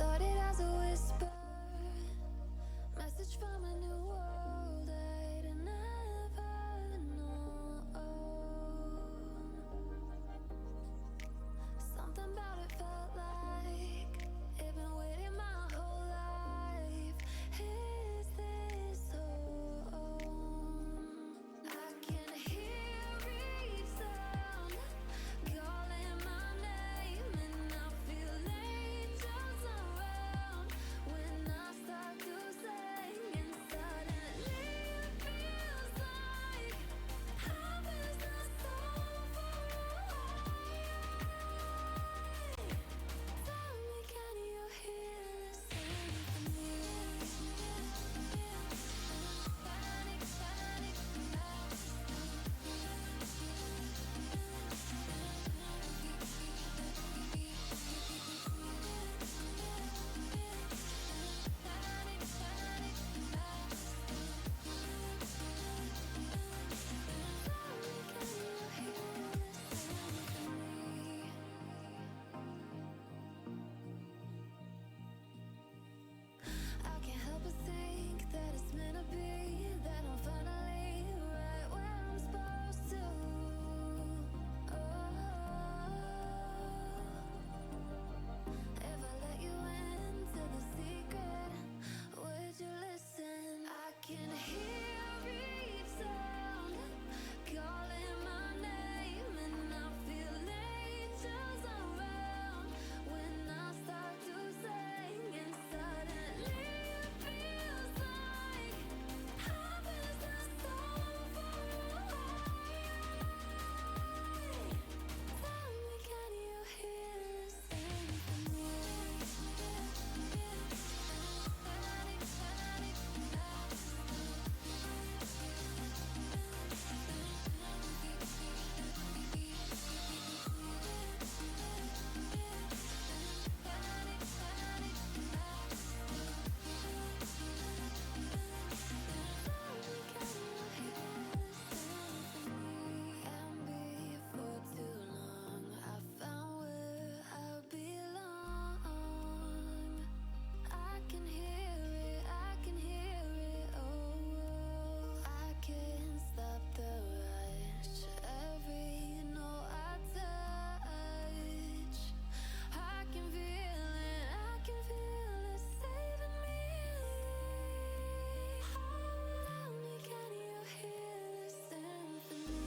Started as a whisper, message from a new world I'd never known. Something about it felt like it'd been waiting my whole life. Is this home? I can hear each sound calling my name, and I feel angels around when I start to sing. And suddenly it feels like heaven's not so far away. Tell me, can you hear the symphony? Panic, panic, I can't help but think that it's meant to be, that I'm finally right where I'm supposed to. If I let you into the secret, would you listen? I can hear each sound calling my name, and I feel angels around when I start to sing. And suddenly it feels like heaven's not so far away. Tell me, can you hear the symphony? Panic, panic, and before too long, I found where I belong. I can hear it, I can hear it, oh, I can't stop the rush. Every note I touch, I can feel it saving me. Tell me, can you hear the symphony?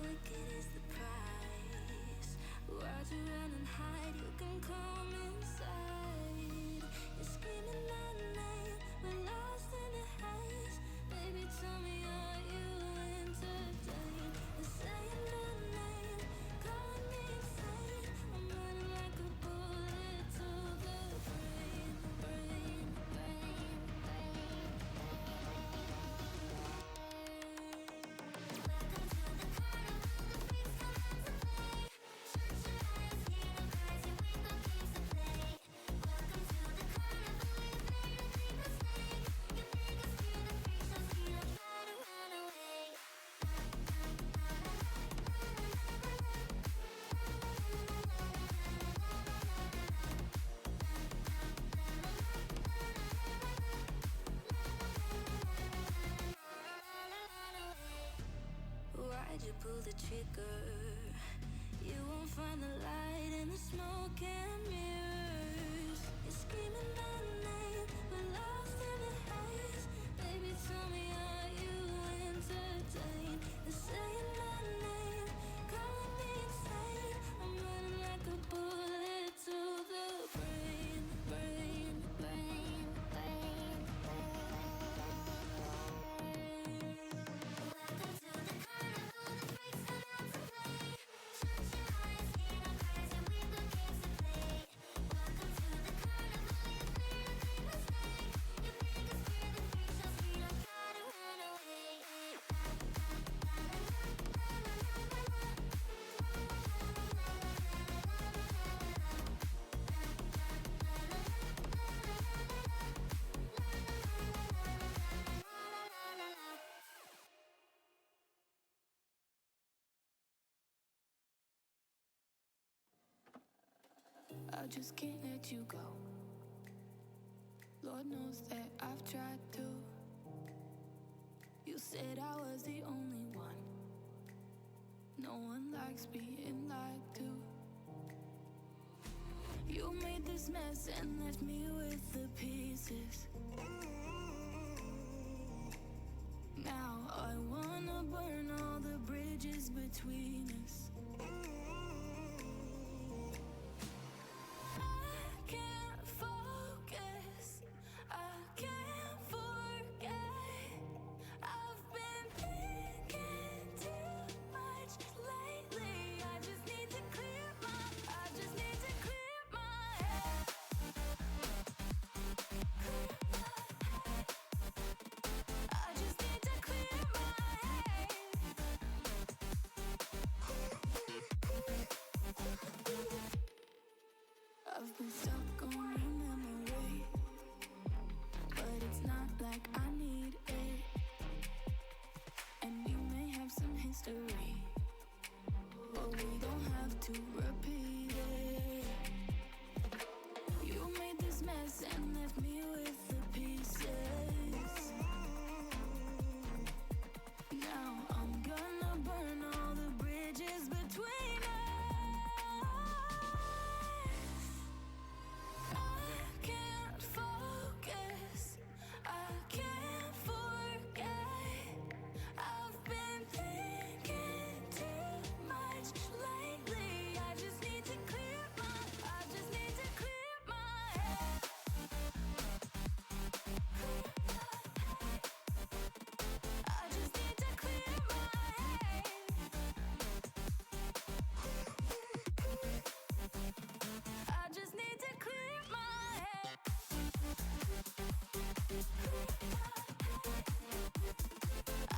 Wicked is the price. Why'd you run and hide? You can come inside. You're screaming my name, we're lost in the haze. Baby, tell me, are you entertained? You're saying my name, calling me insane. I'm running like a bullet to the brain, brain, brain, brain. Welcome to the carnival, the freaks come out to play. Shut your eyes, hear the birds, and we gon' games to play. Welcome to the carnival, you made a big mistake. You make us feel the freaks, so scream and try to run away. Why'd you pull the trigger? You won't find the light in the smoke and mirrors. You're screaming my name, we're lost in the haze. Baby, tell me, are you entertained? You're saying my name, calling me insane. I'm running like a bullet to the brain, brain, brain, brain, brain. Welcome to the carnival, the freaks come out to play. Shut your eyes, hear the birds, and we gon' games to play. Welcome to the carnival. just can't let you go. Lord knows that I've tried to. You said I was the only one. No one likes being lied to. You made this mess and left me with the pieces. Now I wanna burn all the bridges between us. I can't focus, I can't forget. I've been thinking too much lately. I just need to clear my head. I just need to clear my head. I've been stuck on your memory, but it's not like I need it. And we may have some history, but we don't have to repeat it. You made this mess and left me with the pieces. Now I'm gonna burn all the bridges between us. I can't focus, I can't forget. I've been thinking too much lately. I just need to clear my head. I just need to clear my head. I just need to clear my head. I just need to clear my head. I just need to clear my head.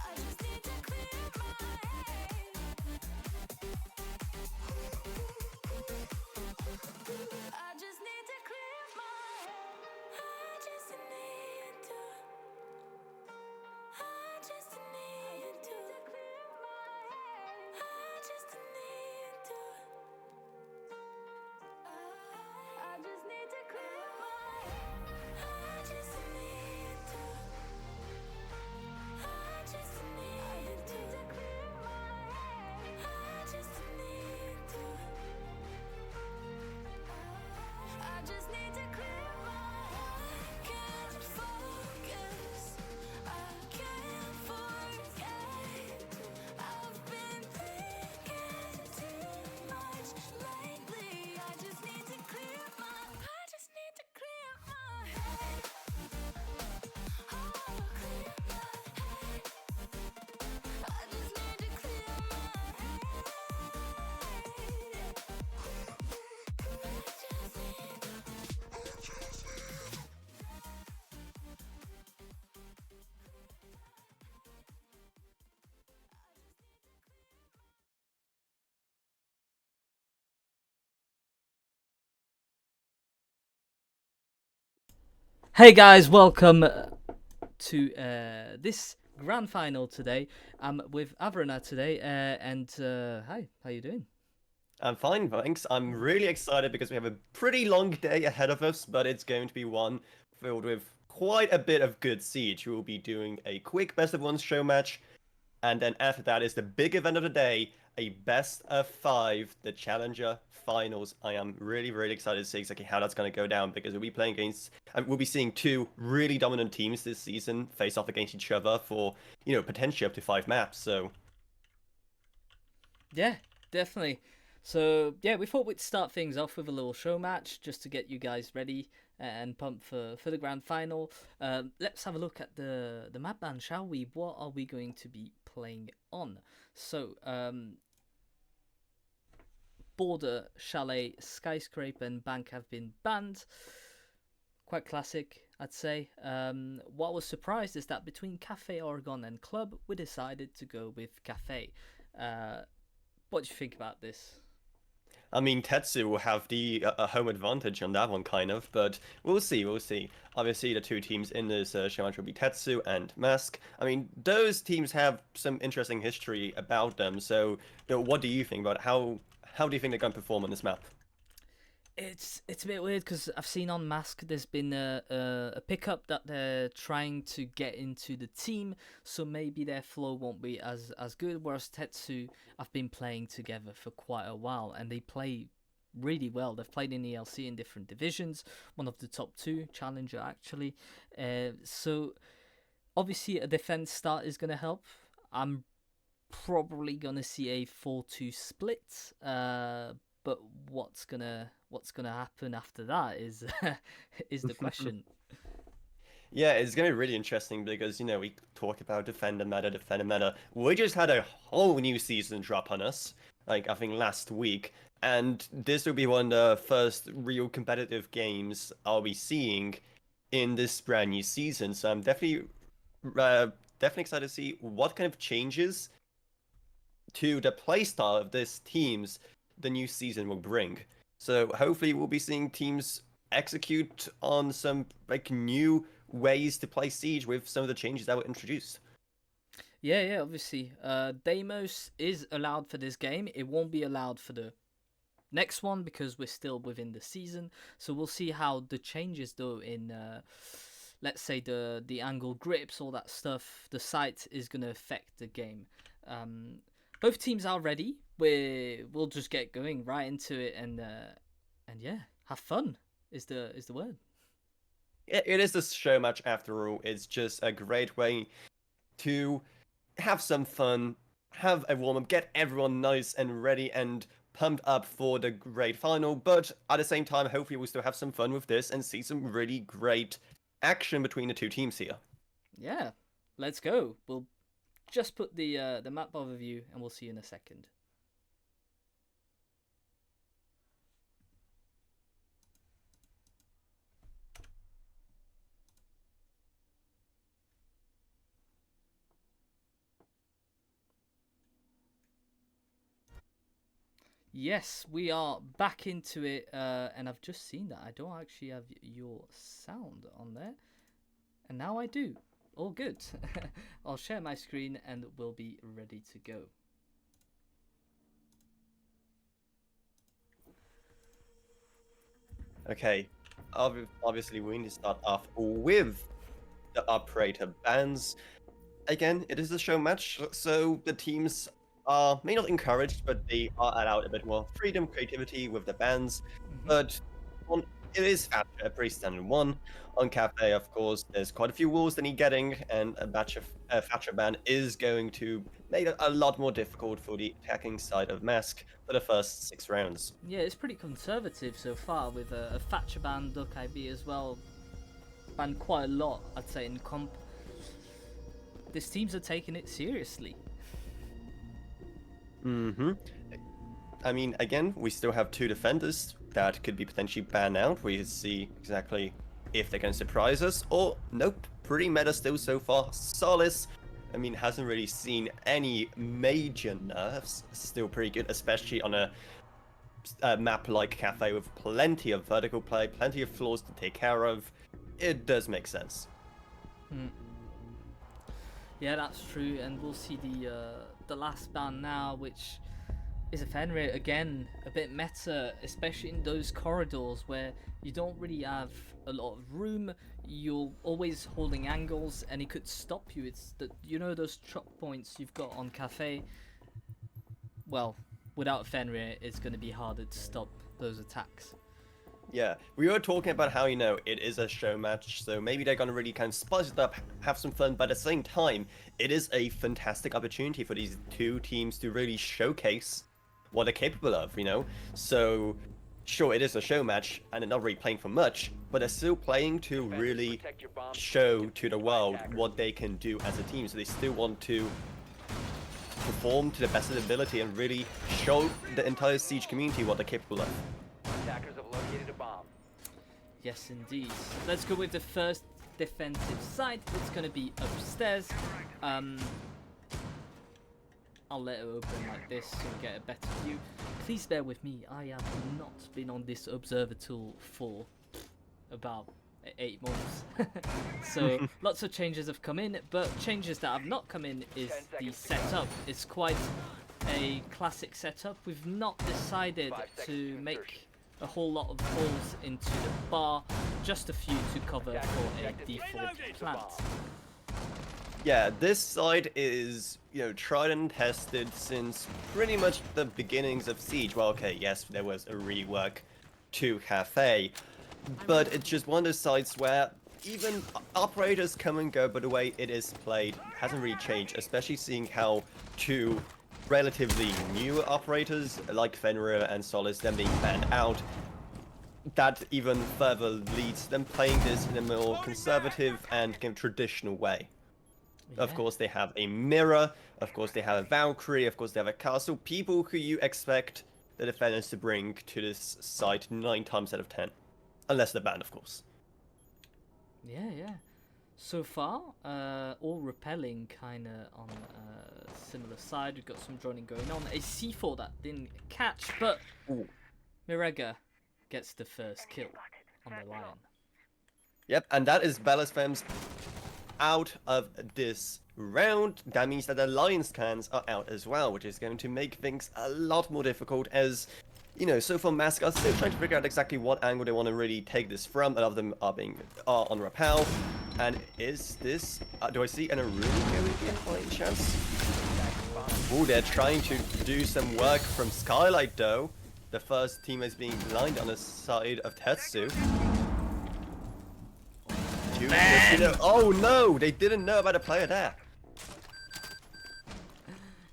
I just need to. I just need to clear my head. I just need to. I just need to clear my head. I just need to. I just need to clear my head. I just need to. I just need to clear my head. I can't focus, I can't forget. I've been thinking too much lately. I just need to clear my head. Oh, clear my head. I just need to clear my head. Hey guys, welcome to this grand final today. I'm with Avrana today, and hi, how you doing? I'm fine, thanks. I'm really excited because we have a pretty long day ahead of us, but it's going to be one filled with quite a bit of good siege. We'll be doing a quick best of one show match, and then after that is the big event of the day, a best of 5, the Challenger Finals. I am really, really excited to see exactly how that's going to go down because we'll be playing against, and we'll be seeing two really dominant teams this season face off against each other for, potentially up to 5 maps. So Yeah, definitely. So yeah, we thought we'd start things off with a little show match just to get you guys ready and pumped for the grand final. Let's have a look at the map ban, shall we? What are we going to be playing on? So Border, Chalet, Skyscraper, and Bank have been banned. Quite classic, I'd say. What I was surprised is that between Cafe Oregon and Club, we decided to go with Cafe. What do you think about this? I mean, Tetsu will have the home advantage on that one, kind of, but we'll see, we'll see. Obviously, the two teams in this show match will be Tetsu and Mask. I mean, those teams have some interesting history about them, so what do you think about how do you think they're going to perform on this map? It's a bit weird because I've seen on Mask there's been a pickup that they're trying to get into the team, so maybe their flow won't be as good. Whereas Tetsu have been playing together for quite a while and they play really well. They've played in ELC in different divisions, one of the top 2 challenger actually. So obviously a defense start is gonna help. I'm probably gonna see a 4-2 split. But what's gonna happen after that is is the question. Yeah, it's going to be really interesting because, we talk about defender meta. We just had a whole new season drop on us, like, I think last week. And this will be one of the first real competitive games I'll be seeing in this brand new season. So I'm definitely excited to see what kind of changes to the playstyle of this teams the new season will bring. So hopefully we'll be seeing teams execute on some new ways to play Siege with some of the changes that were introduced. Yeah, obviously. Deimos is allowed for this game. It won't be allowed for the next one because we're still within the season. So we'll see how the changes though in let's say the angle grips, all that stuff, the sight is gonna affect the game. Both teams are ready. We'll just get going right into it and yeah, have fun is the word. It is a show match after all. It's just a great way to have some fun, have a warm up, get everyone nice and ready and pumped up for the great final. But at the same time, hopefully we'll still have some fun with this and see some really great action between the 2 teams here. Yeah, let's go. We'll just put the map overview and we'll see you in a second. Yes, we are back into it, and I've just seen that I don't actually have your sound on there, and now I do. All good. I'll share my screen and we'll be ready to go. Okay, obviously we need to start off with the operator bans. Again, it is a show match, so the teams are may not encouraged, but they are allowed a bit more freedom, creativity with the bans. But it is Thatcher, a pretty standard one. On Cafe, of course, there's quite a few walls that need getting, and a batch of Thatcher ban is going to make it a lot more difficult for the attacking side of Mask for the first 6 rounds. Yeah, it's pretty conservative so far with a Thatcher ban, Duck IB as well. Banned quite a lot, I'd say, in comp. These teams are taking it seriously. I mean, again, we still have 2 defenders that could be potentially banned out. We see exactly if they can surprise us, or nope, pretty meta still so far. Solace, I mean, hasn't really seen any major nerfs. Still pretty good, especially on a map like Cafe with plenty of vertical play, plenty of floors to take care of. It does make sense. Yeah, that's true, and we'll see the last ban now, which is a Fenrir again, a bit meta, especially in those corridors where you don't really have a lot of room. You're always holding angles, and it could stop you. It's those chop points you've got on Cafe. Well, without Fenrir, it's going to be harder to stop those attacks. Yeah, we were talking about how, it is a show match, so maybe they're gonna really kind of spice it up, have some fun, but at the same time, it is a fantastic opportunity for these 2 teams to really showcase what they're capable of, So, sure, it is a show match, and they're not really playing for much, but they're still playing to really show to the world what they can do as a team, so they still want to perform to the best of their ability and really show the entire Siege community what they're capable of. Attackers have located a bomb. Yes, indeed. Let's go with the first defensive site. It's going to be upstairs. I'll let it open like this so we get a better view. Please bear with me. I have not been on this observer tool for about 8 months. So lots of changes have come in, but changes that have not come in is the setup. It's quite a classic setup. We've not decided to make a whole lot of balls into the bar, just a few to cover for a default plant. Yeah, this side is, tried and tested since pretty much the beginnings of Siege. Well, okay, yes, there was a rework to Cafe, but it's just one of those sites where even operators come and go, but the way it is played hasn't really changed, especially seeing how two relatively new operators like Fenrir and Solace then being banned out. That even further leads them playing this in a more conservative and traditional way. Yeah. Of course, they have a mirror. Of course, they have a Valkyrie. Of course, they have a castle. People who you expect the defenders to bring to this site 9 times out of 10. Unless they're banned, of course. Yeah. So far, all repelling kind of on a similar side. We've got some droning going on. A C4 that didn't catch, but Mirega gets the first kill on the Lion. Yep, and that is Bellasfem's out of this round. That means that the Lion scans are out as well, which is going to make things a lot more difficult as, so far Mask are still trying to figure out exactly what angle they want to really take this from. A lot of them are on rappel. And is this, do I see an Aruni going in by any chance? Oh, they're trying to do some work from Skylight though. The first team is being blind on the side of Tetsu. Oh no, they didn't know about a player there.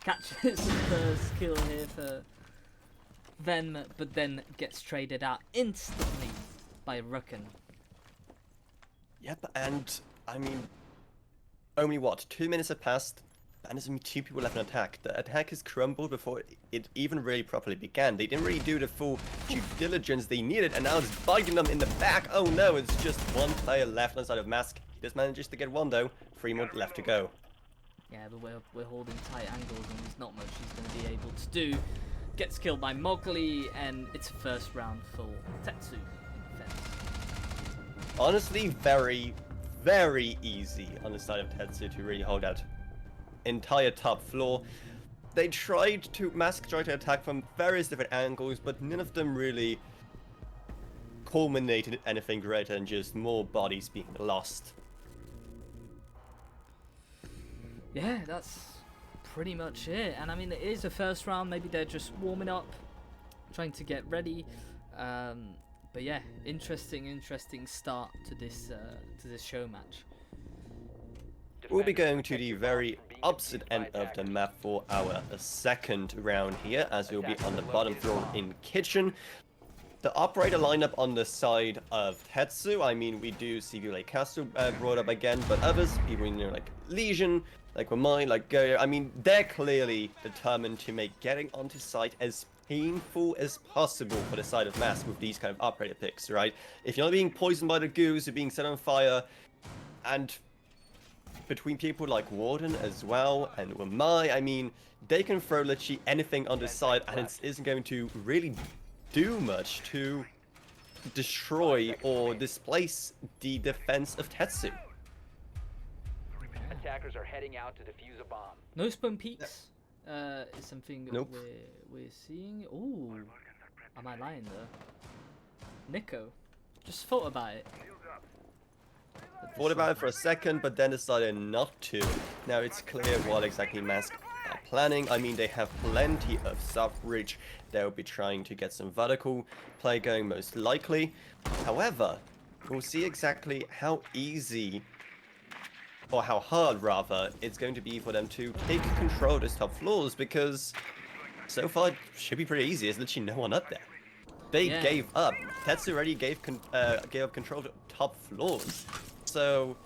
Catches the first kill here for them, but then gets traded out instantly by Rucken. Yep, and I mean, only what, 2 minutes have passed, and there's only 2 people left in attack. The attack has crumbled before it even really properly began. They didn't really do the full due diligence they needed, and now it's biting them in the back. Oh no, it's just 1 player left on the side of Mask. He just manages to get 1 though. 3 more left to go. Yeah, but we're holding tight angles, and there's not much he's going to be able to do. Gets killed by Mowgli, and it's a first round for Tetsu in defense. Honestly, very, very easy on the side of Tetsu to really hold that entire top floor. Mask tried to attack from various different angles, but none of them really culminated in anything greater than just more bodies being lost. Yeah, that's pretty much it. And I mean, it is a first round. Maybe they're just warming up, trying to get ready. But yeah, interesting start to this show match. We'll be going to the very opposite end of the map for our second round here, as we'll be on the bottom floor in Kitchen. The operator lineup on the side of Tetsu, I mean, we do see people like Castle brought up again, but others, people like Legion, like Wamai, like Goyo, I mean, they're clearly determined to make getting onto site as painful as possible for the side of Mask with these kind of operator picks, right? If you're not being poisoned by the goose, you're being set on fire, and between people like Warden as well and Wamai, I mean, they can throw literally anything on the side, and it isn't going to really do much to destroy or displace the defense of Tetsu. Attackers are heading out to defuse a bomb. No spawn peaks is something that Nope. we're seeing. Ooh, am I lying there? Nico, just thought about it. Thought about it for a second, but then decided not to. Now it's clear what exactly Mask are planning. I mean, they have plenty of sub-reach. They'll be trying to get some vertical play going, most likely. However, we'll see exactly how easy, or how hard rather, it's going to be for them to take control of those top floors, because so far it should be pretty easy. There's literally no one up there. They gave up. Tetsu already gave up control of top floors. So,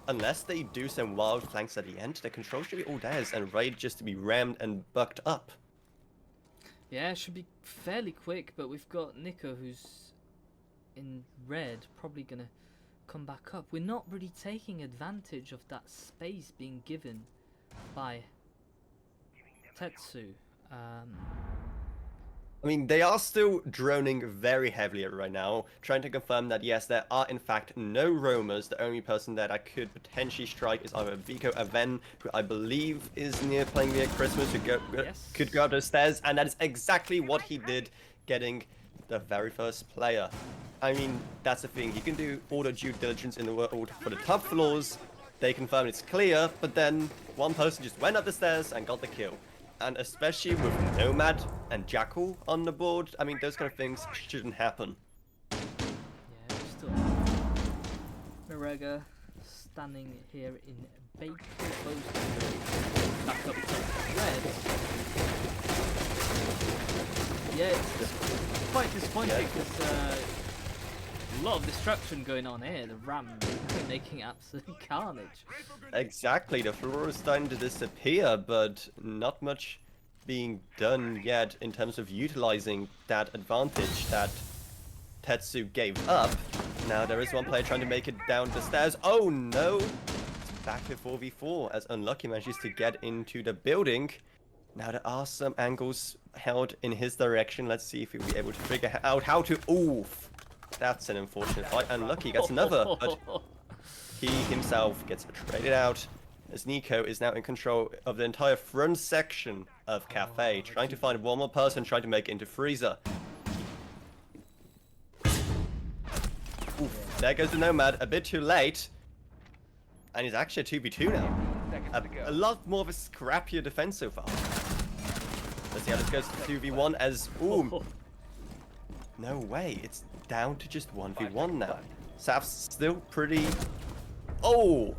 unless they do some wild flanks at the end, the control should be all theirs and ready just to be rammed and bucked up. Yeah, it should be fairly quick, but we've got Nico who's in red, probably gonna come back up. We're not really taking advantage of that space being given by Tetsu. I mean, they are still droning very heavily right now, trying to confirm that yes, there are in fact no roamers. The only person that I could potentially strike is either Vico Aven, who I believe is playing near Christmas, who could go up those stairs, and that is exactly what he did, getting the very first player. I mean, that's the thing. You can do all the due diligence in the world for the top floors. They confirm it's clear, but then one person just went up the stairs and got the kill. And especially with Nomad and Jackal on the board, I mean, those kind of things shouldn't happen. Yeah, we still Marega standing here in Baker, close back up to red. Yeah, it's quite disappointing because a lot of destruction going on here. The Ram making absolute carnage. Exactly, the floor is starting to disappear, but not much being done yet in terms of utilizing that advantage that Tetsu gave up. Now there is one player trying to make it down the stairs. Oh no! It's back to 4v4 as Unlucky manages to get into the building. Now there are some angles held in his direction. Let's see if he'll be able to figure out how to... Oof! That's an unfortunate fight. Unlucky gets another, but he himself gets traded out as Nico is now in control of the entire front section of Cafe, trying to find one more person trying to make it into Freezer. Oof, there goes the Nomad, a bit too late. And he's actually a 2v2 now. A lot more of a scrappier defense so far. Let's see how this goes to 2v1 as... Ooh. No way, it's down to just 1v1 now. Saf's still pretty... Oh!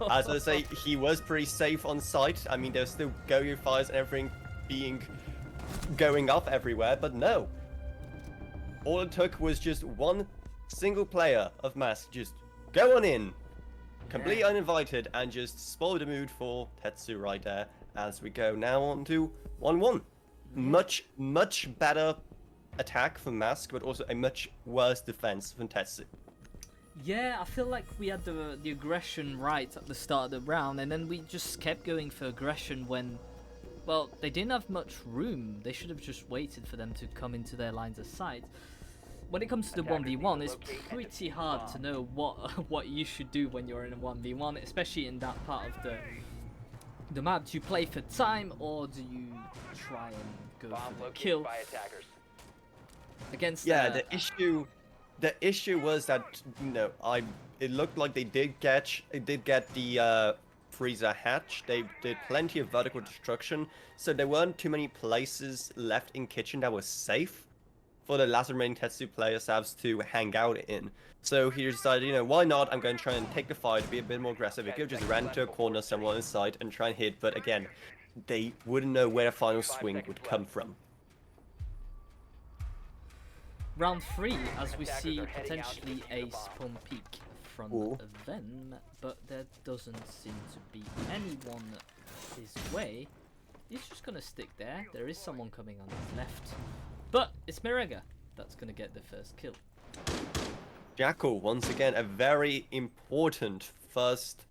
As I say, he was pretty safe on site. I mean, there's still go-go fires and everything going off everywhere, but no. All it took was just one single player of Mask just go on in, completely uninvited, and just spoil the mood for Tetsu right there as we go now on to 1-1. Much better attack from Mask, but also a much worse defense from Tetsu. Yeah, I feel like we had the aggression right at the start of the round, and then we just kept going for aggression when, well, they didn't have much room. They should have just waited for them to come into their lines of sight. When it comes to the 1v1, it's pretty hard to know what you should do when you're in a 1v1, especially in that part of the map. Do you play for time, or do you try and go for the kill? Against the issue was that, you know, it looked like they did get the freezer hatch. They did plenty of vertical destruction, so there weren't too many places left in kitchen that was safe for the last remaining Tetsu player Savs to hang out in. So he decided, you know, why not? I'm going to try and take the fight, be a bit more aggressive. He could have just ran to a corner somewhere inside and try and hit, but again, they wouldn't know where the final swing would come from. Round 3, as we see potentially a spawn peak from Ven, but there doesn't seem to be anyone his way. He's just gonna stick there. There is someone coming on his left, but it's Mirega that's gonna get the first kill. Jackal, once again, a very important first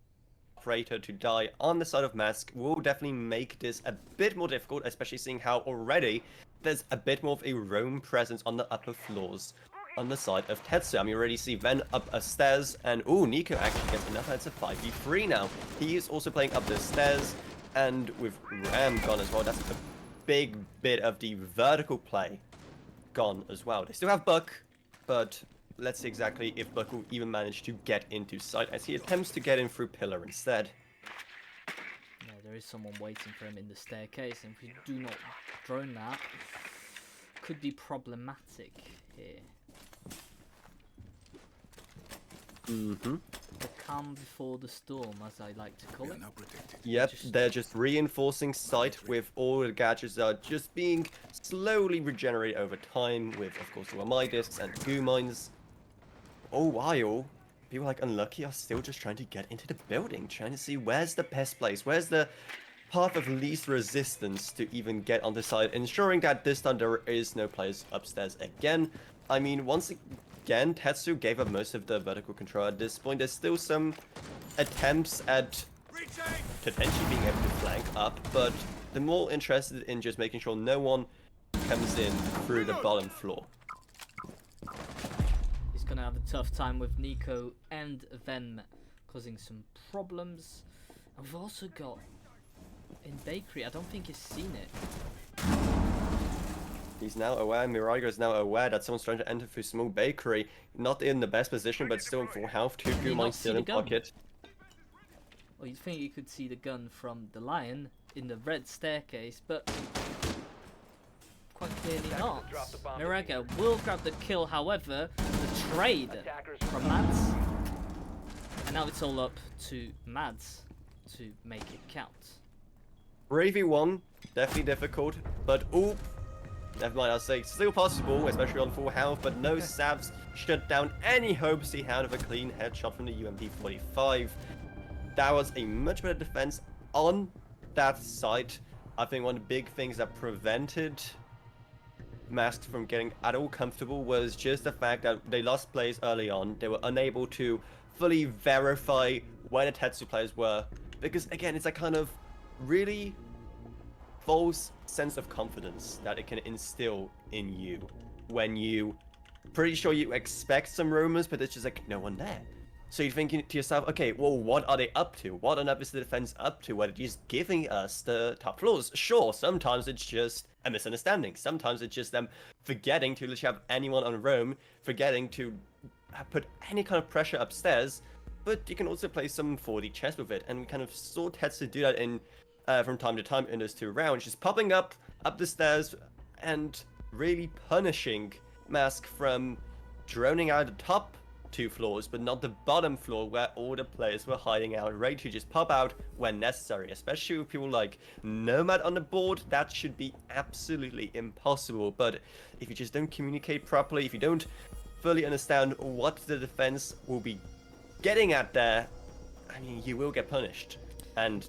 operator to die on the side of Mask, will definitely make this a bit more difficult, especially seeing how already there's a bit more of a roam presence on the upper floors on the side of Tetsu. I mean, you already see Ven up a stairs, and Nico actually gets enough. It's a 5v3 now. He is also playing up the stairs, and with Ram gone as well, that's a big bit of the vertical play gone as well. They still have Buck, but let's see exactly if Buck will even manage to get into sight as he attempts to get in through Pillar instead. Yeah, there is someone waiting for him in the staircase, and if we do not drone that, could be problematic here. The calm before the storm, as I like to call it. Yep, they're just reinforcing sight with all the gadgets that are just being slowly regenerated over time with, of course, the Wamai discs and goo mines. All while, people like Unlucky are still just trying to get into the building, trying to see where's the best place, where's the path of least resistance to even get on the side, ensuring that this time there is no players upstairs again. I mean, once again, Tetsu gave up most of the vertical control at this point. There's still some attempts at potentially being able to flank up, but they're more interested in just making sure no one comes in through the bottom floor. He's gonna have a tough time with Nico and Ven causing some problems. And we've also got in Bakery, I don't think he's seen it. He's now aware, Mirago is now aware that someone's trying to enter through small bakery. Not in the best position, but still in full health. Two you Goo not mines see still the in gun? pocket. Well, you'd think you could see the gun from the Lion in the red staircase, but quite clearly not. Mirago will grab the kill, however, the trade from Mads. And now it's all up to Mads to make it count. 3v1, definitely difficult, but ooh, never mind, I'll say still possible, especially on full health, but no Savs shut down any hopes he had of a clean headshot from the UMP-45. That was a much better defense on that site. I think one of the big things that prevented Mask from getting at all comfortable was just the fact that they lost players early on. They were unable to fully verify where the Tetsu players were, because again, it's a kind of really false sense of confidence that it can instill in you when you pretty sure you expect some rumors, but there's just like no one there. So you're thinking to yourself, okay, well, what are they up to? What on earth is the defense up to? What are they just giving us the top floors? Sure, sometimes it's just a misunderstanding. Sometimes it's just them forgetting to literally have anyone on roam, forgetting to put any kind of pressure upstairs. But you can also play some 4D chess with it, and we kind of saw Tetsu do that in from time to time in those 2 rounds, just popping up the stairs and really punishing Mask from droning out the top 2 floors, but not the bottom floor where all the players were hiding out, ready to just pop out when necessary. Especially with people like Nomad on the board, that should be absolutely impossible. But if you just don't communicate properly, if you don't fully understand what the defense will be getting at there, I mean, you will get punished. And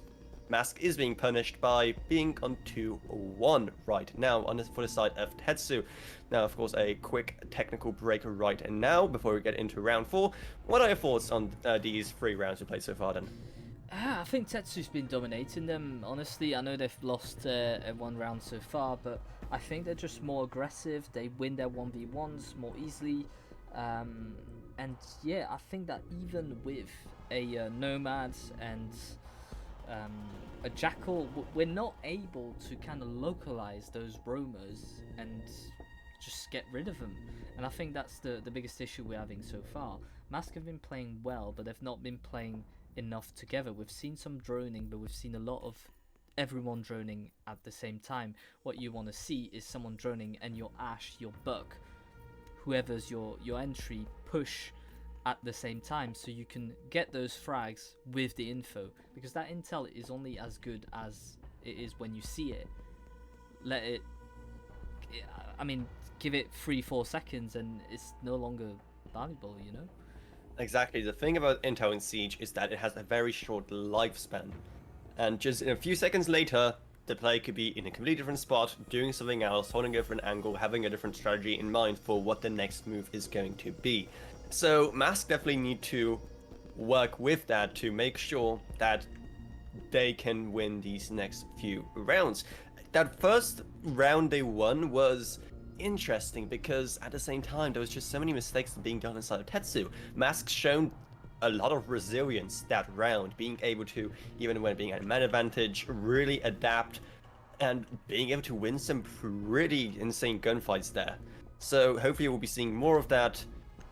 Mask is being punished by being on 2-1 right now for the side of Tetsu. Now, of course, a quick technical break right now before we get into round 4. What are your thoughts on these 3 rounds we played so far then? I think Tetsu's been dominating them, honestly. I know they've lost 1 round so far, but I think they're just more aggressive. They win their 1v1s more easily. And yeah, I think that even with a Nomad and a Jackal, we're not able to kind of localize those roamers and just get rid of them. And I think that's the biggest issue we're having so far. Mask have been playing well, but they've not been playing enough together. We've seen some droning, but we've seen a lot of everyone droning at the same time. What you want to see is someone droning and your Ash, your Buck, whoever's your entry, push at the same time, so you can get those frags with the info, because that intel is only as good as it is when you see it. Give it 3-4 seconds and it's no longer valuable, you know? Exactly. The thing about intel in Siege is that it has a very short lifespan, and just in a few seconds later, the player could be in a completely different spot, doing something else, holding a different angle, having a different strategy in mind for what the next move is going to be. So Mask definitely need to work with that to make sure that they can win these next few rounds. That first round they won was interesting because at the same time there was just so many mistakes being done inside of Tetsu. Mask shown a lot of resilience that round, being able to, even when being at a man advantage, really adapt and being able to win some pretty insane gunfights there. So hopefully we'll be seeing more of that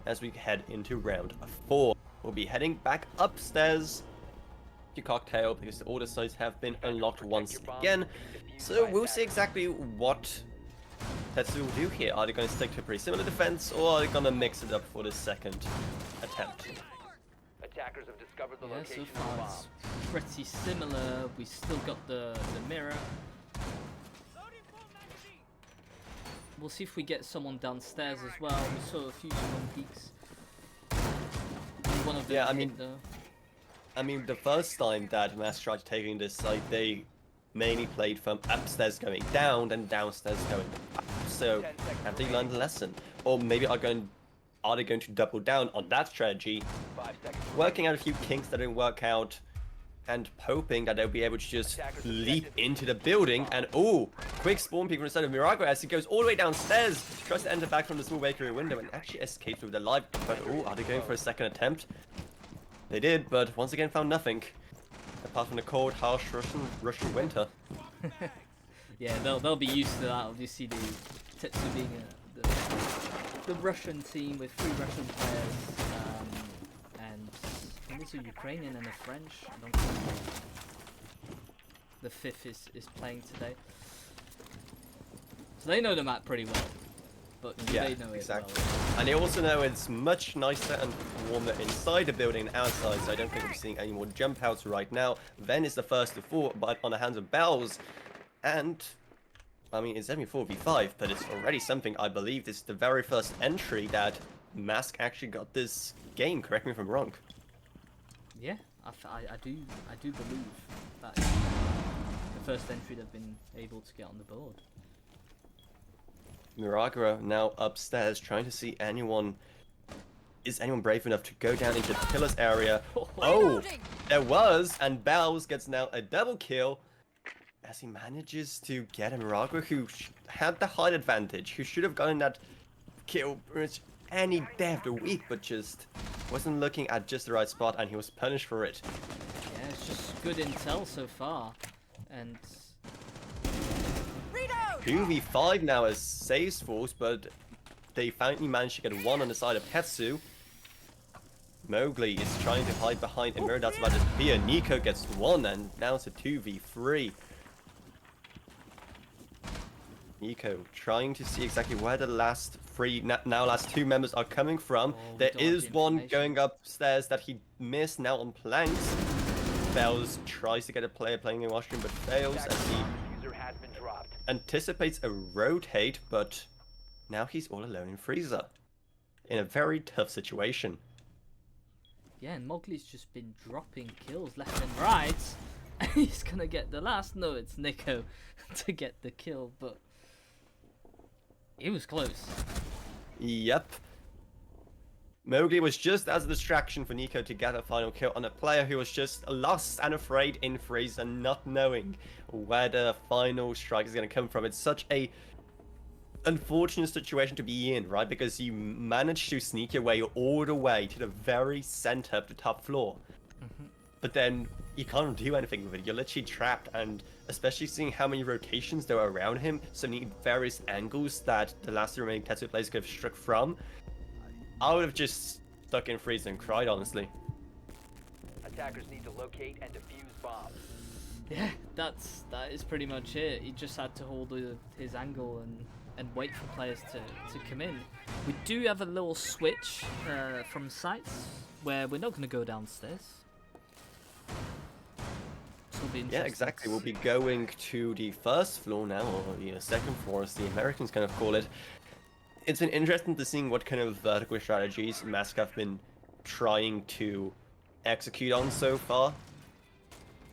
as we head into round 4. We'll be heading back upstairs to Cocktail because the order sites have been unlocked once again. So we'll see exactly what Tetsu will do here. Are they going to stick to a pretty similar defense, or are they going to mix it up for the second attempt? Attackers have discovered the Yeah, location so of the far bomb. it's pretty similar. We still got the mirror. We'll see if we get someone downstairs as well. We saw a few strong peaks. One of them hit, though. I mean, the first time that Mask tried taking this site, they mainly played from upstairs going down and downstairs going up. So have they learned a lesson? Or maybe are they going to double down on that strategy, 5 seconds. working out a few kinks that didn't work out, and hoping that they'll be able to just leap into the building and quick spawn people instead of Mirago as he goes all the way downstairs, tries to enter back from the small bakery window and actually escapes with their life. But are they going for a second attempt? They did, but once again found nothing apart from the cold, harsh Russian winter. Yeah, they'll be used to that. Obviously, Tetsu being the Russian team with 3 Russian players, and I think there's a Ukrainian and a French. I don't think the 5th is playing today. So they know the map pretty well, but do Yeah, they know exactly. it well? And they also know it's much nicer and warmer inside the building than outside, so I don't think we're seeing any more jump outs right now. Ven is the first to fall, but on the hands of Bells, and I mean, it's only 4v5, but it's already something. I believe this is the very first entry that Mask actually got this game. Correct me if I'm wrong. Yeah, I do believe that is the first entry they've been able to get on the board. Miragro now upstairs trying to see anyone. Is anyone brave enough to go down into the pillars area? Oh, there was, and Bells gets now a double kill as he manages to get a Miragro who had the height advantage, who should have gotten that kill pretty much any day of the week, but just wasn't looking at just the right spot, and he was punished for it. Yeah, it's just good intel so far, and 2v5 now as saves falls, but they finally managed to get one on the side of Tetsu. Mowgli is trying to hide behind Emir, that's about to disappear. Nico gets one, and now it's a 2v3. Nico trying to see exactly where the last last 2 members are coming from. Oh, There dodgy is one information. going upstairs that he missed now on planks. Bells tries to get a player playing in washroom but fails as he User has been dropped. anticipates a rotate, but now he's all alone in Freezer. In a very tough situation. yeah, and Mowgli's just been dropping kills left and right. And he's gonna get the last. No, it's Nico to get the kill, but it was close. Yep. Mowgli was just as a distraction for Nico to get a final kill on a player who was just lost and afraid in Freezer, not knowing where the final strike is going to come from. It's such a unfortunate situation to be in, right? Because you managed to sneak your way all the way to the very center of the top floor. But then you can't do anything with it. You're literally trapped, and especially seeing how many rotations there are around him, so many various angles that the last remaining Tetsu players could have struck from, I would have just stuck in freeze and cried, honestly. Attackers need to locate and defuse bombs. Yeah, that is pretty much it. He just had to hold his angle and wait for players to come in. We do have a little switch from sites where we're not going to go downstairs. This will be Yeah, interesting. exactly. We'll be going to the first floor now, or the second floor, as the Americans kind of call it. It's been interesting to see what kind of vertical strategies Mask have been trying to execute on so far.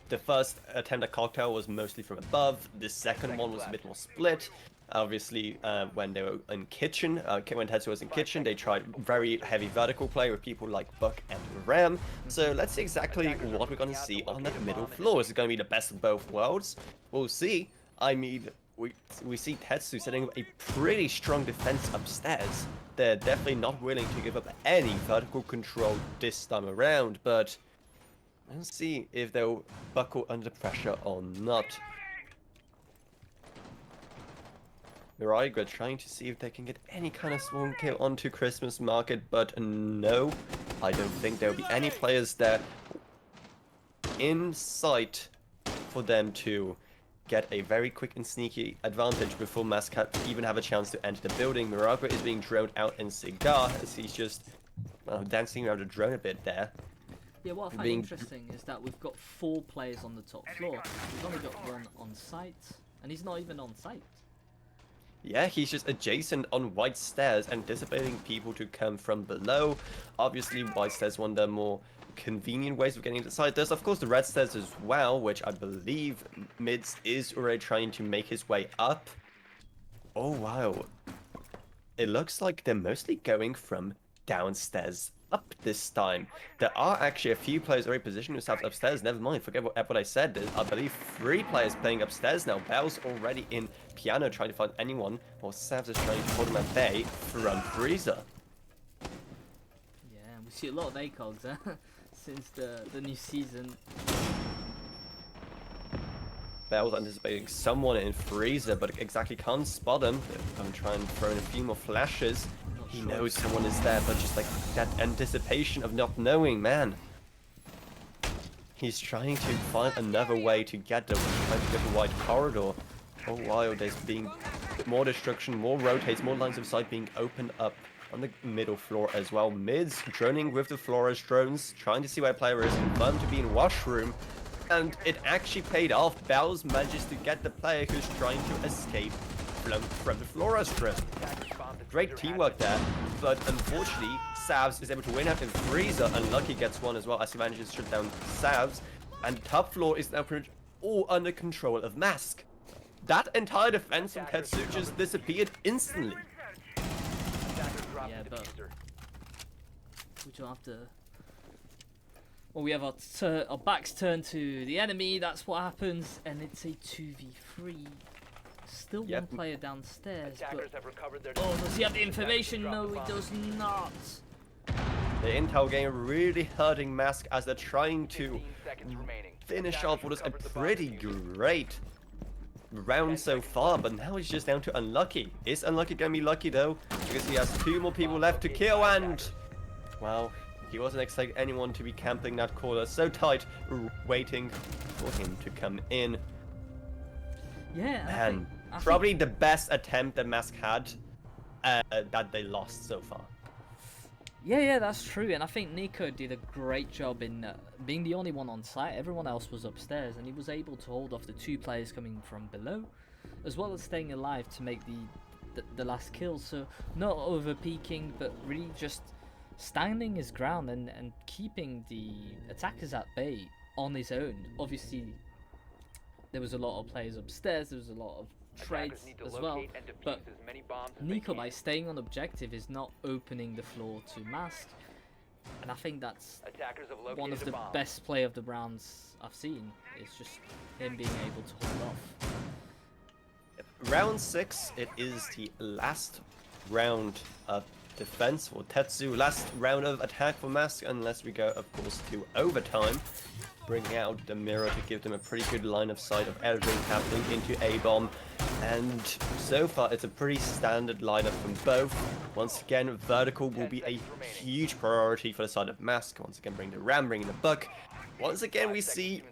The first attempt at cocktail was mostly from above. The second one was a bit more split. Obviously, when they were in kitchen, when Tetsu was in kitchen, they tried very heavy vertical play with people like Buck and Ram. So let's see exactly what we're going to see on that middle floor. Is it going to be the best of both worlds? We'll see. I mean, we see Tetsu setting up a pretty strong defense upstairs. They're definitely not willing to give up any vertical control this time around, but let's see if they'll buckle under pressure or not. Miraiga trying to see if they can get any kind of swarm kill onto Christmas Market, but no, I don't think there'll be any players there in sight for them to get a very quick and sneaky advantage before Mascat even have a chance to enter the building. Miraiga is being droned out in Cigar as he's just dancing around the drone a bit there. Yeah, what I find interesting is that we've got 4 players on the top floor. We've only got 1 on site, and he's not even on site. Yeah, he's just adjacent on White Stairs, anticipating people to come from below. Obviously, White Stairs one of the more convenient ways of getting inside. There's, of course, the Red Stairs as well, which I believe Mids is already trying to make his way up. Oh, wow. It looks like they're mostly going from downstairs up this time. There are actually a few players already positioning themselves upstairs. Never mind, forget what I said. There's, I believe, 3 players playing upstairs now. Bell's already in piano trying to find anyone, while Savs is trying to hold him at bay from Freezer. Yeah, and we see a lot of ACOGs since the new season. Bell's anticipating someone in Freezer, but exactly can't spot him. I'm trying to throw in a few more flashes. He knows someone is there, but just like that anticipation of not knowing, man. He's trying to find another way to get there, trying to get the wide corridor. For a while, there's being more destruction, more rotates, more lines of sight being opened up on the middle floor as well. Mids droning with the Flores drones, trying to see where player is, confirmed to be in washroom. And it actually paid off. Bells manages to get the player who's trying to escape from the Flores drone. Great teamwork there, but unfortunately, Savs is able to win out in Freezer. Unlucky gets one as well as he manages to shut down Savs. And top floor is now pretty much all under control of Mask. That entire defense from Tetsu just disappeared instantly. Yeah, but we don't have to. Well, we have our backs turned to the enemy. That's what happens, and it's a 2v3. Still one player downstairs. But... Oh, does he have the information? No, he does not. The intel game really hurting Mask as they're trying to finish off what is a pretty great round so far, but now it's just down to Unlucky. Is Unlucky gonna be lucky though? Because he has 2 more people left to kill, and well, he wasn't expecting anyone to be camping that corner so tight, waiting for him to come in. Yeah, and probably the best attempt that Mask had that they lost so far. Yeah, that's true, and I think Nico did a great job in being the only one on site. Everyone else was upstairs, and he was able to hold off the 2 players coming from below, as well as staying alive to make the last kill. So not over peaking, but really just standing his ground and keeping the attackers at bay on his own. Obviously, there was a lot of players upstairs. There was a lot of trades as well, but Nico, by staying on objective, is not opening the floor to Mask, and I think that's one of the best play of the Browns I've seen. It's just him being able to hold off. Round 6, it is the last round of defense for Tetsu, last round of attack for Mask, unless we go, of course, to overtime. Bringing out the mirror to give them a pretty good line of sight of everything happening into A-bomb. And so far, it's a pretty standard lineup from both. Once again, vertical will be a huge priority for the side of Mask. Once again, bring the Ram, bring the Buck. Once again, we see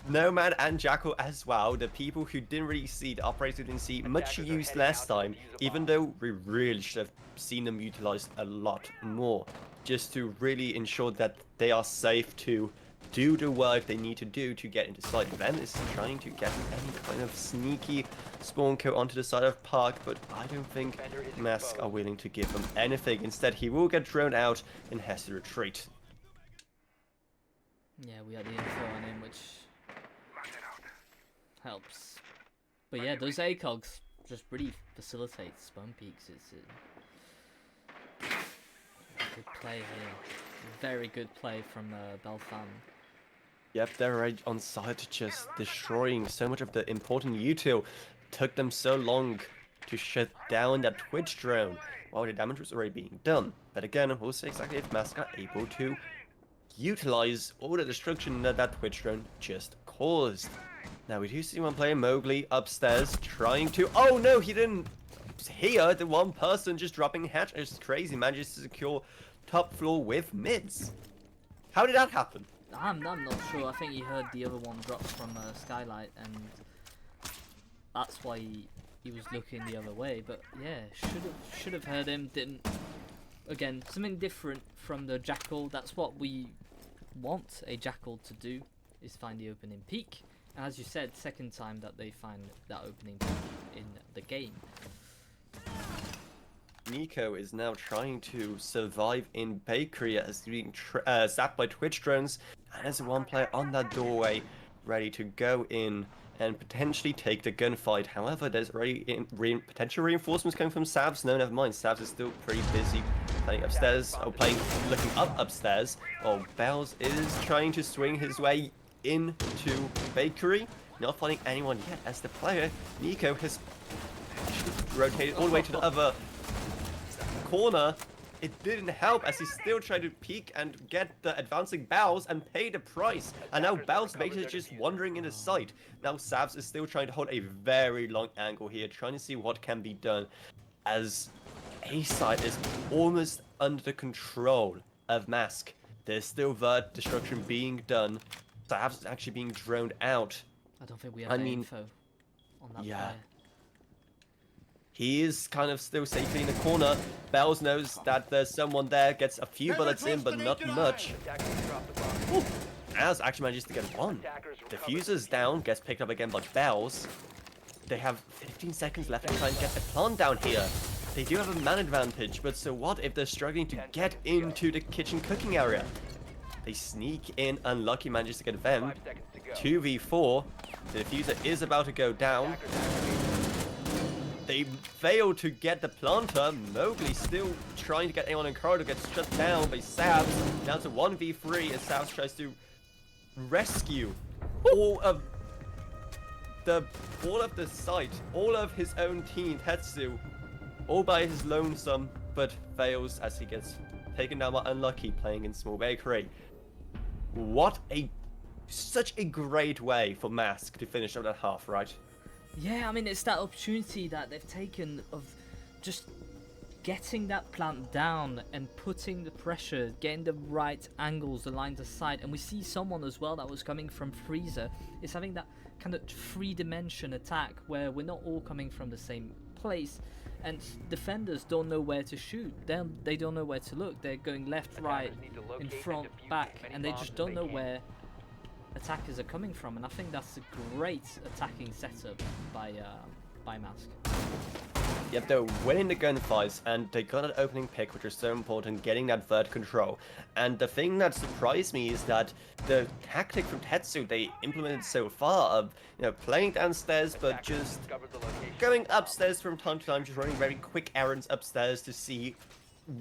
Nomad and Jackal as well. The people who didn't really see, the operators who didn't see much use last time, even though we really should have seen them utilized a lot more, just to really ensure that they are safe to do the work they need to do to get into sight. Ven is trying to get any kind of sneaky spawn kill onto the side of Park, but I don't think Mask are willing to give him anything. Instead, he will get thrown out and has to retreat. Yeah, we had the info on him, which helps. But yeah, those ACOGs just really facilitate spawn peaks. It's a good play here. Very good play from Belfan. Yep, they're right on site, just destroying so much of the important util. Took them so long to shut down that Twitch drone while the damage was already being done. But again, we'll see exactly if Mask are able to utilize all the destruction that that Twitch drone just caused. Now we do see one player, Mowgli, upstairs trying to... Oh no, he didn't hear the one person just dropping hatch. It's crazy, manages to secure top floor with mids. How did that happen? I'm not sure. I think he heard the other one drop from Skylight, and that's why he was looking the other way. But yeah, should have heard him. Didn't. Again, something different from the Jackal. That's what we want a Jackal to do, is find the opening peak. And as you said, second time that they find that opening peak in the game. Nico is now trying to survive in Bakery as being zapped by Twitch drones, and there's one player on that doorway ready to go in and potentially take the gunfight. However, there's already potential reinforcements coming from Savs. No, never mind. Savs is still pretty busy playing upstairs, or looking up upstairs. Oh, Bells is trying to swing his way into Bakery, not finding anyone yet, as the player, Nico, has rotated all the way to the other corner it didn't help as he's still trying to peek and get the advancing Bows and pay the price. And now Bows basically just wandering in his sight. Now Savs is still trying to hold a very long angle here, trying to see what can be done as A side is almost under the control of Mask. There's still Vert destruction being done. Savs is actually being droned out. I don't think we have any info on that player. He is kind of still safely in the corner. Bells knows that there's someone there, gets a few bullets in, but not much. Ooh. As actually manages to get one. Diffuser's down, gets picked up again by Bells. They have 15 seconds left to try and get the plant down here. They do have a man advantage, but so what if they're struggling to get into the kitchen cooking area? They sneak in, unlucky manages to get them. 2v4. The diffuser is about to go down. They fail to get the planter. Mowgli still trying to get anyone in corridor, gets shut down by Savs. Down to 1v3 as Savs tries to rescue all of the site, all of his own team, Tetsu, all by his lonesome, but fails as he gets taken down by Unlucky playing in Small Bakery. Such a great way for Mask to finish up that half, right? Yeah, I mean, it's that opportunity that they've taken of just getting that plant down and putting the pressure, getting the right angles, the lines of sight. And we see someone as well that was coming from Freezer is having that kind of three-dimension attack where we're not all coming from the same place. And defenders don't know where to shoot. They don't know where to look. They're going left, right, in front, back, and they just don't know where attackers are coming from. And I think that's a great attacking setup by Mask. Yep, they're winning the gunfights, and they got an opening pick, which is so important, getting that Vert control. And the thing that surprised me is that the tactic from Tetsu they implemented so far of, playing downstairs, but just going upstairs from time to time, just running very quick errands upstairs to see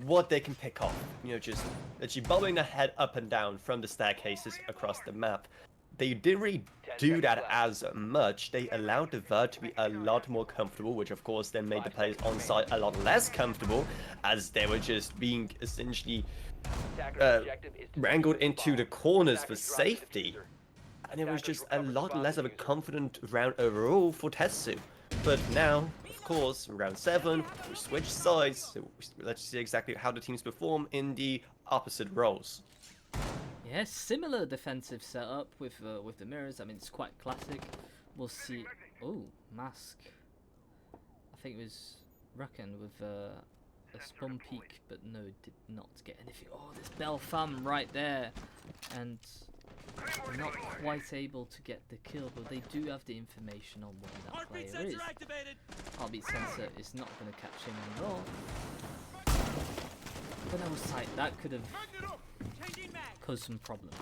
what they can pick off. Just literally bobbing their head up and down from the staircases across the map. They didn't really do that as much. They allowed the Vert to be a lot more comfortable, which of course then made the players on site a lot less comfortable, as they were just being essentially wrangled into the corners for safety. And it was just a lot less of a confident round overall for Tetsu. But now, of course, round 7, we switch sides, so let's see exactly how the teams perform in the opposite roles. Yeah, similar defensive setup with the mirrors. I mean, it's quite classic. We'll see. Oh, Mask. I think it was Rucken with a spawn peak, but no, did not get anything. Oh, there's Belfam right there, and not quite able to get the kill, but they do have the information on where that player is. Heartbeat sensor is not going to catch him anymore. But that was tight. That could have caused some problems.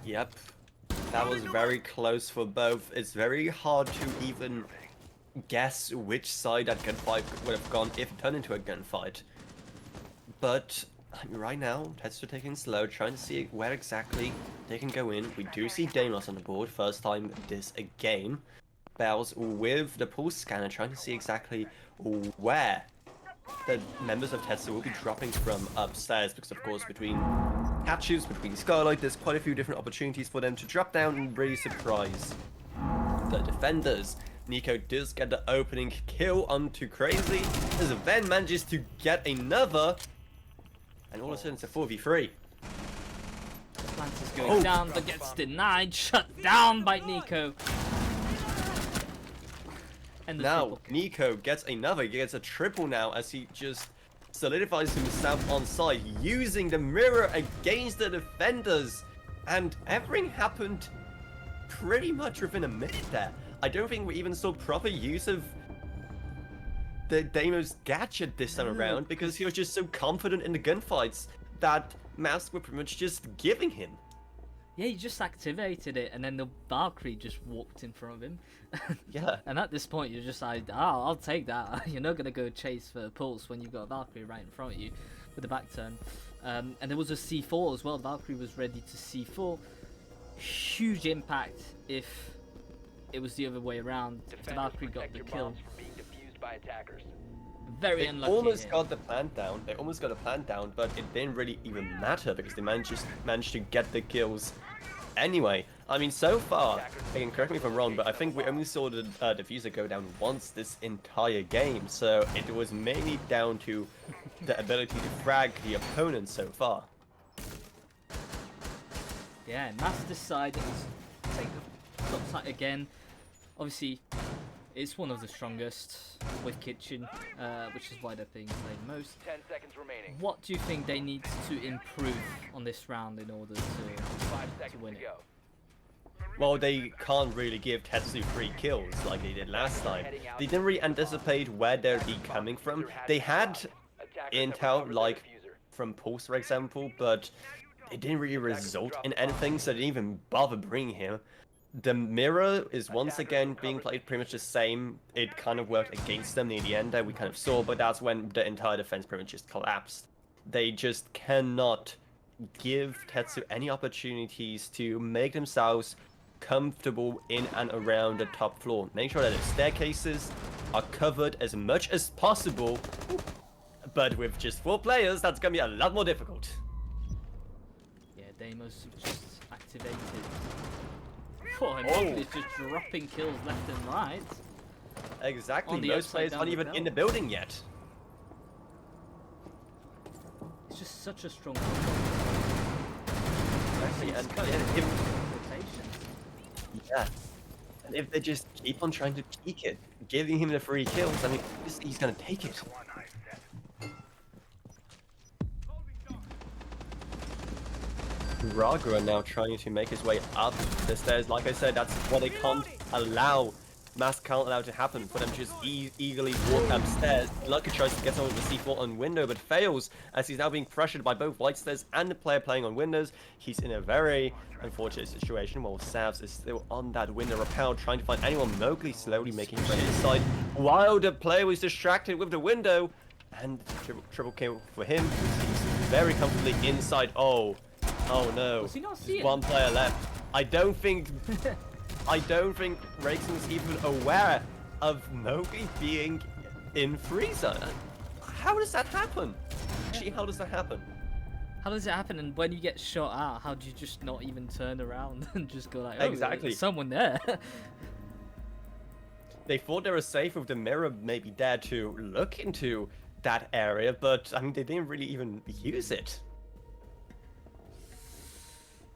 Yep, that was very close for both. It's very hard to even guess which side that gunfight would have gone if it turned into a gunfight. But right now, Tetsu taking it slow, trying to see where exactly they can go in. We do see Deimos on the board, first time this game. Bells with the pulse scanner, trying to see exactly where the members of Tetsu will be dropping from upstairs, because of course between hatches, between Skylight, there's quite a few different opportunities for them to drop down and really surprise the defenders. Nico does get the opening kill onto Crazy, as Ven manages to get another, and all of a sudden it's a 4v3. Plant is going down, but gets denied, shut down by Nico. And now Nico gets a triple now, as he just solidifies himself on site, using the mirror against the defenders. And everything happened pretty much within a minute there. I don't think we even saw proper use of the Deimos gadget this time around, because he was just so confident in the gunfights that Mask were pretty much just giving him. Yeah, he just activated it, and then the Valkyrie just walked in front of him. Yeah. And at this point, you're just like, I'll take that. You're not going to go chase for a pulse when you've got a Valkyrie right in front of you with the back turn. And there was a C4 as well. Valkyrie was ready to C4. Huge impact if it was the other way around. If the Valkyrie got the kill. Very They unlucky almost here. got the plan down. They almost got a plan down, but it didn't really even matter because they managed to get the kills anyway. I mean, so far, again, correct me if I'm wrong, but I think we only saw the diffuser go down once this entire game, so it was mainly down to the ability to frag the opponent so far. Yeah, Mass decided to take the top side again. Obviously, it's one of the strongest with Kitchen, which is why they're being played most. 10 seconds remaining. What do you think they need to improve on this round in order to 5 seconds win to it? go. Well, they can't really give Tetsu 3 kills like they did last time. They didn't really anticipate where they'd be coming from. They had intel, like from Pulse, for example, but it didn't really result in anything, so they didn't even bother bringing him. The mirror is once again being played pretty much the same. It kind of worked against them near the end there, we kind of saw, but that's when the entire defense pretty much just collapsed. They just cannot give Tetsu any opportunities to make themselves comfortable in and around the top floor. Make sure that the staircases are covered as much as possible, but with just 4 players, that's gonna be a lot more difficult. Yeah, Deimos just activated. Oh, and Mowgli's just dropping kills left and right. Exactly, On the most upside players down aren't the even belt. in the building yet. It's just such a strong Exactly, and yeah. And if they just keep on trying to peek it, giving him the free kills, I mean, he's gonna take it. Ragu are now trying to make his way up the stairs. Like I said, that's what they can't allow. Mask can't allow to happen for them to just eagerly walk upstairs. Lucky tries to get over the C4 on window, but fails as he's now being pressured by both white stairs and the player playing on windows. He's in a very unfortunate situation while Savs is still on that window rappel trying to find anyone. Mowgli slowly making his way inside while the player was distracted with the window. And triple kill for him. He's very comfortably inside. Oh no. Was he not Just seeing? one player left. I don't think Rexon was even aware of Mowgli being in freezer. How does that happen? Actually, how does that happen? How does it happen? And when you get shot out, how do you just not even turn around and just go like, oh, Exactly. there's someone there? They thought they were safe with the mirror maybe there to look into that area, but I mean, they didn't really even use it.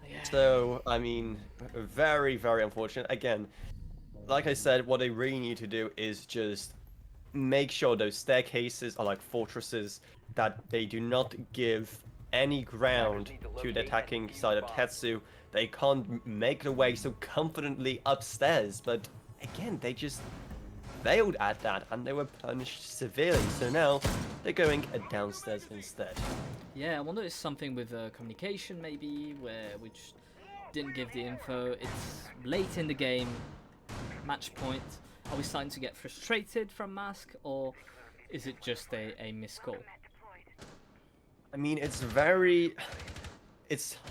Yeah. So, I mean, very, very unfortunate. Again, like I said, what they really need to do is just make sure those staircases are like fortresses, that they do not give any ground to the attacking side of Tetsu. They can't make their way so confidently upstairs, but again, they just failed at that and they were punished severely. So now they're going downstairs instead. Yeah, I wonder if it's something with communication maybe, where we just didn't give the info. It's late in the game, match point. Are we starting to get frustrated from Mask, or is it just a missed call? I mean, it's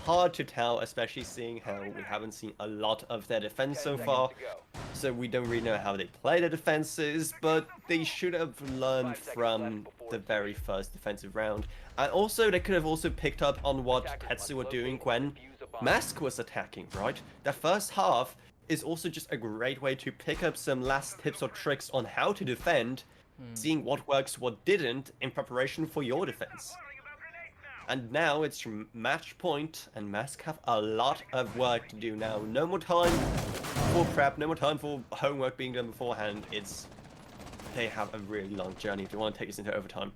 hard to tell, especially seeing how we haven't seen a lot of their defense so 10 far. seconds to go. So we don't really know how they play their defenses, but they should have learned 5 seconds from left before the it's very finished. first defensive round. And also, they could have also picked up on what Attackers Tetsu were must doing locate when and defuse a bomb. Mask was attacking, right? The first half is also just a great way to pick up some last tips or tricks on how to defend, seeing what works, what didn't, in preparation for your defense. And now it's match point, and Mask have a lot of work to do now. No more time for prep, no more time for homework being done beforehand. They have a really long journey if they want to take this into overtime.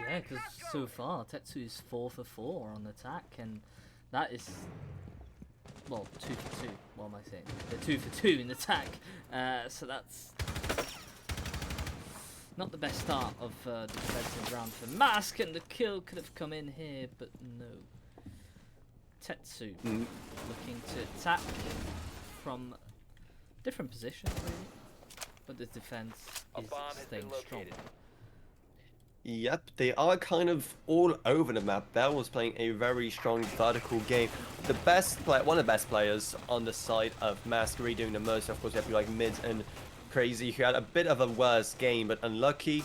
Yeah, because so far Tetsu is 4 for 4 on attack, and that is, well, 2 for 2. What am I saying? They're 2 for 2 in attack, so that's not the best start of the defensive round for Mask, and the kill could have come in here, but no. Tetsu looking to attack from different positions, really, but the defense A is bomb has staying been strong. located. Yep, they are kind of all over the map. Bell was playing a very strong vertical game. The best player, one of the best players on the side of Mask, really doing the most. Of course, we have like mids and Crazy, who had a bit of a worse game, but unlucky.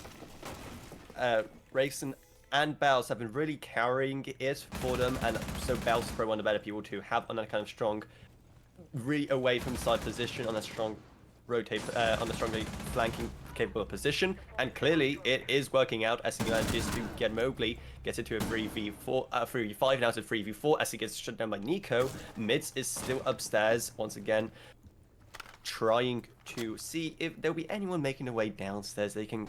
Rayson and Bells have been really carrying it for them, and so Bells is probably one of the better people to have on that kind of strong, really away from side position, on a strong rotate, on a strongly flanking capable position, and clearly it is working out as he manages to get Mowgli, gets into a 3v4, 3v5, now it's a 3v4 as he gets shut down by Nico. Mids is still upstairs once again, trying to see if there'll be anyone making their way downstairs they can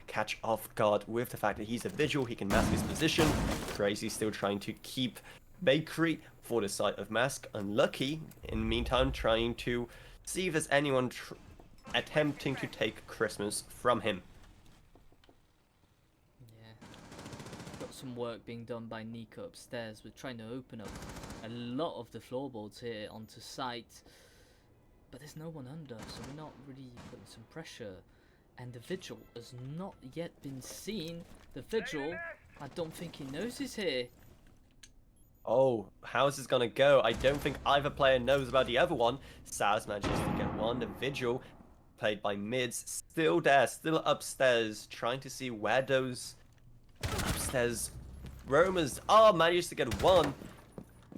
catch off guard with the fact that he's a vigil, he can mask his position. Crazy still trying to keep Bakery for the side of Mask. Unlucky, in the meantime, trying to see if there's anyone attempting to take Christmas from him. Yeah. Got some work being done by Nico upstairs. We're trying to open up a lot of the floorboards here onto site. But there's no one under, so we're not really putting some pressure. And the Vigil has not yet been seen. The Vigil, I don't think he knows he's here. Oh, how's this gonna go? I don't think either player knows about the other one. Saz manages to get one. The Vigil, played by Mids, still there, still upstairs, trying to see where those upstairs roamers are. Manages to get one.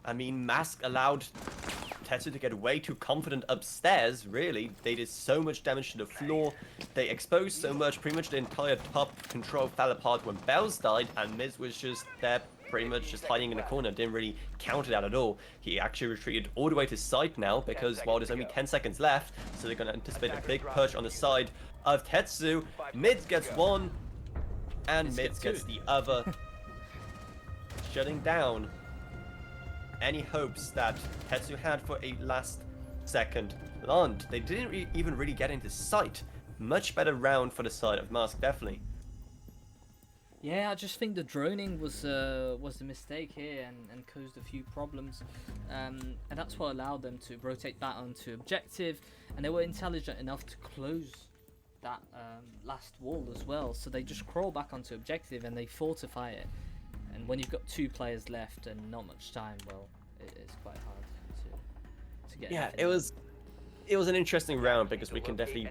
I mean, Mask allowed Tetsu to get way too confident upstairs, really. They did so much damage to the floor. They exposed so much, pretty much the entire top control fell apart when Bells died, and Miz was just there, pretty much just hiding in the corner, didn't really counter that at all. He actually retreated all the way to site now, because while there's only 10 seconds left, so they're going to anticipate a big push on the side of Tetsu. Mids gets one, and Mids gets the other, shutting down any hopes that Tetsu had for a last second land. They didn't even really get into sight. Much better round for the side of Mask, definitely. Yeah, I just think the droning was the mistake here and caused a few problems, and that's what allowed them to rotate back onto objective, and they were intelligent enough to close that last wall as well, so they just crawl back onto objective and they fortify it. And when you've got 2 players left and not much time, well, it's quite hard to get. Yeah, it was an interesting round because we can definitely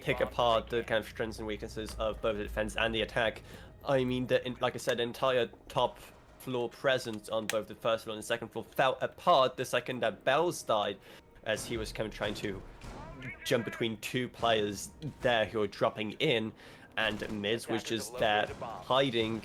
pick apart the kind of strengths and weaknesses of both the defense and the attack. I mean, like I said, the entire top floor presence on both the first floor and the second floor fell apart the second that Bells died, as he was kind of trying to jump between 2 players there who were dropping in, and Miz was just there hiding,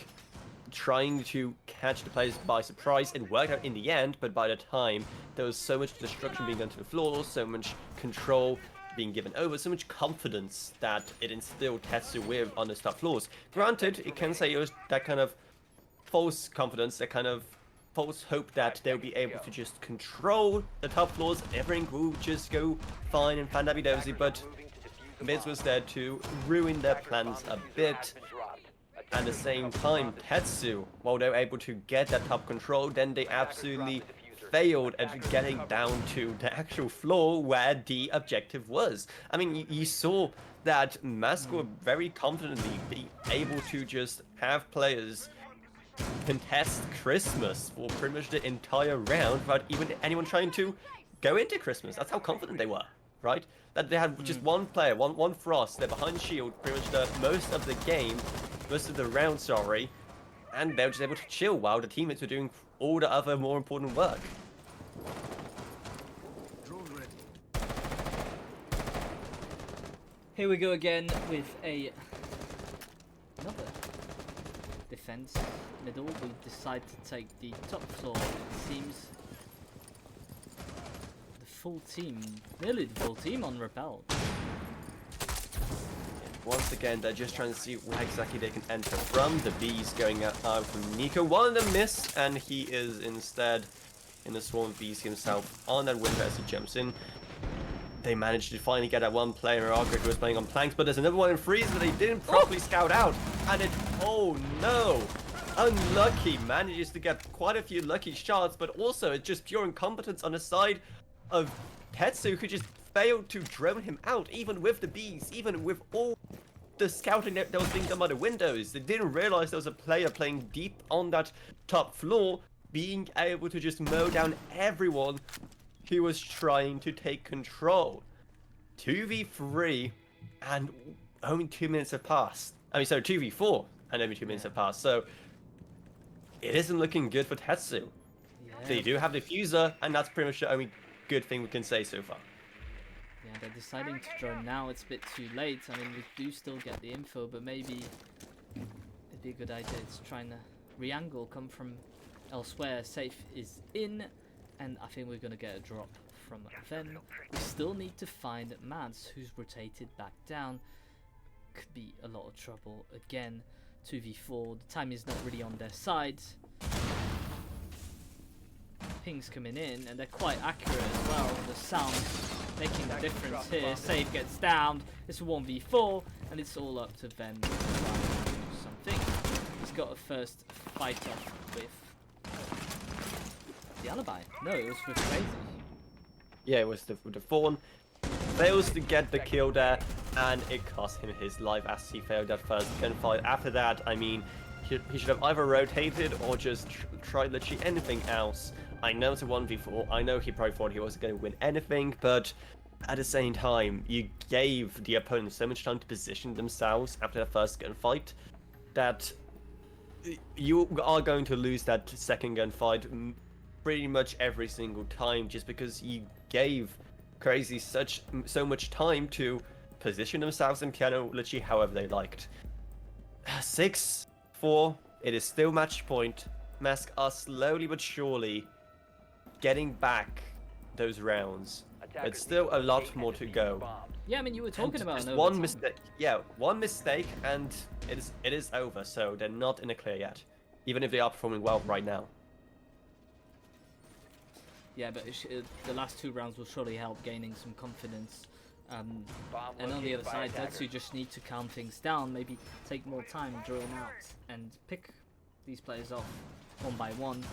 trying to catch the players by surprise. It worked out in the end, but by the time there was so much destruction being done to the floor, so much control being given over, so much confidence that it instilled Tetsu with on the top floors. Granted, you can say it was that kind of false confidence, that kind of false hope that they'll be able to just control the top floors, everything will just go fine and fandabidozy, but Miz was there to ruin their plans a bit. At the same time, Tetsu, while they were able to get that top control, then they absolutely failed at getting down to the actual floor where the objective was. I mean, you saw that Mask were very confidently be able to just have players contest Christmas for pretty much the entire round without even anyone trying to go into Christmas. That's how confident they were, right? That they had just one player, one Frost, they're behind shield pretty much the most of the game, most of the round, sorry, and they were just able to chill while the teammates were doing all the other more important work. Here we go again with another defense middle. We decide to take the top floor. It seems the full team, nearly the full team on Repel. Once again, they're just trying to see where exactly they can enter from. The Bees going out from Nico. One of them missed, and he is instead in the swarm of Bees himself on that window as he jumps in. They managed to finally get that one player, Argrid, who was playing on planks, but there's another one in freeze that they didn't properly scout out. And it, oh no, unlucky, manages to get quite a few lucky shots, but also it's just pure incompetence on the side of Tetsu, who just failed to drone him out, even with the Bees, even with all the scouting that was being done by the windows. They didn't realize there was a player playing deep on that top floor, being able to just mow down everyone who was trying to take control. 2v3 and only 2 minutes have passed. I mean, so 2v4, and only 2 minutes have passed. So it isn't looking good for Tetsu. They do have diffuser, and that's pretty much the only good thing we can say so far. Yeah, they're deciding to drone now. It's a bit too late. I mean, we do still get the info, but maybe it'd be a good idea to try and re-angle, come from elsewhere. Safe is in, and I think we're going to get a drop from them. We still need to find Mads, who's rotated back down. Could be a lot of trouble again. 2v4, the time is not really on their side. Pings coming in, and they're quite accurate as well. The sound making the difference here. Save gets downed. It's a 1v4, and it's all up to Ven to try and do something. He's got a first fight off with the alibi. No, it was with Crazy. Yeah, it was the Fawn. Fails to get the kill there, and it cost him his life as he failed that first gunfight. After that, I mean, he should have either rotated or just tried literally anything else. I know it's a 1v4, I know he probably thought he wasn't going to win anything, but at the same time, you gave the opponent so much time to position themselves after the first gunfight that you are going to lose that second gunfight pretty much every single time, just because you gave Crazy so much time to position themselves in piano literally however they liked. 6-4, it is still match point. Mask are slowly but surely getting back those rounds. It's still a lot more to go. Yeah, I mean, you were talking about just an one overtime. mistake. Yeah, one mistake, and it is over. So they're not in the clear yet, even if they are performing well right now. Yeah, but the last 2 rounds will surely help gaining some confidence. And on the other side, Tetsu just need to calm things down, maybe take more time, drone out, and pick these players off one by one.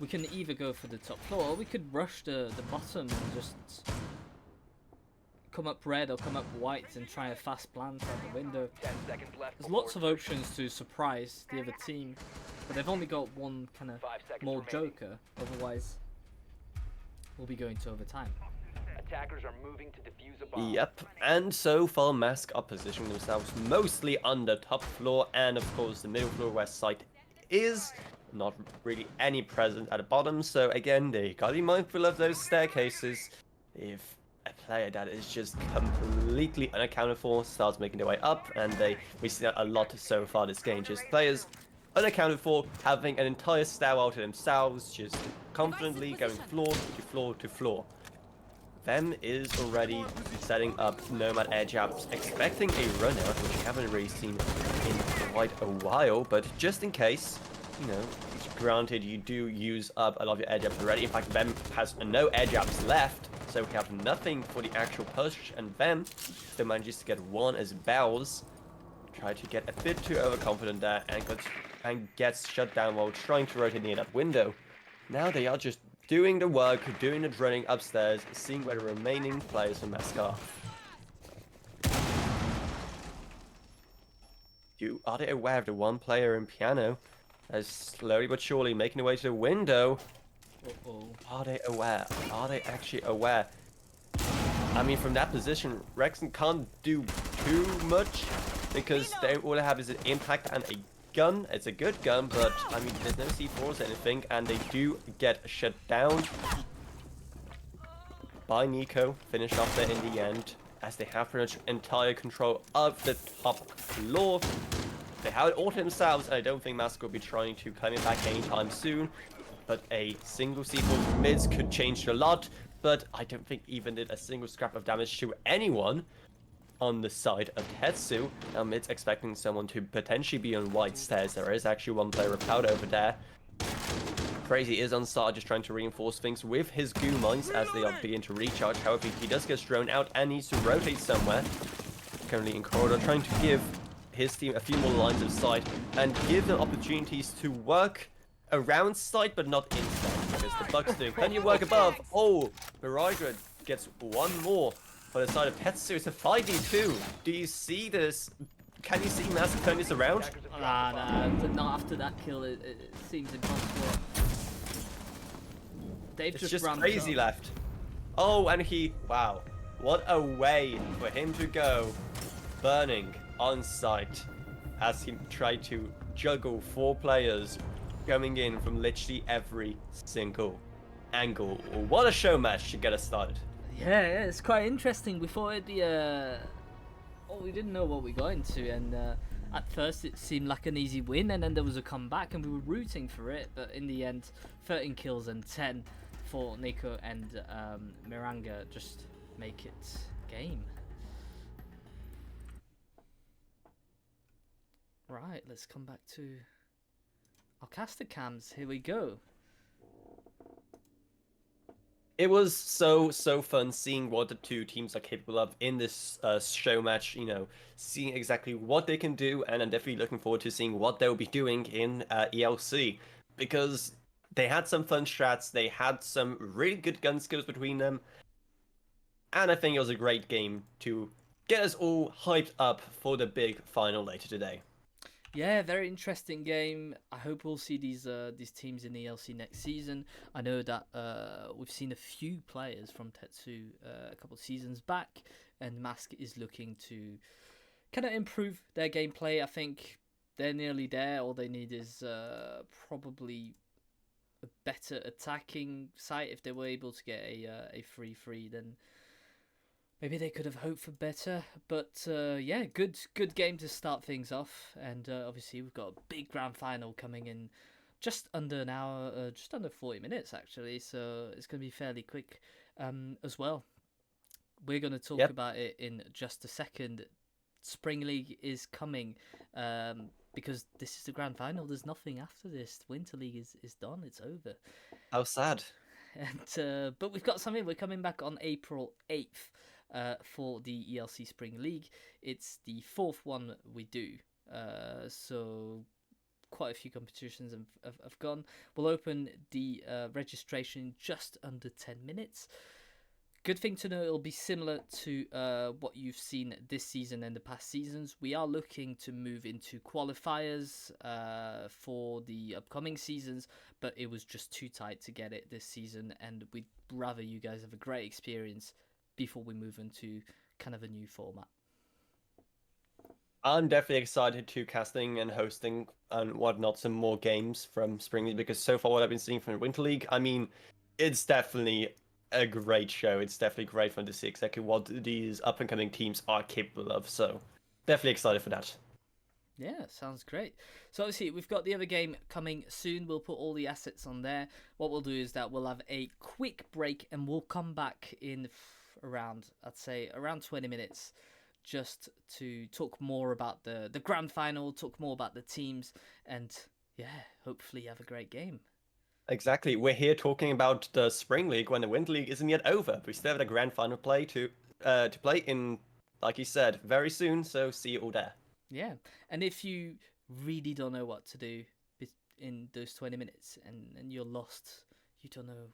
We can either go for the top floor, or we could rush the bottom and just come up red or come up white and try a fast plant out the window. 10 seconds left. There's lots of options to surprise the other team, but they've only got one kind of 5 seconds more remaining. joker, otherwise we'll be going to overtime. Attackers are moving to defuse a bomb. Yep, and so far Mask are positioning themselves mostly on the top floor, and of course the middle floor where Sight is. Not really any present at the bottom, so again, they gotta be mindful of those staircases. If a player that is just completely unaccounted for starts making their way up, and we see that a lot so far this game, just players unaccounted for having an entire stairwell to themselves, just confidently going floor to floor to floor. Them is already setting up Nomad air jabs, expecting a run out, which we haven't really seen in quite a while, but just in case, you know, granted you do use up a lot of your air jabs already. In fact, Vem has no air jabs left, so we have nothing for the actual push, and Vem still manages to get one as Bells. Try to get a bit too overconfident there, and gets shut down while trying to rotate near that window. Now they are just doing the work, doing the running upstairs, seeing where the remaining players from Mask are. Are they aware of the one player in piano? As slowly but surely making their way to the window. Uh-oh. Are they aware? Are they actually aware? I mean, from that position, Rexon can't do too much because all they have is an impact and a gun. It's a good gun, but I mean, there's no C4s or anything, and they do get shut down by Nico. Finished off there in the end, as they have pretty much entire control of the top floor. They have it all to themselves, and I don't think Mask will be trying to claim it back anytime soon. But a single C4 mids could change a lot, but I don't think even did a single scrap of damage to anyone on the side of Tetsu. Now mid's expecting someone to potentially be on white stairs. There is actually one player repelled over there. Crazy is on start, just trying to reinforce things with his goo mines as they are beginning to recharge. However, he does get thrown out and needs to rotate somewhere. Currently in corridor, trying to give his team a few more lines of sight and give them opportunities to work around sight but not inside, because the Bucks doing plenty of work above. Oh, Miragra gets one more for the side of Tetsu. It's a 5v2. Do you see this? Can you see Mask turn this around? Nah, not after that kill. It seems impossible. They've It's just ramped Crazy up. left. Oh, and wow, what a way for him to go. burning on site as he tried to juggle 4 players coming in from literally every single angle. What a show match to get us started. Yeah, it's quite interesting. We thought it'd be a... Oh, we didn't know what we got into, and at first it seemed like an easy win, and then there was a comeback, and we were rooting for it, but in the end, 13 kills and 10 for Nico and Miranga just make it game. Right, let's come back to our caster cams. Here we go. It was so fun seeing what the 2 teams are capable of in this show match, you know, seeing exactly what they can do, and I'm definitely looking forward to seeing what they'll be doing in ELC, because they had some fun strats, they had some really good gun skills between them, and I think it was a great game to get us all hyped up for the big final later today. Yeah, very interesting game. I hope we'll see these teams in the ELC next season. I know that we've seen a few players from Tetsu a couple of seasons back, and Mask is looking to kind of improve their gameplay. I think they're nearly there. All they need is probably a better attacking site. If they were able to get a 3-3, then maybe they could have hoped for better, but yeah, good game to start things off. And obviously we've got a big grand final coming in just under an hour, just under 40 minutes actually, so it's going to be fairly quick as well. We're going to talk about it in just a second. Spring League is coming because this is the grand final. There's nothing after this. Winter League is done. It's over. How sad. And but we've got something. We're coming back on April 8th. For the ELC Spring League. It's the 4th one we do, so quite a few competitions have gone. We'll open the registration in just under 10 minutes. Good thing to know, it'll be similar to what you've seen this season and the past seasons. We are looking to move into qualifiers for the upcoming seasons, but it was just too tight to get it this season, and we'd rather you guys have a great experience before we move into kind of a new format. I'm definitely excited to casting and hosting and whatnot some more games from Spring League, because so far what I've been seeing from the Winter League, I mean, it's definitely a great show. It's definitely great fun to see exactly what these up and coming teams are capable of. So definitely excited for that. Yeah, sounds great. So obviously we've got the other game coming soon. We'll put all the assets on there. What we'll do is that we'll have a quick break and we'll come back in around 20 minutes just to talk more about the grand final, talk more about the teams, and yeah, hopefully have a great game. Exactly. We're here talking about the Spring League when the Winter League isn't yet over. We still have the grand final play to play in, like you said, very soon, so see you all there. Yeah, and if you really don't know what to do in those 20 minutes and you're lost, you don't know,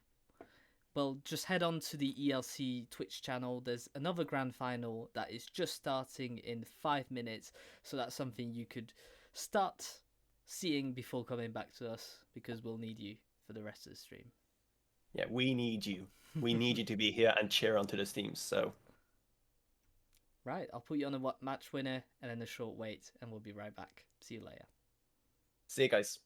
well, just head on to the ELC Twitch channel. There's another grand final that is just starting in 5 minutes. So that's something you could start seeing before coming back to us, because we'll need you for the rest of the stream. Yeah, we need you. We need you to be here and cheer onto those teams, so. Right, I'll put you on a match winner and then a short wait, and we'll be right back. See you later. See you guys.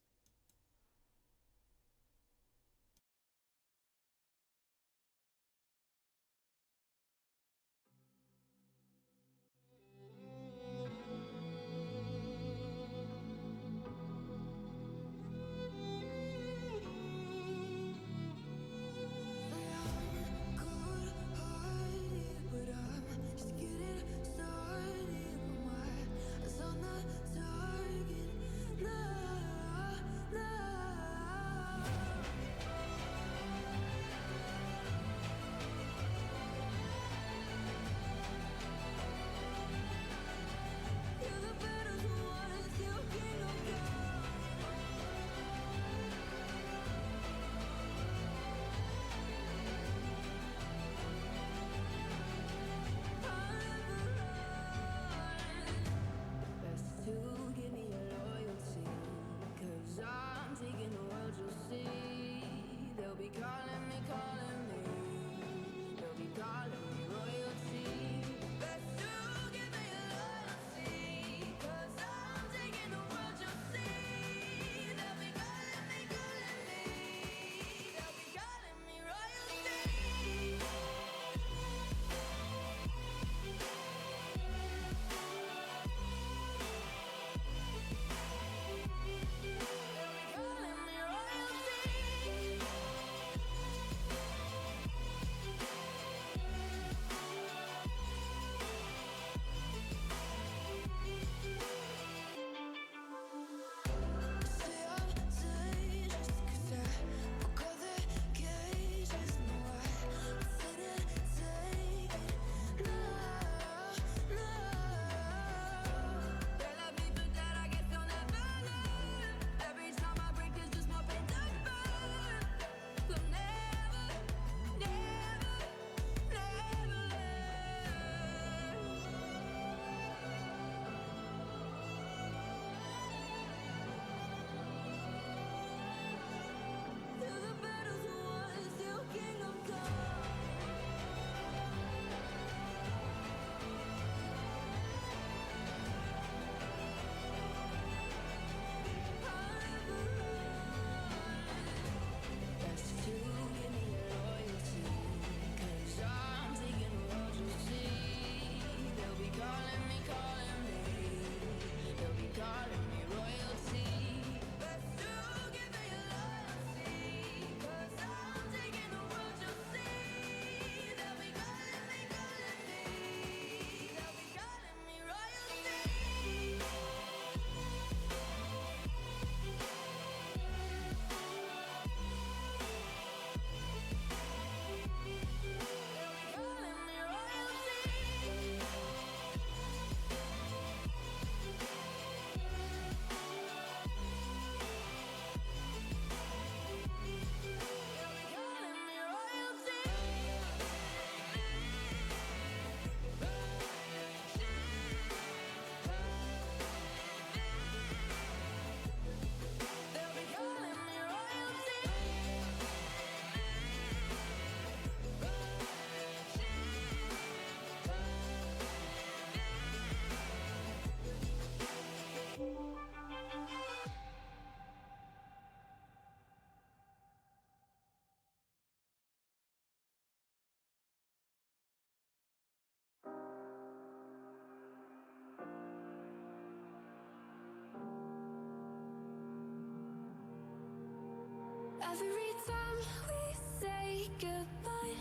Every time we say goodbye,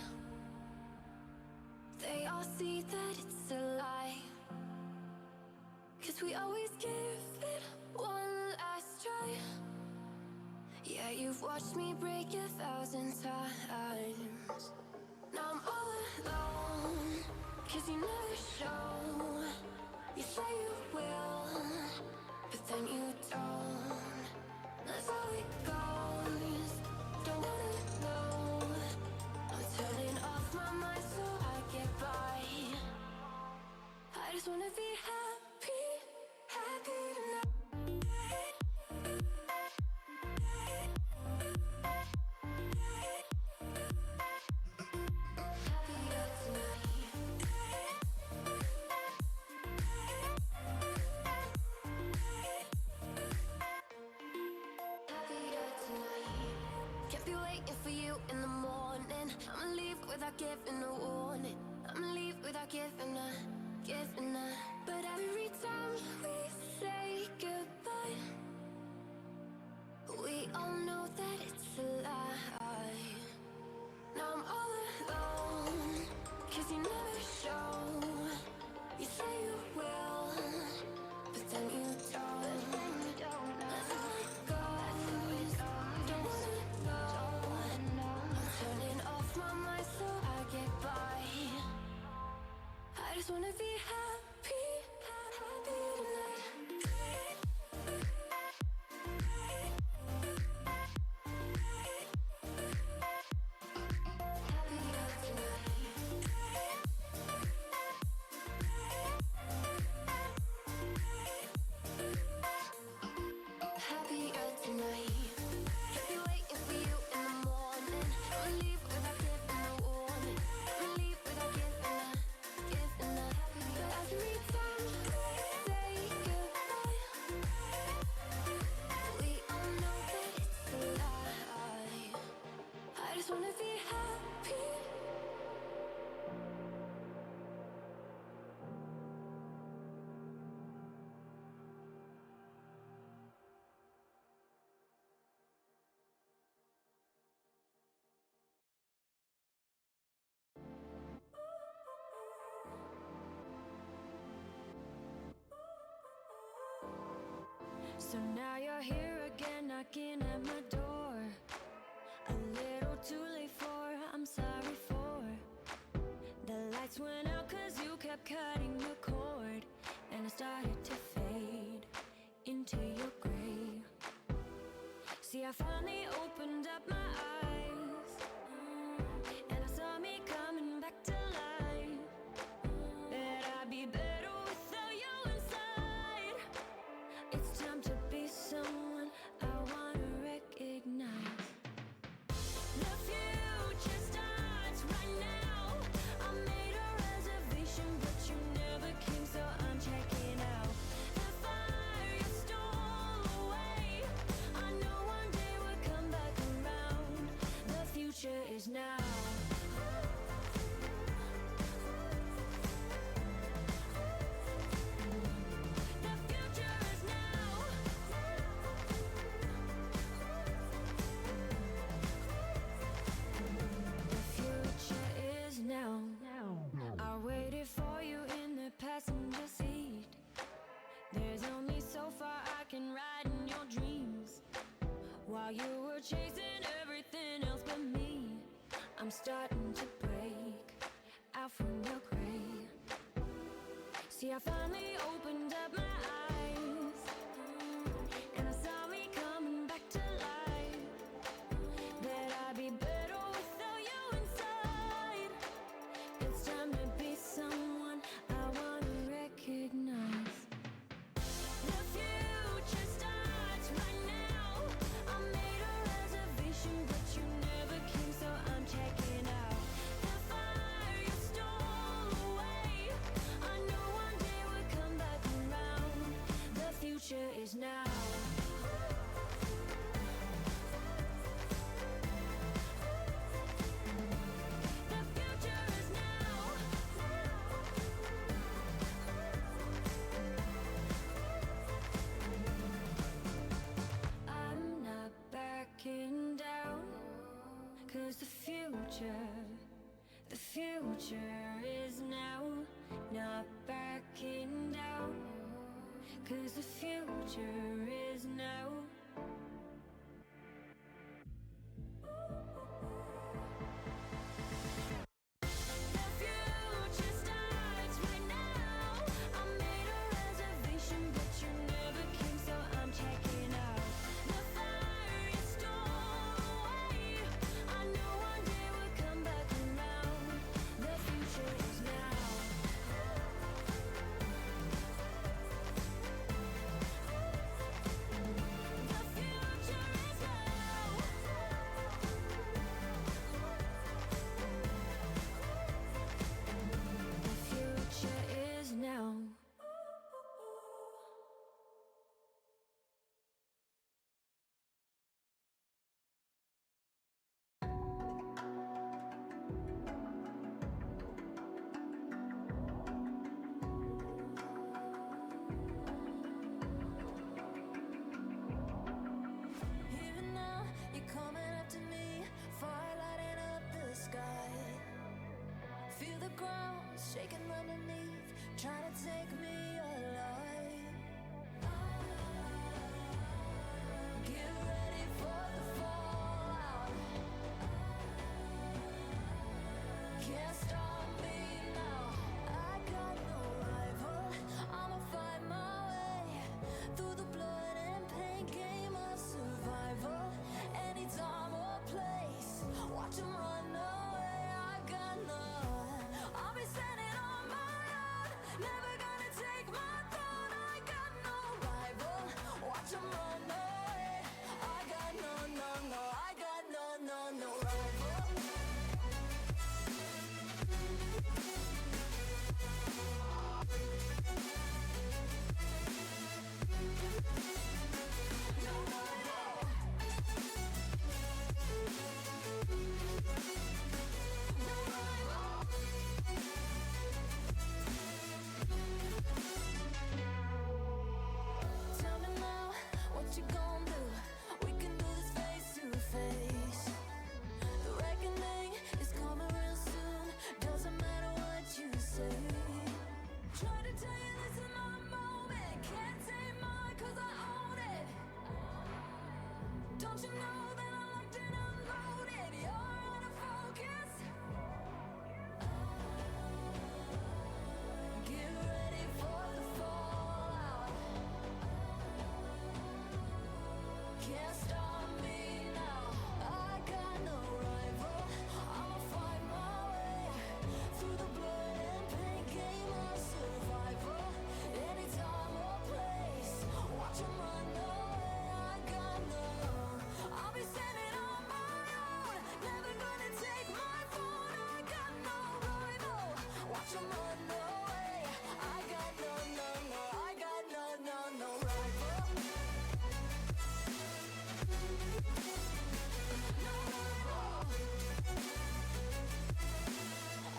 they all see that it's a lie. 'Cause we always give it one last try. Yeah, you've watched me break 1,000 times. Now I'm all alone, 'cause you never show. You say you will, but then you don't. That's how it goes. Don't wanna know. I'm turning off my mind so I get by. I just wanna be happy, happy tonight. Happier tonight. Happier tonight. Can't be waiting for you in the morning. I'ma leave without giving a warning. I'ma leave without giving a. But every time we say goodbye, we all know that it's a lie. Now I'm all alone, 'cause you never show. You say you will, but then you don't. That's how it goes. Don't wanna know. I'm turning off my mind so I get by. I just wanna be happy, happy tonight. Happier tonight. Happier tonight. Can't be waiting for you in the morning. I'ma leave without giving a warning. I'ma leave without giving a. But every time we say goodbye, we all know that it's a lie. I just wanna be happy. So now you're here again, knocking at my door. A little too late for, I'm sorry for. The lights went out 'cause you kept cutting the cord, and I started to fade into your gray. See, I finally opened up my eyes, and I saw me coming back to life. That I'd be better without you inside. It's time to be someone I wanna recognize. The future starts right now. I made a reservation, but you never came, so I'm checking out. The fire you stole away, I know one day we'll come back around. The future is now. The future is now. The future is now. I waited for you in the passenger seat. There's only so far I can ride in your dreams. While you were chasing everything else but me, I'm starting to break out from your gray. See, I finally opened up my eyes, and I saw me coming back to life. That I'd be better without you inside. It's time to be someone I wanna recognize. The future starts right now. I made a reservation, but you never came, so I'm checking out. The fire you stole away, I know one day we'll come back around. future. The future is now, not backing down. 'Cause the future is now. The future starts right now. I made a reservation, but you never came, so I'm checking out. The fire is stolen away. I know one day we'll come back around. The future is now. The future is now. The future is now. Here and now, you're coming up to me, fire lighting up the sky. Feel the ground shaking underneath, trying to take me alive. Get ready for the fallout. Can't stop me now. I got no rival. I'ma fight my way through the blood and pain game of survival. Any time or place, watch 'em run away. I got none. I'll be standing on my own, never gonna take my throne. I got no rival. Watch 'em run away. I got no, I got no rival. No rival. No rival. Tell me now, what you gon' do? We can do this face to face. The reckoning is coming real soon. Doesn't matter what you say. Try to tell you this is not a moment. Can't take mine 'cause I own it. Don't you know that I'm locked and unloaded? You're out of focus. Get ready for the fallout. Can't stop me now. I got no rival. I'ma fight my way through the blood and pain game of survival. Any time or place, watch 'em run away. I got no. I'll be standing on my own, never gonna take my phone. I got no rival. Watch 'em run away. I got no, I got no rival. No rival.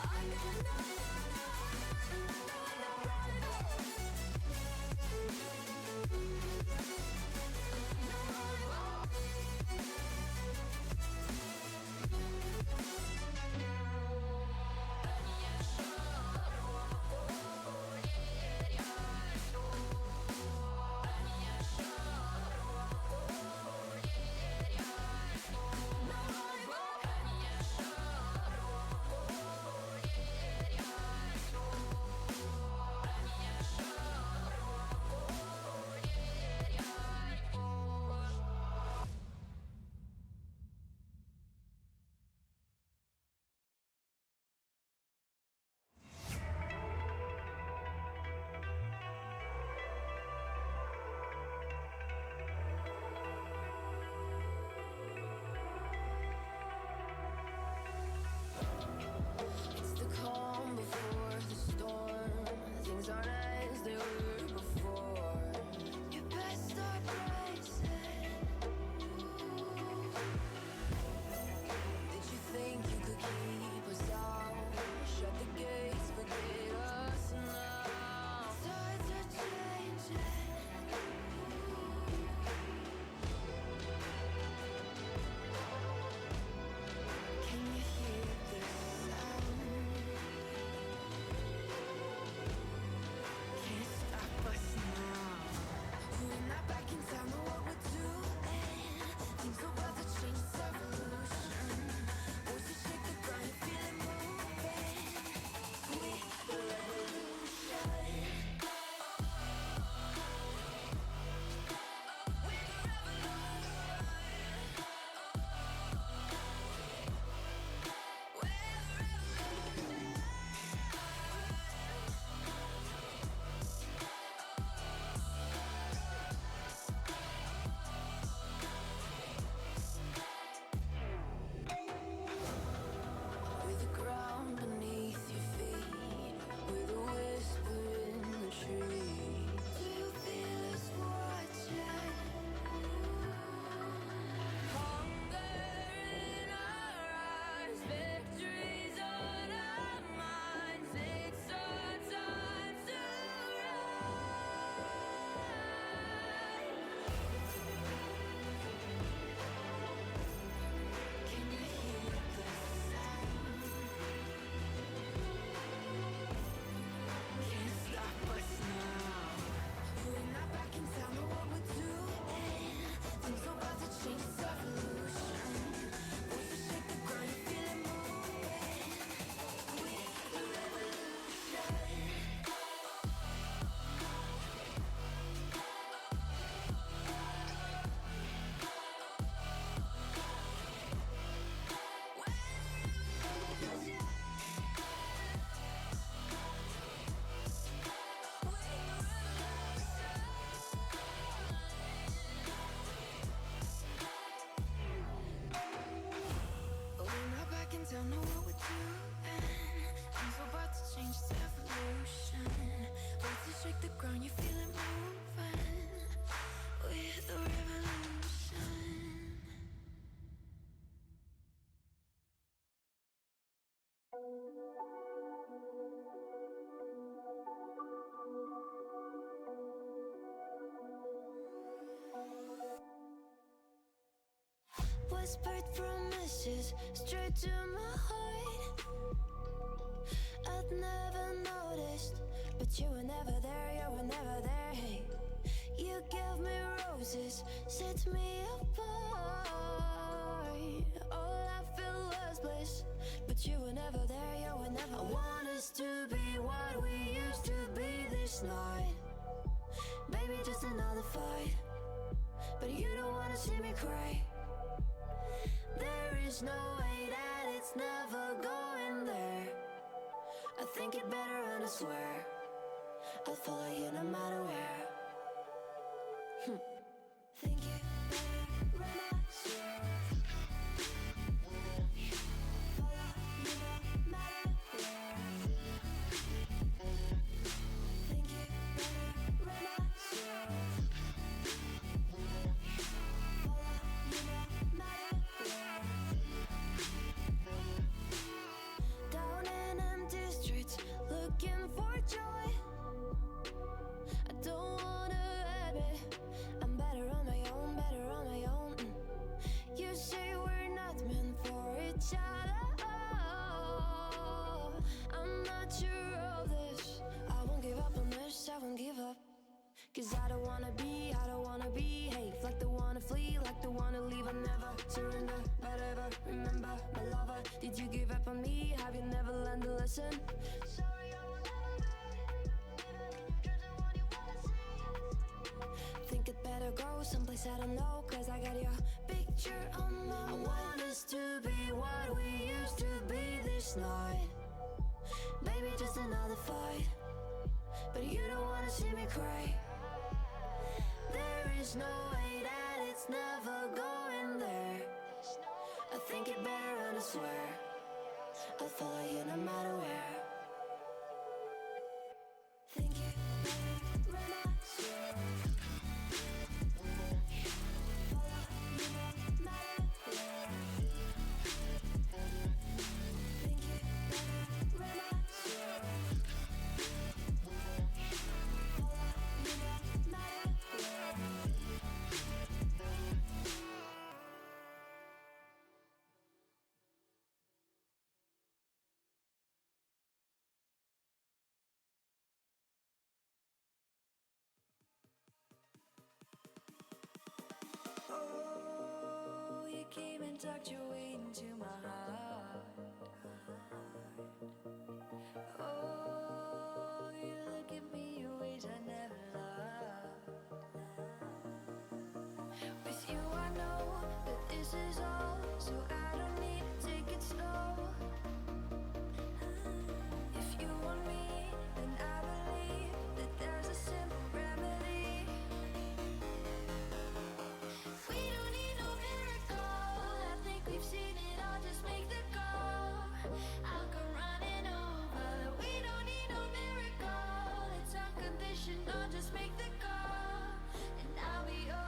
I got no rival. No rival. No rival. strike the ground, you feel it moving with the revolution. Whispered promises straight to my heart. I'd never noticed, but you were never there, you were never there. Hey, you gave me roses, set me apart. All I felt was bliss, but you were never there, you were never. I want us to be what we used to be this night. Baby, just another fight, but you don't wanna see me cry. There is no way that it's never going there. I think it better and I swear I'll follow you no matter where. Think it better and I swear follow you no matter where. Think it better and I swear follow you no matter where. Down in empty streets, looking for joy. I don't wanna admit I'm better on my own, better on my own. You say we're not meant for each other. I'm not sure of this. I won't give up on this, I won't give up. Cause I don't wanna behave like the one to flee, like the one to leave. I never surrender, but ever remember my lover. Did you give up on me? Have you never learned a lesson? Sorry, I will never be even if you're the one you wanna see. Think it better go someplace I don't know, cause I got your picture on my I want us to be what we used to be this night. Baby, just another fight, but you don't wanna see me cry. There is no way that it's never going there. I think it better and I swear I'll follow you no matter where. Think it better and I swear follow you no matter where. Think it better and I swear follow you no matter where. Oh, you came and tucked your way into my heart. Oh, you look at me in ways I never loved. With you I know that this is all, so I don't need to take it slow. If you want me, then I believe that there's a simple remedy. We don't need no miracle. I think we've seen it all. Just make the call. I'll come running over. We don't need no miracle. It's unconditional. Just make the call, and I'll be yours.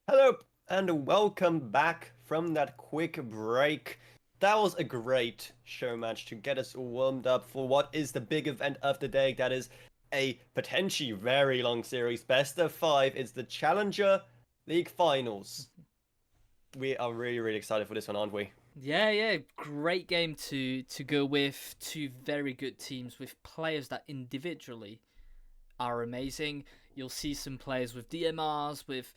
Hello and welcome back from that quick break. That was a great show match to get us all warmed up for what is the big event of the day. That is a potentially very long series. Best of 5. It's the Challenger League Finals. We are really, really excited for this one, aren't we? Yeah, great game to go with. Two very good teams with players that individually are amazing. You'll see some players with DMRs, with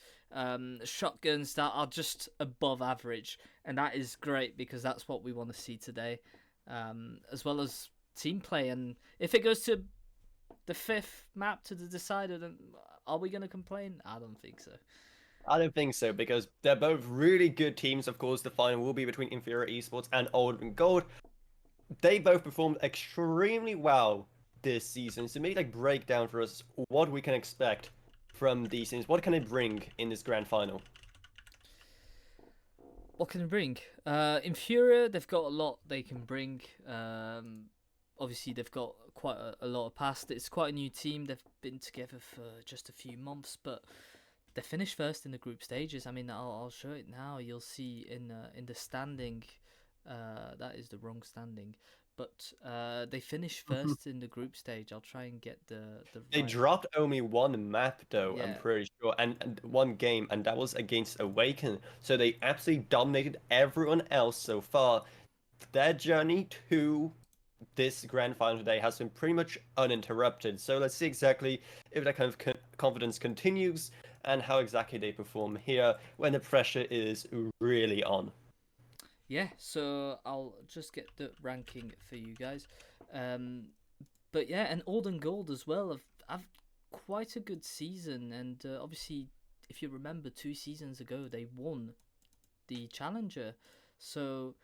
shotguns that are just above average, and that is great because that's what we want to see today, as well as team play. And if it goes to the fifth map to the decider, then are we going to complain? I don't think so. I don't think so, because they're both really good teams. Of course, the final will be between InFuria Esports and Old and Gold. They both performed extremely well this season. So maybe like break down for us what we can expect from these teams. What can they bring in this grand final? What can they bring? InFuria, they've got a lot they can bring. Obviously, they've got quite a lot of past. It's quite a new team. They've been together for just a few months, but they finished first in the group stages. I mean, I'll show it now. You'll see in the standing. That is the wrong standing, but they finished first in the group stage. I'll try and get the. They right... dropped only one map though, I'm Yeah. pretty sure, and one game, and that was against Awaken. So they absolutely dominated everyone else so far. Their journey to this grand final today has been pretty much uninterrupted. So let's see exactly if that kind of confidence continues and how exactly they perform here when the pressure is really on. Yeah, so I'll just get the ranking for you guys. But yeah, and Old and Gold as well have quite a good season, and obviously, if you remember, 2 seasons ago they won the Challenger, so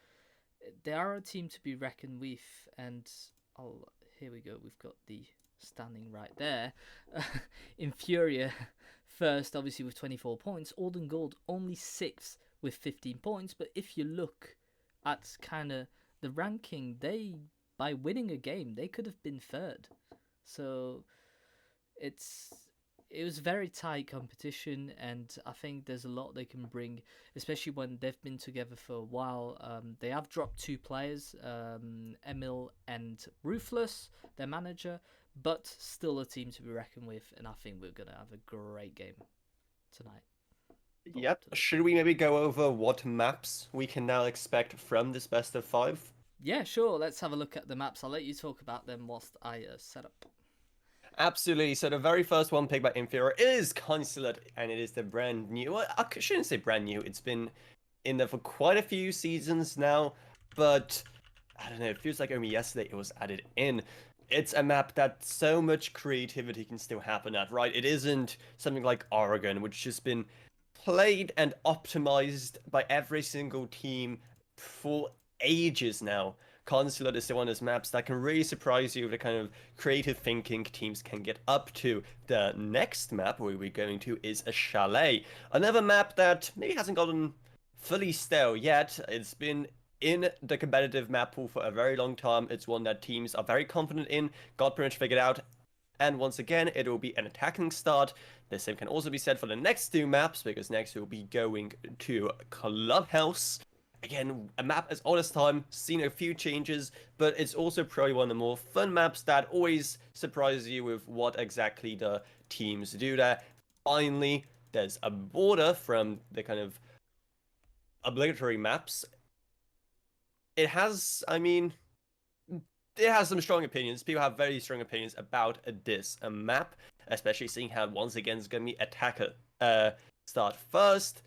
they are a team to be reckoned with. And here we go. We've got the standing right there. Infuria first, obviously with 24 points. Old and Gold only sixth with 15 points. But if you look at kind of the ranking, by winning a game, they could have been third. So it was very tight competition, and I think there's a lot they can bring, especially when they've been together for a while. They have dropped 2 players, Emil and Ruthless, their manager, but still a team to be reckoned with, and I think we're going to have a great game tonight. Yep. Should we maybe go over what maps we can now expect from this best of 5? Yeah, sure. Let's have a look at the maps. I'll let you talk about them whilst I set up. Absolutely. So the very first one picked by InFuria is Consulate, and it is the brand new. Well, I shouldn't say brand new. It's been in there for quite a few seasons now, but I don't know. It feels like only yesterday it was added in. It's a map that so much creativity can still happen at, right? It isn't something like Oregon, which has been played and optimized by every single team for ages now. Consulate is one of those maps that can really surprise you with the kind of creative thinking teams can get up to. The next map we're going to is a Chalet. Another map that maybe hasn't gotten fully stale yet. It's been in the competitive map pool for a very long time. It's one that teams are very confident in, got pretty much figured out. And once again, it will be an attacking start. The same can also be said for the next 2 maps, because next we'll be going to Clubhouse. Again, a map as old as time, seen a few changes, but it's also probably one of the more fun maps that always surprises you with what exactly the teams do there. Finally, there's a border from the kind of obligatory maps. It has, I mean, it has some strong opinions. People have very strong opinions about this map, especially seeing how once again it's going to be attacker start first.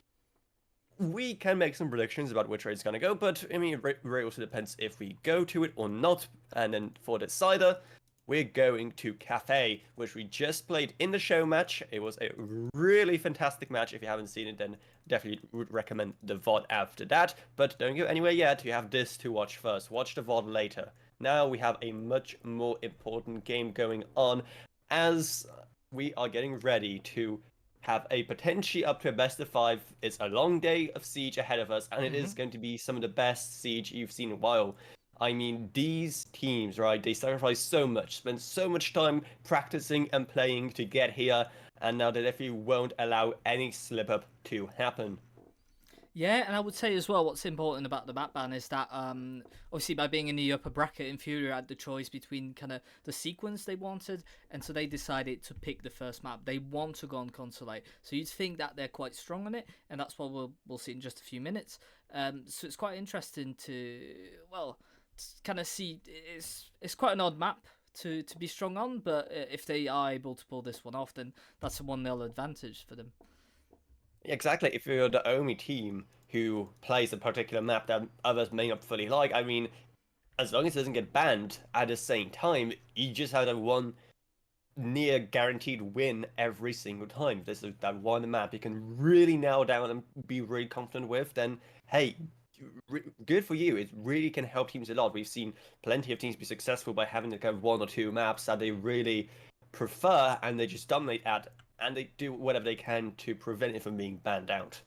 We can make some predictions about which way it's going to go, but I mean, it really also depends if we go to it or not. And then for the decider, we're going to Cafe, which we just played in the show match. It was a really fantastic match. If you haven't seen it, then definitely would recommend the VOD after that. But don't go anywhere yet. You have this to watch first. Watch the VOD later. Now we have a much more important game going on, as we are getting ready to have a potentially up to a best of 5. It's a long day of Siege ahead of us, and it is going to be some of the best Siege you've seen in a while. I mean, these teams, right, they sacrifice so much, spend so much time practicing and playing to get here, and now they definitely won't allow any slip up to happen. Yeah, and I would say as well, what's important about the map ban is that obviously by being in the upper bracket, InFuria had the choice between kind of the sequence they wanted, and so they decided to pick the first map. They want to go on Consulate, so you'd think that they're quite strong on it, and that's what we'll see in just a few minutes. So it's quite interesting to kind of see. It's quite an odd map to be strong on, but if they are able to pull this one off, then that's a 1-0 advantage for them. Exactly, if you're the only team who plays a particular map that others may not fully like, I mean, as long as it doesn't get banned at the same time, you just have that one near guaranteed win every single time. This is that one map you can really nail down and be really confident with, then hey, good for you. It really can help teams a lot. We've seen plenty of teams be successful by having to go 1 or 2 maps that they really prefer and they just dominate at, and they do whatever they can to prevent it from being banned out.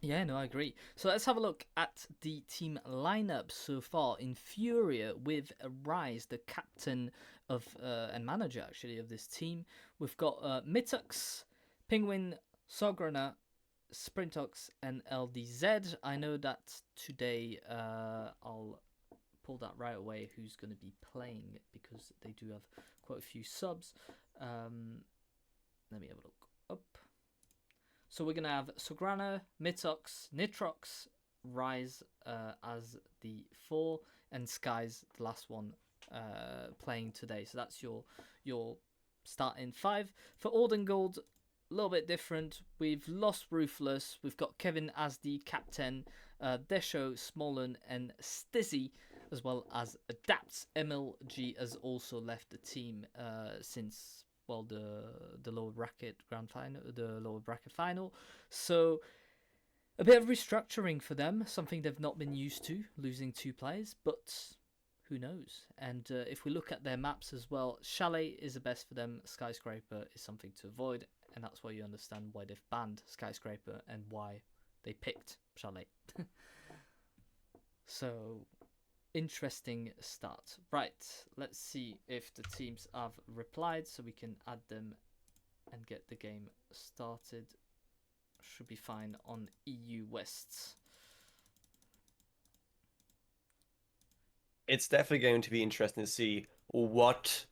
Yeah, no, I agree. So let's have a look at the team lineup so far. InFuria with Rise, the captain of and manager actually of this team. We've got Mitux, Penguin, Sograna, Sprintox, and LDZ. I know that today I'll pull that right away who's going to be playing because they do have quite a few subs. Let me have a look up. So we're going to have Sograna, Mitox, Nitrox, Rise as the 4, and Sky's the last one playing today. So that's your starting 5. For Orden Gold, a little bit different. We've lost Ruthless. We've got Kevin as the captain, Desho, Smollen, and Stizzy, as well as Adapts. MLG has also left the team since the lower bracket grand final, the lower bracket final. So a bit of restructuring for them, something they've not been used to, losing 2 players, but who knows? And if we look at their maps as well, Chalet is the best for them. Skyscraper is something to avoid, and that's why you understand why they've banned Skyscraper and why they picked Chalet. So interesting start. Right, let's see if the teams have replied so we can add them and get the game started. Should be fine on EU West. It's definitely going to be interesting to see what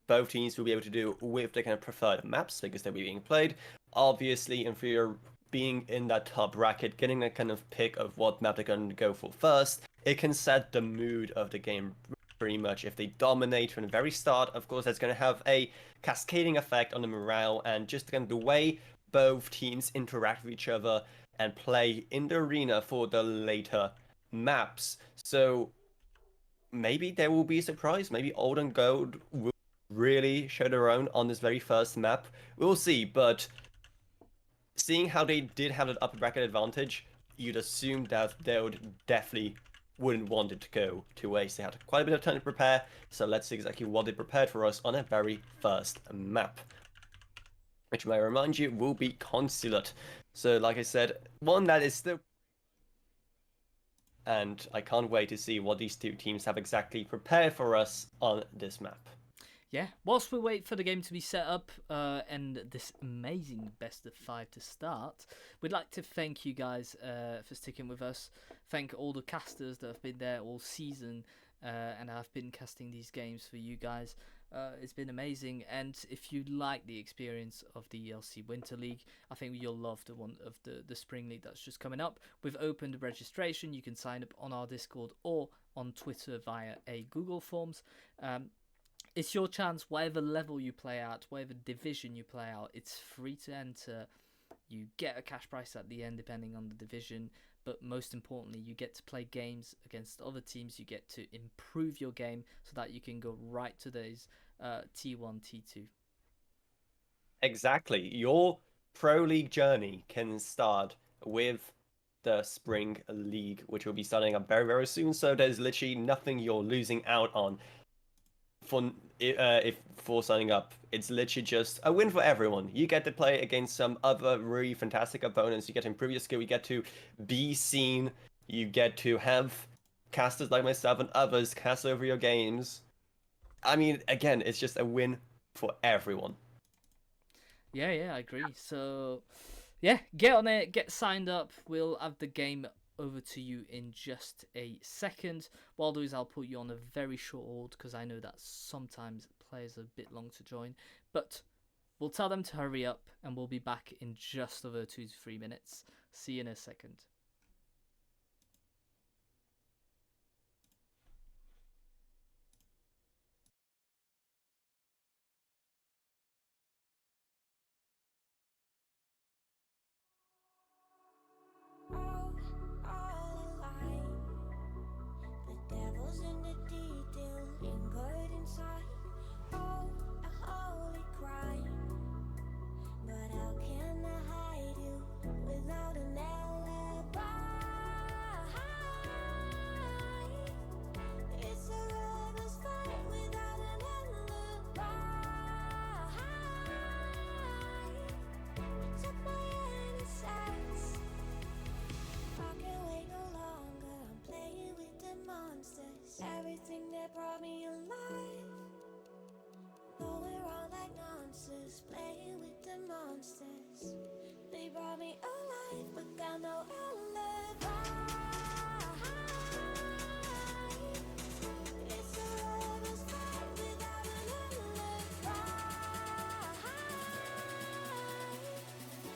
both teams will be able to do with their kind of preferred maps because they'll be being played. Obviously, InFuria being in that top bracket, getting a kind of pick of what map they're going to go for first, it can set the mood of the game pretty much. If they dominate from the very start, of course, that's going to have a cascading effect on the morale and just kind of the way both teams interact with each other and play in the arena for the later maps. So maybe there will be a surprise. Maybe Old and Gold will really show their own on this very first map. We'll see, but seeing how they did have that upper bracket advantage, you'd assume that they would definitely wouldn't want it to go to waste. They had quite a bit of time to prepare, so let's see exactly what they prepared for us on their very first map. Which, may I remind you, will be Consulate. So, like I said, one that is still... And I can't wait to see what these 2 teams have exactly prepared for us on this map. Yeah, whilst we wait for the game to be set up and this amazing best of 5 to start, we'd like to thank you guys for sticking with us. Thank all the casters that have been there all season and have been casting these games for you guys. It's been amazing, and if you like the experience of the ELC Winter League, I think you'll love the one of the Spring League that's just coming up. We've opened registration. You can sign up on our Discord or on Twitter via a Google Forms. It's your chance, whatever level you play at, whatever division you play out, it's free to enter. You get a cash prize at the end depending on the division, but most importantly, you get to play games against other teams. You get to improve your game so that you can go right to those T1, T2. Exactly. Your Pro League journey can start with the Spring League, which will be starting up very, very soon, so there's literally nothing you're losing out on for signing up. It's literally just a win for everyone. You get to play against some other really fantastic opponents. You get to improve your skill. You get to be seen. You get to have casters like myself and others cast over your games. I mean, again, it's just a win for everyone. Yeah, I agree. So, yeah, get on it, get signed up. We'll have the game over to you in just a second. What I'll do is I'll put you on a very short hold because I know that sometimes players are a bit long to join. But we'll tell them to hurry up and we'll be back in just over 2 to 3 minutes. See you in a second. All alive. The devil's in the detail, lingered inside. Oh, a holy crime. But how can I hide you without an alibi? It's a rebel's fight without an alibi. You took my innocence. I can't wait no longer. I'm playing with the monsters. Everything that brought me alive. Though we're all like monsters, playing with the monsters. They brought me alive, but got no alibi. It's a rebel's fight without an alibi.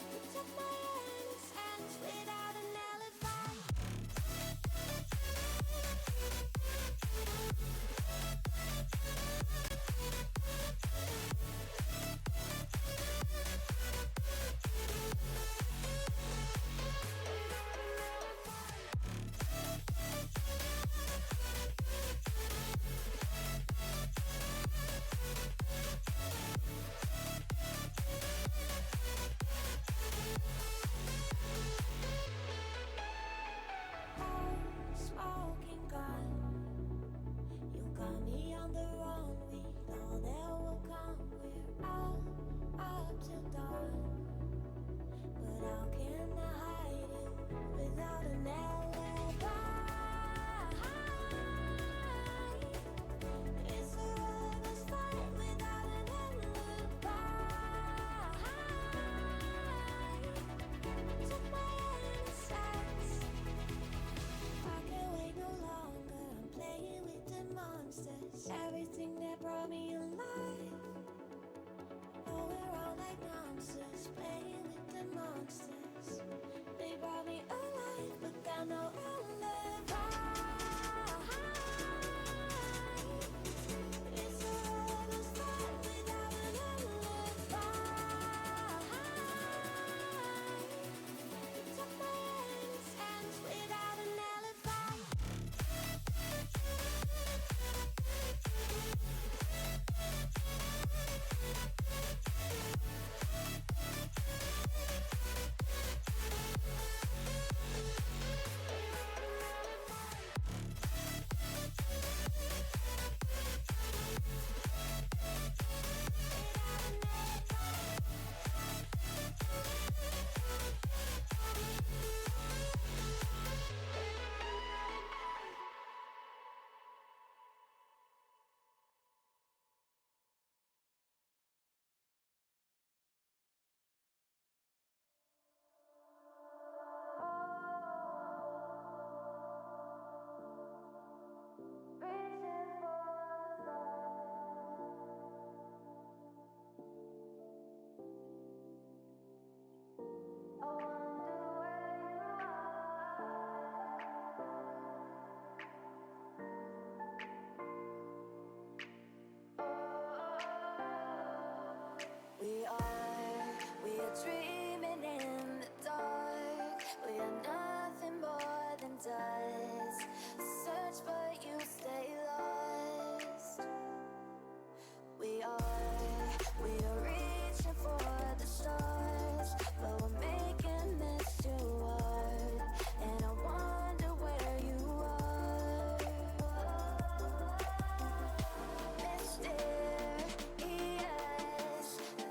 You took my innocence without an alibi. Smoking gun, you got me on the run. We know that will come. We're out up till dawn. But how can I hide you without an alibi? It's a rebel's fight without an alibi. Took my innocence. I can't wait no longer. I'm playing with the monsters. Everything that brought me alive. Oh, we're all like monsters, playing with the monsters. They brought me alive, but got no alibi. It's a rebel's fight without an alibi. You took my innocence without an alibi. We are dreaming in the dark. We are nothing more than dust. Search but you stay lost. We are reaching for the stars, but we're making this too hard. And I wonder where you are. Mysterious,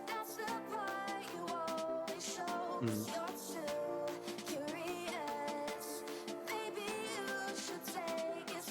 that's the part you always show. You're too curious. Maybe you should take it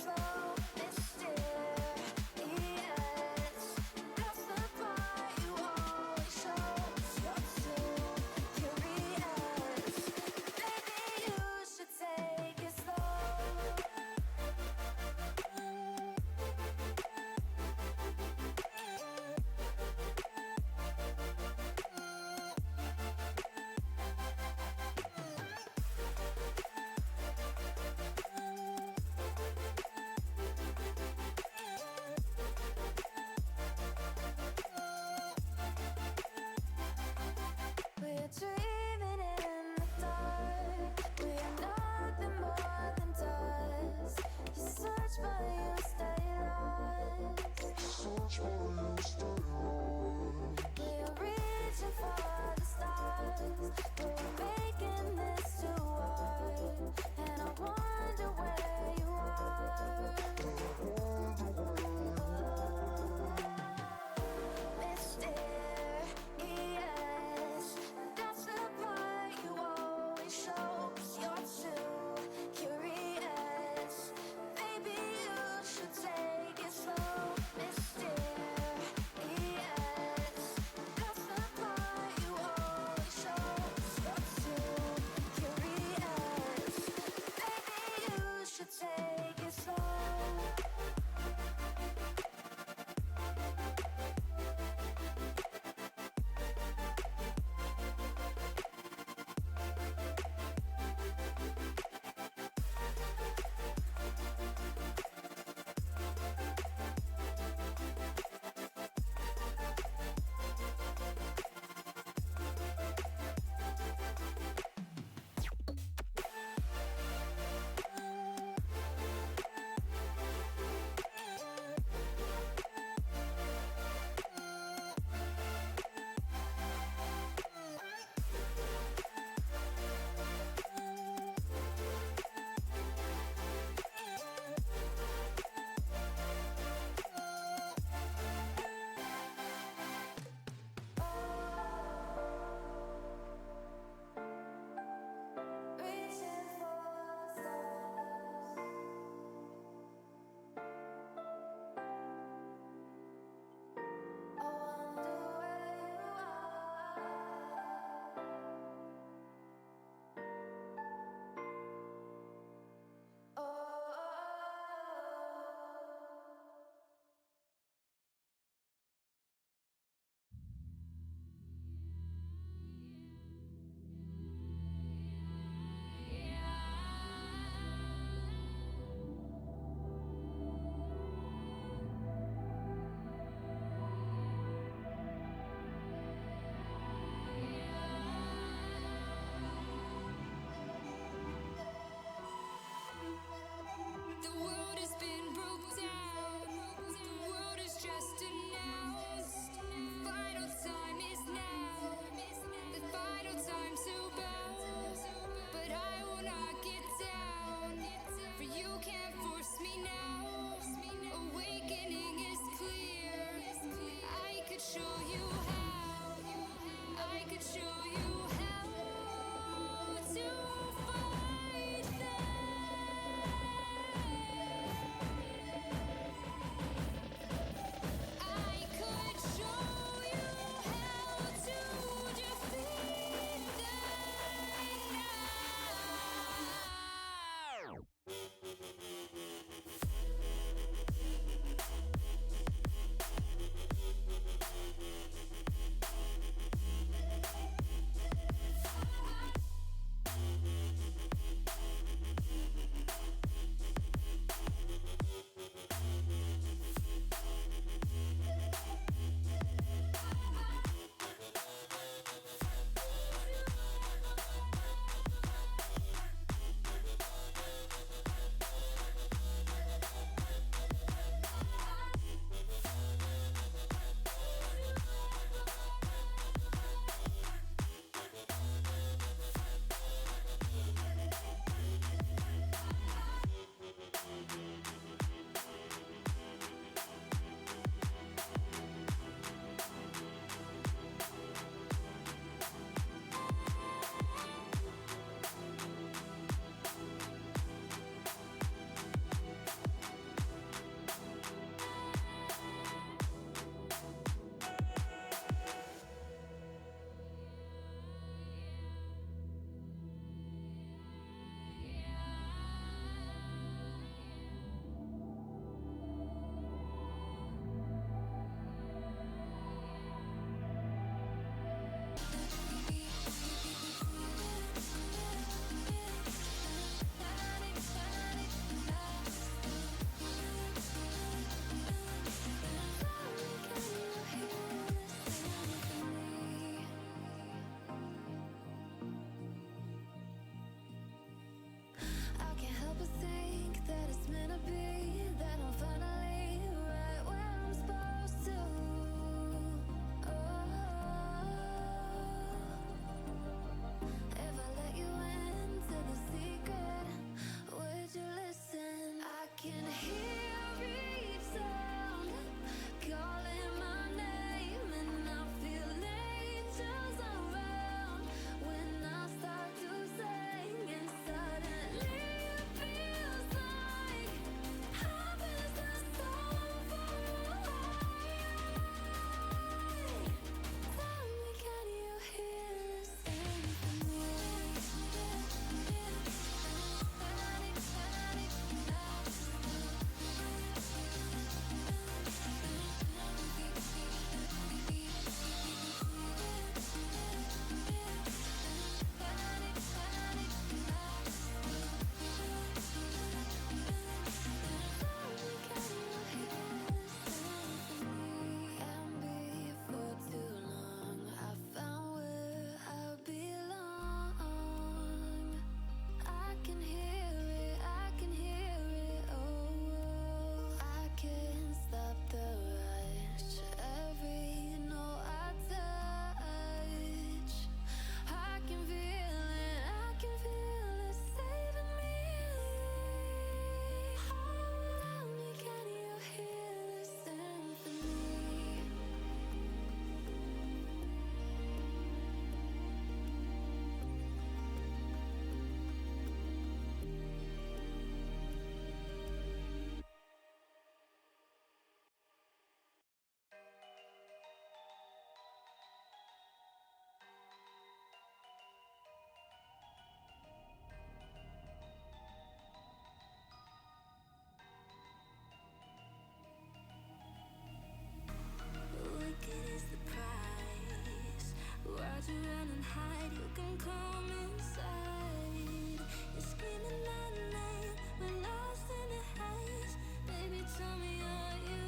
run and hide, you can come inside. You're screaming my name, we're lost in the haze. Baby, tell me, are you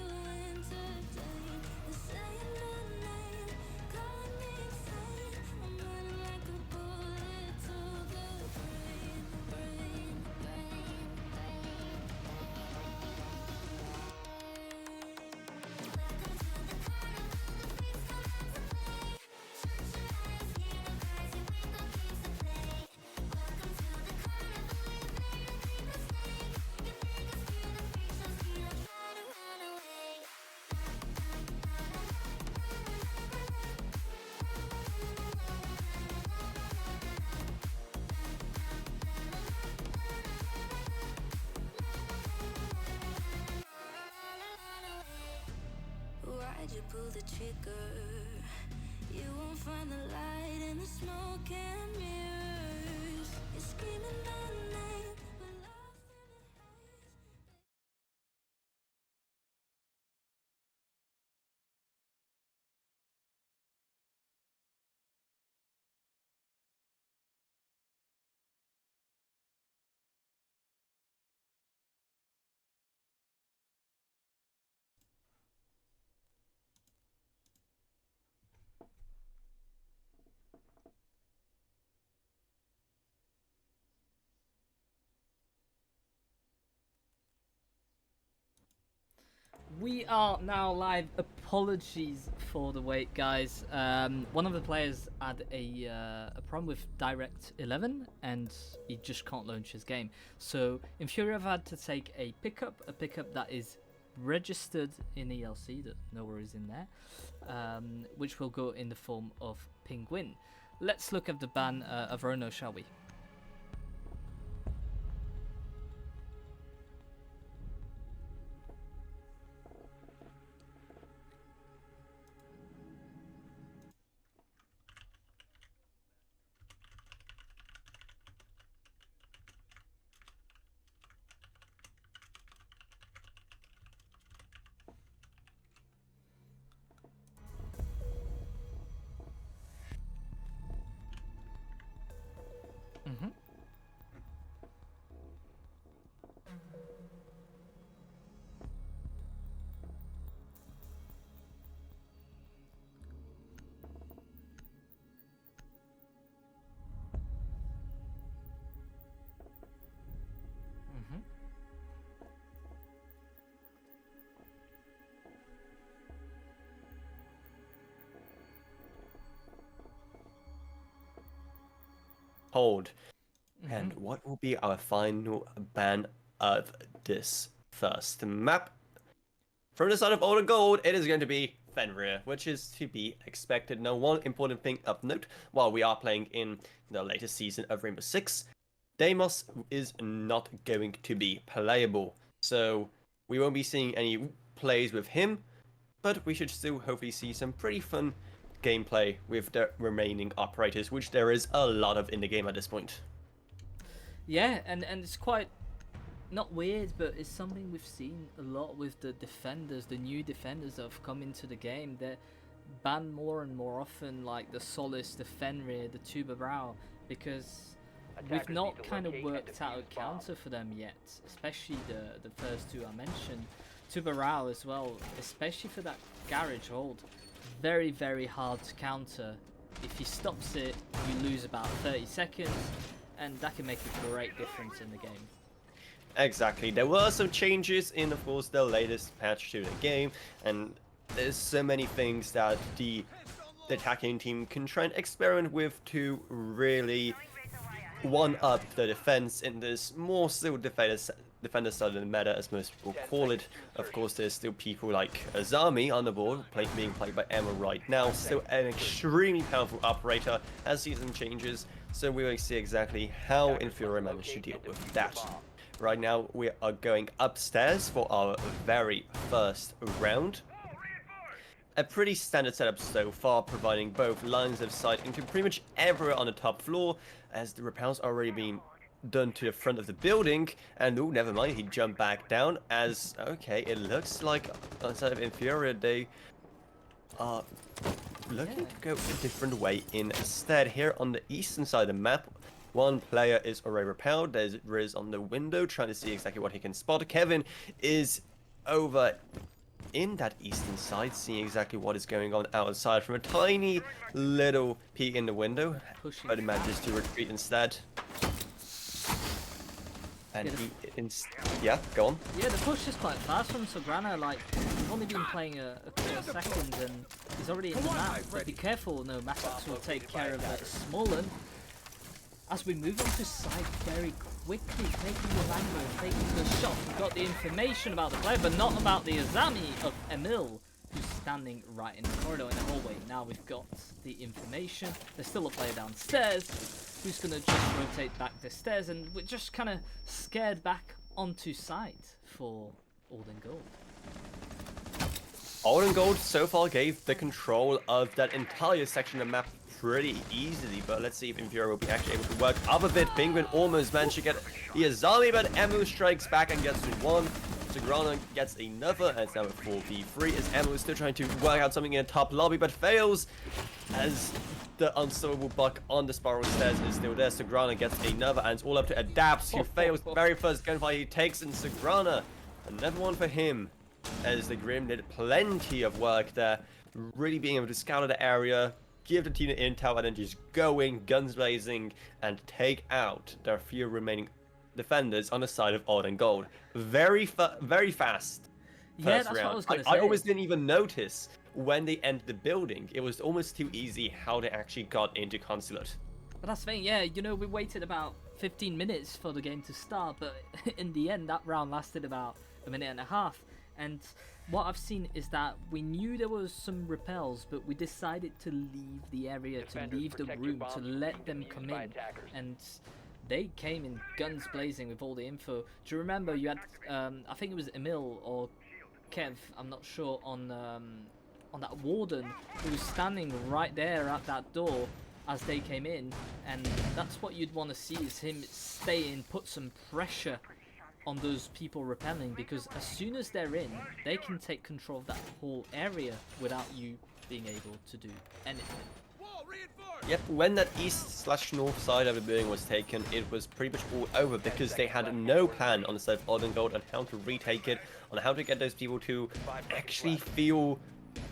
entertained? They're saying my name, calling me insane. I'm running like a bullet to the brain, brain, brain, brain. Welcome to the carnival, the freaks come out to play. Shut your eyes, hear the cries, your window keeps to play. Welcome to the carnival, you made a big mistake. You think it's cute, the freak show's cute, I try to run away. Why'd you pull the trigger? You won't find the light in the smoke and mirrors. You're screaming my name, we're lost in the haze. We are now live. Apologies for the wait, guys. One of the players had a problem with Direct 11 and he just can't launch his game. So InFuria have had to take a pickup that is registered in ELC, that no worries in there, which will go in the form of Penguin. Let's look at the ban of Rono, shall we? Mm-hmm. Mm-hmm. Hold. And what will be our final ban of this first map? From the side of Older Gold, it is going to be Fenrir, which is to be expected. Now, one important thing of note, while we are playing in the latest season of Rainbow Six, Deimos is not going to be playable. So, we won't be seeing any plays with him, but we should still hopefully see some pretty fun gameplay with the remaining operators, which there is a lot of in the game at this point. Yeah, and it's quite not weird, but it's something we've seen a lot with the defenders, the new defenders that have come into the game. They're banned more and more often, like the Solace, the Fenrir, the Tuba Brow, because we've Attackers not need to kind of locate and worked out a defuse bomb. counter for them yet, especially the first two I mentioned. Tuba Brow as well, especially for that garage hold. Very, very hard to counter. If he stops it, you lose about 30 seconds, and that can make a great difference in the game. Exactly. There were some changes in, of course, the latest patch to the game, and there's so many things that the attacking team can try and experiment with to really one-up the defense in this more still defender side of the meta, as most people call it. Of course, there's still people like Azami on the board, being played by Emma right now, still an extremely powerful operator as season changes, so we will see exactly how InFuria managed to deal with that. Right now, we are going upstairs for our very first round. A pretty standard setup so far, providing both lines of sight into pretty much everywhere on the top floor, as the repels are already being done to the front of the building. And oh, never mind, he jumped back down, as, okay, it looks like, outside of InFuria, they are looking to go a different way instead. Here on the eastern side of the map, one player is already repelled. There's Riz on the window trying to see exactly what he can spot. Kevin is over in that eastern side, seeing exactly what is going on outside from a tiny little peek in the window, but he manages to retreat instead. And yeah, go on. Yeah, the push is quite fast from Sograna. Like, he's only been playing a couple of seconds and he's already in the map. But be careful, no, Matrix will take care of Smollen. As we move onto side very quickly, taking the angle, taking the shot. We got the information about the player, but not about the Azami of Emil, who's standing right in the corridor in the hallway. Now we've got the information. There's still a player downstairs who's going to just rotate back the stairs, and we're just kind of scared back onto site for Old and Gold. Old and Gold so far gave the control of that entire section of the map pretty easily, but let's see if InFuria will be actually able to work up a bit. Penguin almost managed to get the Azami, but Emu strikes back and gets one. Sograna gets another, and it's now a 4v3 as Emu is still trying to work out something in the top lobby, but fails as the unstoppable buck on the spiral stairs is still there. Sograna gets another, and it's all up to Adapts, who fails the very first gunfight he takes in Sograna. Another one for him, as the Grim did plenty of work there, really being able to scout the area, give the team the intel, and then just going, guns blazing, and take out their few remaining defenders on the side of Old and Gold. Very fast. Yeah, First that's what I round. was going to say. I almost didn't even notice when they entered the building. It was almost too easy how they actually got into Consulate. But that's the thing, yeah, you know, we waited about 15 minutes for the game to start, but in the end, that round lasted about a minute and a half. And what I've seen is that we knew there was some repels, but we decided to leave the area, to leave the room, to let them come in. And they came in guns blazing with all the info. Do you remember you had, I think it was Emil or Kev, I'm not sure, on that warden who was standing right there at that door as they came in, and that's what you'd want to see, is him stay in, put some pressure on those people repelling, because as soon as they're in, they can take control of that whole area without you being able to do anything. Yep, when that east/north side of the building was taken, it was pretty much all over, because they had no plan on the side of Old and Gold on how to retake it, on how to get those people to actually feel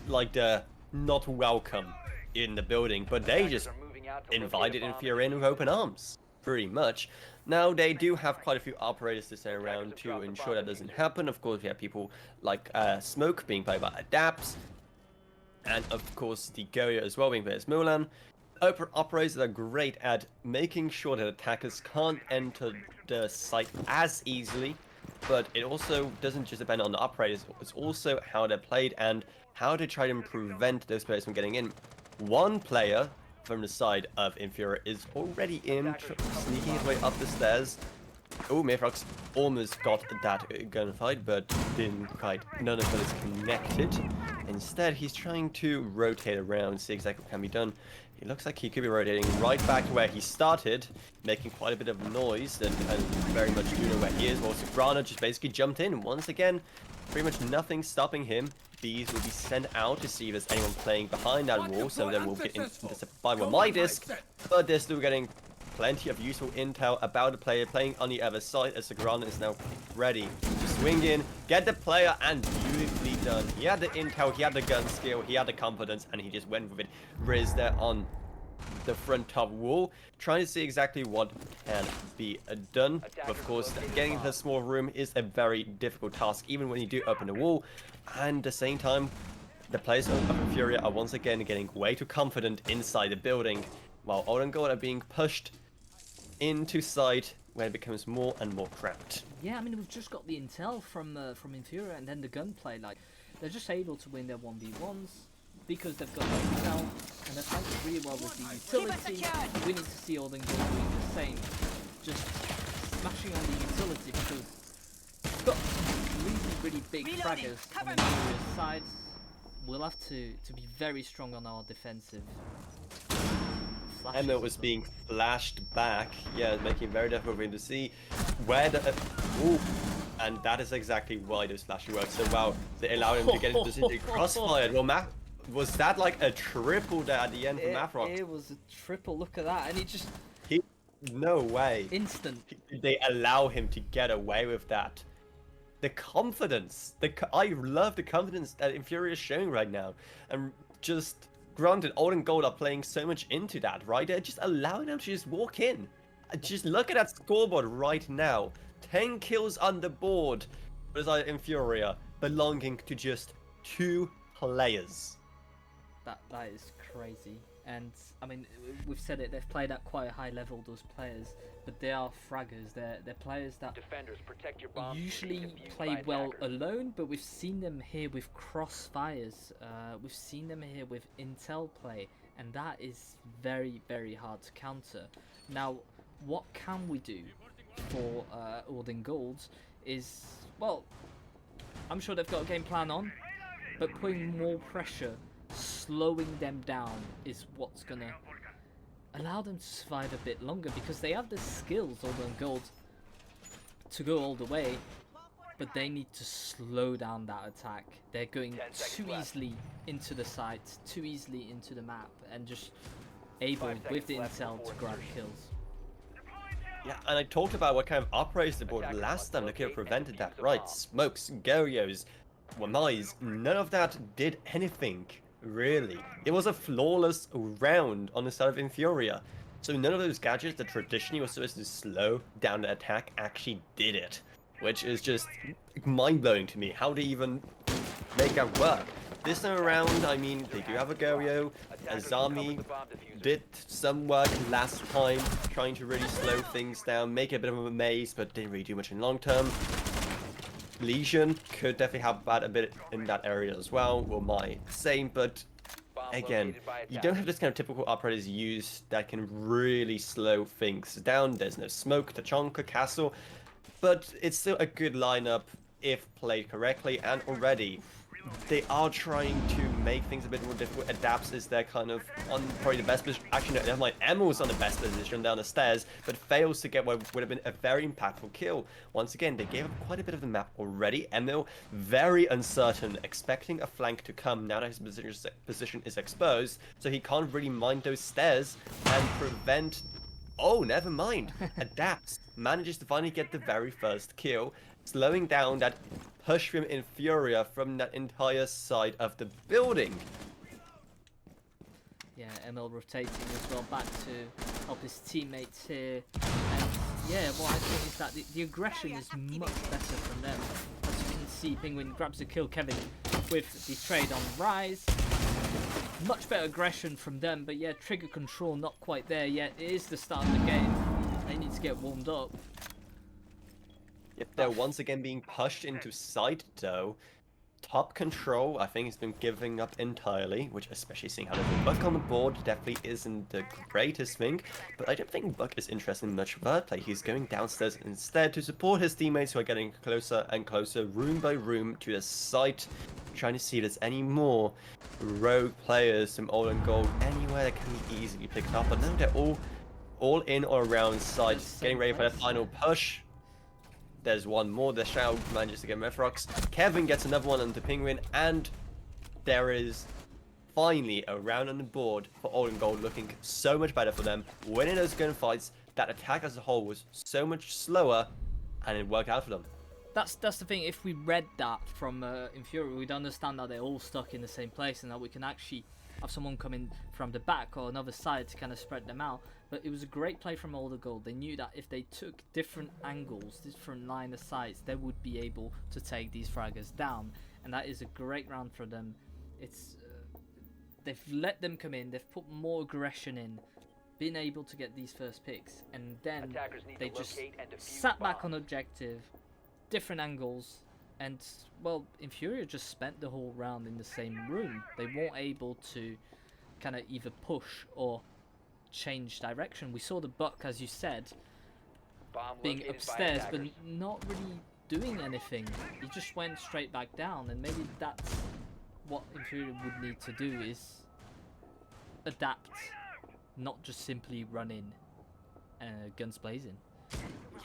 like they're not welcome in the building, but they just invited InFuria in with open arms, pretty much. Now, they do have quite a few operators to stay around to ensure that doesn't happen. Of course, we have people like Smoke being played by Adapts, and of course the Goya as well being played as Mulan. Operators are great at making sure that attackers can't enter the site as easily, but it also doesn't just depend on the operators, it's also how they're played and how they try to prevent those players from getting in. One player from the side of InFuria is already in, sneaking his way up the stairs. Oh, Mayfrox almost got that gunfight, but didn't quite. None of it is connected. Instead, he's trying to rotate around, see exactly what can be done. He looks like he could be rotating right back to where he started, making quite a bit of noise, and very much do know where he is. While Sograna just basically jumped in once again. Pretty much nothing stopping him. Bees will be sent out to see if there's anyone playing behind that wall. Some of them will get intercepted by one my disc, but they're still getting plenty of useful intel about the player playing on the other side, as Sograna is now ready to swing in, get the player, and beautifully done. He had the intel, he had the gun skill, he had the confidence, and he just went with it. Riz there on the front top wall, trying to see exactly what can be done. Of course, getting into the small room is a very difficult task, even when you do open the wall. And at the same time, the players of InFuria are once again getting way too confident inside the building, while Old and Gold are being pushed into sight, where it becomes more and more cramped. Yeah, I mean, we've just got the intel from InFuria, and then the gunplay. Like, they're just able to win their 1v1s because they've got the intel, and they're playing really well with the utility. We need to see Old and Gold doing the same, just smashing on the utility, because we've got some really big fraggers on InFuria's side. We'll have to be very strong on our defensive. Emma was being flashed back, yeah, making it very difficult for him to see where the... ooh, and that is exactly why those flashes work so well. They allowed him to get into the crossfire. Well, Was that like a triple there at the end from Afrox? It was a triple. Look at that, and he just No way. instant. They allow him to get away with that. The confidence. I love the confidence that InFuria is showing right now. And just granted, Old and Gold are playing so much into that, right? They're just allowing them to just walk in. Just look at that scoreboard right now. 10 kills on the board. But it's InFuria belonging to just 2 players. That is crazy. And I mean, we've said it. They've played at quite a high level. Those players, but they are fraggers. They're players that Defenders, protect your bombs. usually Defused play by well attackers. alone, but we've seen them here with crossfires. We've seen them here with intel play, and that is very, very hard to counter. Now, what can we do for Old Gold is, well, I'm sure they've got a game plan on, but putting more pressure, slowing them down is what's gonna allow them to survive a bit longer, because they have the skills, Old Gold, to go all the way, but they need to slow down that attack. They're going 10 seconds too left. easily into the site, too easily into the map, and just able 5 with the seconds left intel to before grab insertion. kills. Yeah, and I talked about what kind of operates the board Attackers last must time. They could have locate and prevented that, defuse the right? bomb. Smokes, Gorios, Wamais, none of that did anything, really. It was a flawless round on the side of InFuria. So none of those gadgets that traditionally were supposed to slow down the attack actually did it. Which is just mind-blowing to me. How do you even make that work? This time around, I mean, they do have a Gorio. Attackers will cover Azami the bomb diffuser. did some work last time, trying to really slow things down, make it a bit of a maze, but didn't really do much in long term. Legion could definitely help out a bit in that area as well, or my same, but Bomb again, located by you don't have attackers. this kind of typical operators used that can really slow things down. There's no smoke, Tachanka, Castle, but it's still a good lineup if played correctly, and already they are trying to make things a bit more difficult. Adapts is their kind of on probably the best position. Actually, no, never mind. Emel's on the best position down the stairs, but fails to get what would have been a very impactful kill. Once again, they gave up quite a bit of the map already. Emil, very uncertain, expecting a flank to come now that his position is exposed, so he can't really mind those stairs and prevent. Oh, never mind. Adapts manages to finally get the very first kill, slowing down that push from InFuria from that entire side of the building. Yeah, ML rotating as well back to help his teammates here. And yeah, what I think is that the aggression is much better from them. As you can see, Penguin grabs a kill, Kevin with the trade on Rise. Much better aggression from them, but yeah, trigger control not quite there yet. It is the start of the game. They need to get warmed up. If they're once again being pushed into sight, though, top control, I think, has been giving up entirely, which, especially seeing how there's a Buck on the board, definitely isn't the greatest thing. But I don't think Buck is interested in much wordplay. He's going downstairs instead to support his teammates who are getting closer and closer, room by room, to the site, trying to see if there's any more rogue players from Old and Gold anywhere that can be easily picked up. But no, they're all in or around site, getting ready for their final push. There's one more. The Shao manages to get Mefrox. Kevin gets another one on the Penguin, and there is finally a round on the board for Old and Gold, looking so much better for them. Winning those gunfights, that attack as a whole was so much slower, and it worked out for them. That's the thing. If we read that from InFuria, we'd understand that they're all stuck in the same place, and that we can actually have someone coming from the back or another side to kind of spread them out. But it was a great play from Older Gold. They knew that if they took different angles, different line of sights, they would be able to take these fraggers down. And that is a great round for them. It's they've let them come in. They've put more aggression in, been able to get these first picks, and then Attackers need they to just locate and defuse sat back on bombs. objective, different angles, and well, InFuria just spent the whole round in the same room. They weren't able to kind of either push or change direction. We saw the Buck, as you said, Bomb being located by upstairs, but attackers. not really doing anything. He just went straight back down, and maybe that's what InFuria would need to do, is adapt, not just simply run in, guns blazing.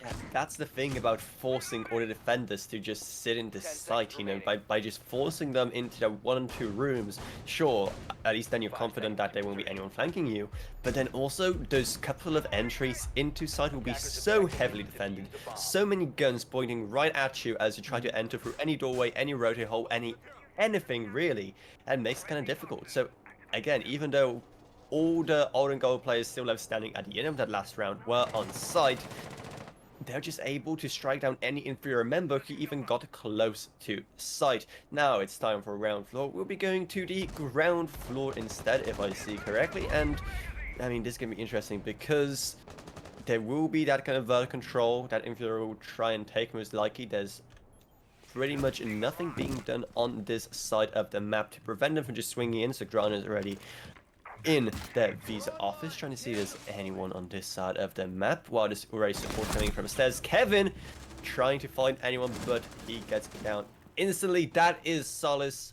Yeah, that's the thing about forcing all the defenders to just sit in this site, you know, by just forcing them into the 1 and 2 rooms. Sure, at least then you're confident that there won't be anyone flanking you, but then also those couple of entries into site will be so heavily defended. So many guns pointing right at you as you try to enter through any doorway, any rotate hole, anything really, and makes it kind of difficult. So again, even though all the old and gold players still left standing at the end of that last round were on site, they're just able to strike down any InFuria member who even got close to site. Now it's time for round floor. We'll be going to the ground floor instead, if I see correctly. And I mean, this is going to be interesting because there will be that kind of vertical control that InFuria will try and take most likely. There's pretty much nothing being done on this side of the map to prevent them from just swinging in. So Ground is already in the Visa office, trying to see if there's anyone on this side of the map, while there's already support coming from upstairs. Kevin trying to find anyone, but he gets down instantly. That is Solace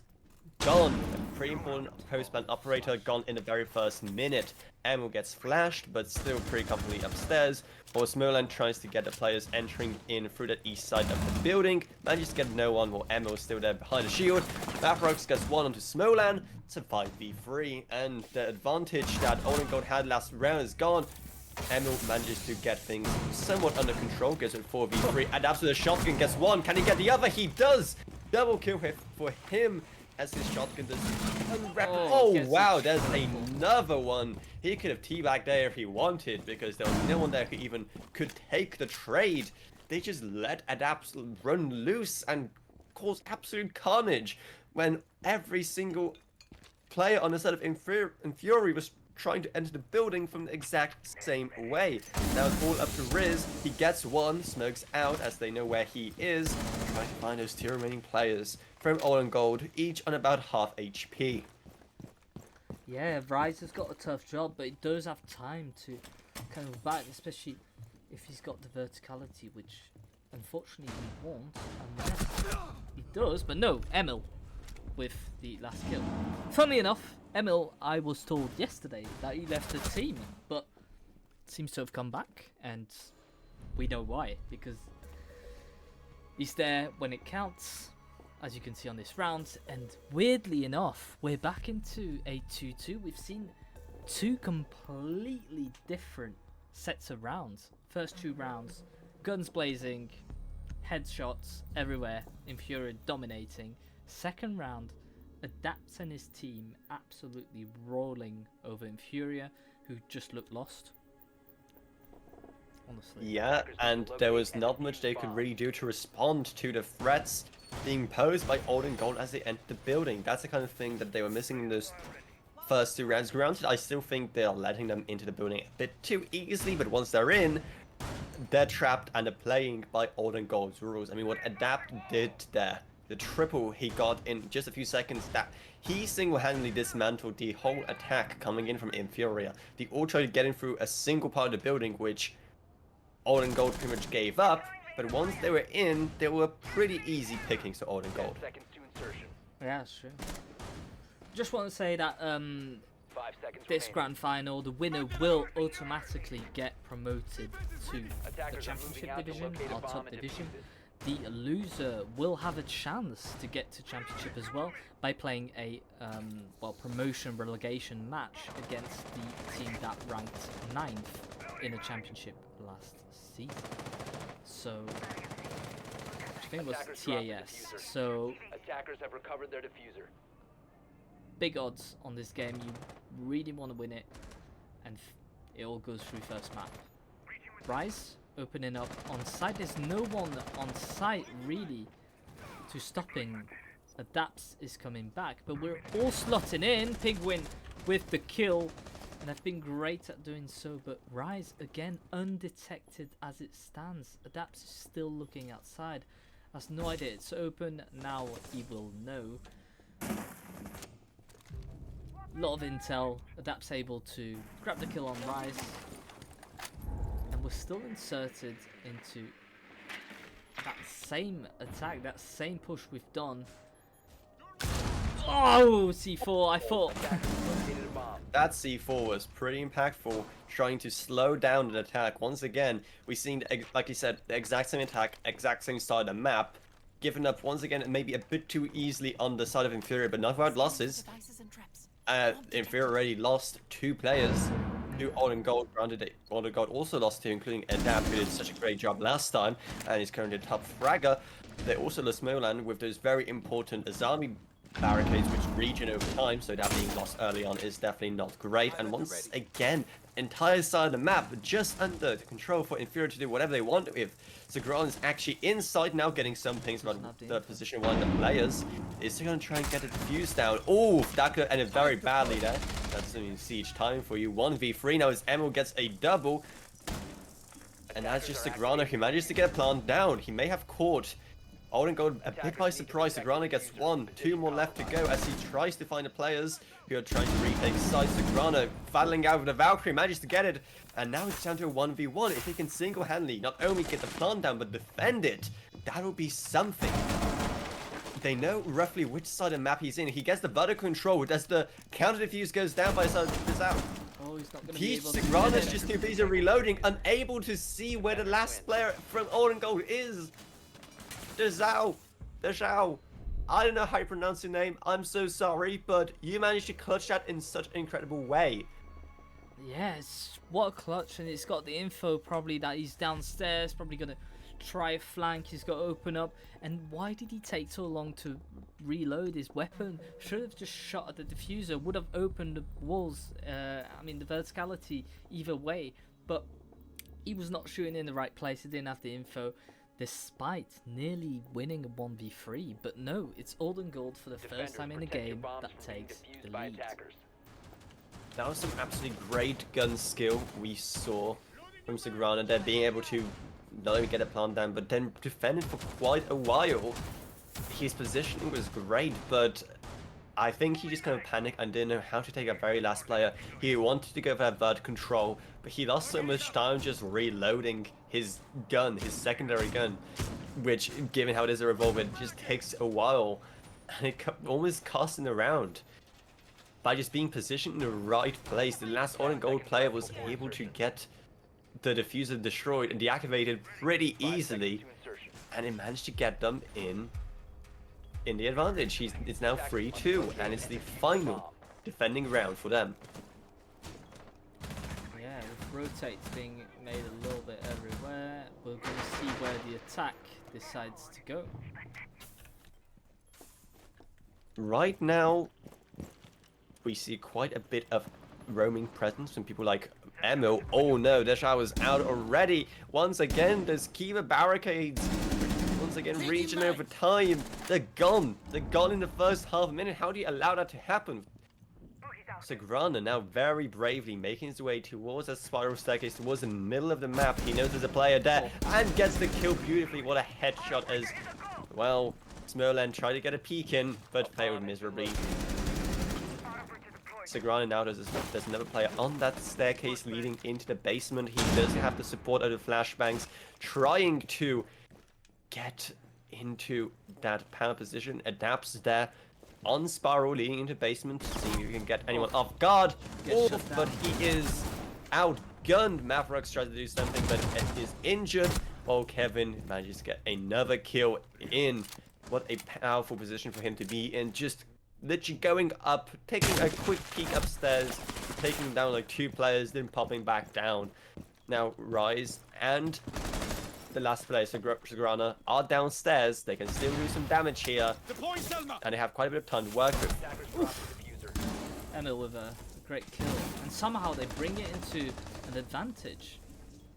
gone. A pretty important post-plant operator gone in the very first minute. Emil gets flashed, but still pretty comfortably upstairs. While Smolan tries to get the players entering in through the east side of the building. Manages to get no one while Emil is still there behind the shield. Vaprox gets one onto Smolan. It's a 5v3, and the advantage that Olin Gold had last round is gone. Emil manages to get things somewhat under control, goes in 4v3, adapts to the shotgun, gets one. Can he get the other? He does! Double kill hit for him as his shotgun does unwrap. Oh wow, there's another one. He could have teabagged there if he wanted, because there was no one there who even could take the trade. They just let Adapt run loose and cause absolute carnage when every single player on the side of InFuria was trying to enter the building from the exact same way. Now it's all up to Riz. He gets one, smokes out as they know where he is, trying to find those 2 remaining players from All and Gold, each on about half HP. Yeah, Rise has got a tough job, but he does have time to kind of back, especially if he's got the verticality, which unfortunately he won't, unless he does. But no, Emil with the last kill. Funnily enough, Emil, I was told yesterday that he left the team, but seems to have come back, and we know why, because he's there when it counts, as you can see on this round. And weirdly enough, we're back into a 2-2. We've seen 2 completely different sets of rounds. First 2 rounds, guns blazing, headshots everywhere, InFuria dominating. Second round, Adapts and his team absolutely rolling over InFuria, who just looked lost. Honestly. Yeah, and there was not much they could really do to respond to the threats being posed by Old and Gold as they entered the building. That's the kind of thing that they were missing in those first 2 rounds. Granted, I still think they are letting them into the building a bit too easily, but once they're in, they're trapped and they're playing by Old and Gold's rules. I mean, what Adapt did there, the triple he got in just a few seconds, that he single-handedly dismantled the whole attack coming in from InFuria. They all tried to get in through a single part of the building, which Old and Gold pretty much gave up. But once they were in, they were pretty easy pickings to Old and Gold. 10 seconds to insertion. Yeah, that's true. Just want to say that 5 seconds this remaining. grand final, the winner will automatically get promoted to the Attackers are moving championship out to division, locate a our bomb top and division. defuse it. The loser will have a chance to get to championship as well by playing a promotion relegation match against the team that ranked 9th in the championship last season. So I think it was Attackers dropped the TAS. diffuser. So Attackers have recovered their diffuser. big odds on this game. You really want to win it, and it all goes through first map. Rise opening up on site. There's no one on site really to stopping. Adapts is coming back, but we're all slotting in. Pigwin with the kill, and they've been great at doing so, but Rise again undetected as it stands. Adapts is still looking outside, has no idea it's open. Now he will know. A lot of intel. Adapts able to grab the kill on Rise, and we're still inserted into that same attack, that same push we've done. Oh, C4, I thought. Attackers located a bomb. That C4 was pretty impactful, trying to slow down an attack. Once again, we've seen, like you said, the exact same attack, exact same side of the map, given up once again, maybe a bit too easily on the side of InFuria, but not without losses. InFuria already lost 2 players to Old Gold. Granted, Old Gold also lost 2, including Adap, who did such a great job last time, and is currently a top fragger. They also lost Molan with those very important Azami barricades which regen over time, so that being lost early on is definitely not great. And once again, entire side of the map just under the control for InFuria to do whatever they want with. Zagran is actually inside now, getting some things about the position one of the players. Is he going to try and get a defuse down? Oh, that could have ended very badly there. That's some siege time for you. 1v3 now as Emil gets a double. And that's just Zagrana who manages to get a plant down. He may have caught Olden Gold a bit by surprise. Zagrana gets 1, 2 more left to go as he tries to find the players who are trying to retake sites. Zagrana battling out with the Valkyrie, manages to get it, and now it's down to a 1v1. If he can single-handedly not only get the plant down, but defend it, that will be something. They know roughly which side of the map he's in. He gets the vertical control as the counter defuse goes down by the side of this out. Oh, he's not going to be able to Zagrana's just too busy reloading, unable to see where the last player from Olden Gold is. Dezhao. I don't know how you pronounce your name. I'm so sorry, but you managed to clutch that in such an incredible way. Yes, what a clutch, and it's got the info probably that he's downstairs, probably going to try a flank, he's got to open up. And why did he take so long to reload his weapon? Should have just shot at the diffuser, would have opened the walls, I mean the verticality either way, but he was not shooting in the right place, he didn't have the info. Despite nearly winning a 1v3, but no, it's Olden Gold for the first time in the game that takes the lead. That was some absolutely great gun skill we saw from Zagrana there, being able to not only get a plant down, but then defend it for quite a while. His positioning was great, but I think he just kind of panicked and didn't know how to take a very last player. He wanted to go for that bird control, but he lost so much time just reloading his gun, his secondary gun, which, given how it is a revolver, it just takes a while, and it almost cost him a round. By just being positioned in the right place, the last Olden Gold player was able to get the diffuser destroyed and deactivated pretty easily, and it managed to get them in the advantage. It's now 3-2, and it's the final defending round for them. Yeah, with rotates being made a little bit everywhere, we're going to see where the attack decides to go. Right now, we see quite a bit of roaming presence from people like Emil. Oh no, Dezhao was out already. Once again, there's Kiva barricades. Once again, region over time. They're gone. They're gone in the first half a minute. How do you allow that to happen? Zagrana now very bravely making his way towards a spiral staircase, towards the middle of the map. He knows there's a player there and gets the kill beautifully. What a headshot as well. Smolan tried to get a peek in, but failed miserably. Zagrana now there's another player on that staircase leading into the basement. He does have the support of the flashbangs, trying to get into that power position. Adapts there on spiral leading into basement, seeing if you can get anyone off guard. But he is outgunned. Mavrox tries to do something, but is injured, while Kevin manages to get another kill in. What a powerful position for him to be in. Just literally going up, taking a quick peek upstairs, taking down like 2 players, then popping back down. Now Rise and the last player, Zagrana, are downstairs. They can still do some damage here, and they have quite a bit of time to work with. Emil with a great kill, and somehow they bring it into an advantage.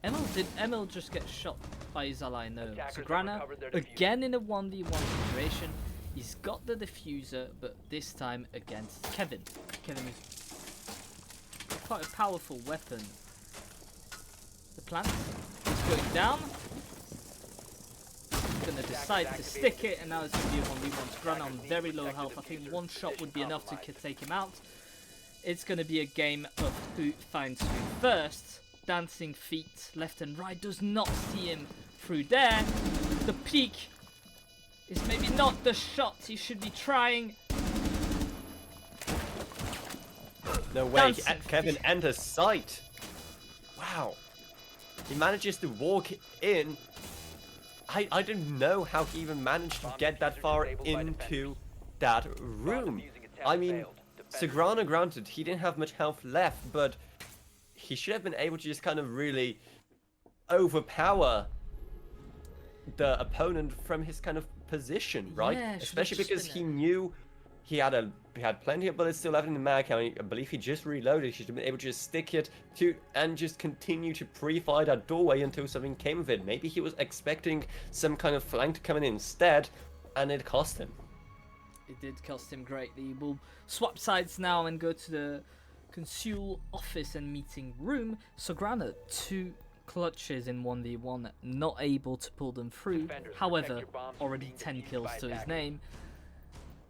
Emil just gets shot by his ally? No. Zagrana, again in a 1v1 situation. He's got the diffuser, but this time against Kevin. Kevin is quite a powerful weapon. The plant is going down. He's going to decide to stick it, and now it's going to be a 1v1. Zagrana on very low health. I think one shot would be enough to take him out. It's going to be a game of who finds who first. Dancing feet left and right, does not see him through there. The peak is maybe not the shot he should be trying. No way, Dancing Kevin enters sight. Wow. He manages to walk in. I didn't know how he even managed to get that far into that room. I mean, Sagrana, granted, he didn't have much health left, but he should have been able to just kind of really overpower the opponent from his kind of position, right? Yeah, Especially should've because just he been knew he had plenty of bullets still left in the mag. I believe he just reloaded. He should have been able to just stick it to and just continue to pre-fire that doorway until something came of it. Maybe he was expecting some kind of flank to come in instead, and it cost him. It did cost him greatly. We'll swap sides now and go to the Consul office and meeting room. Sagrana, 2 clutches in 1v1, not able to pull them through. Defenders, However, protect your bombs from already being 10 defused kills by to his attackers. name.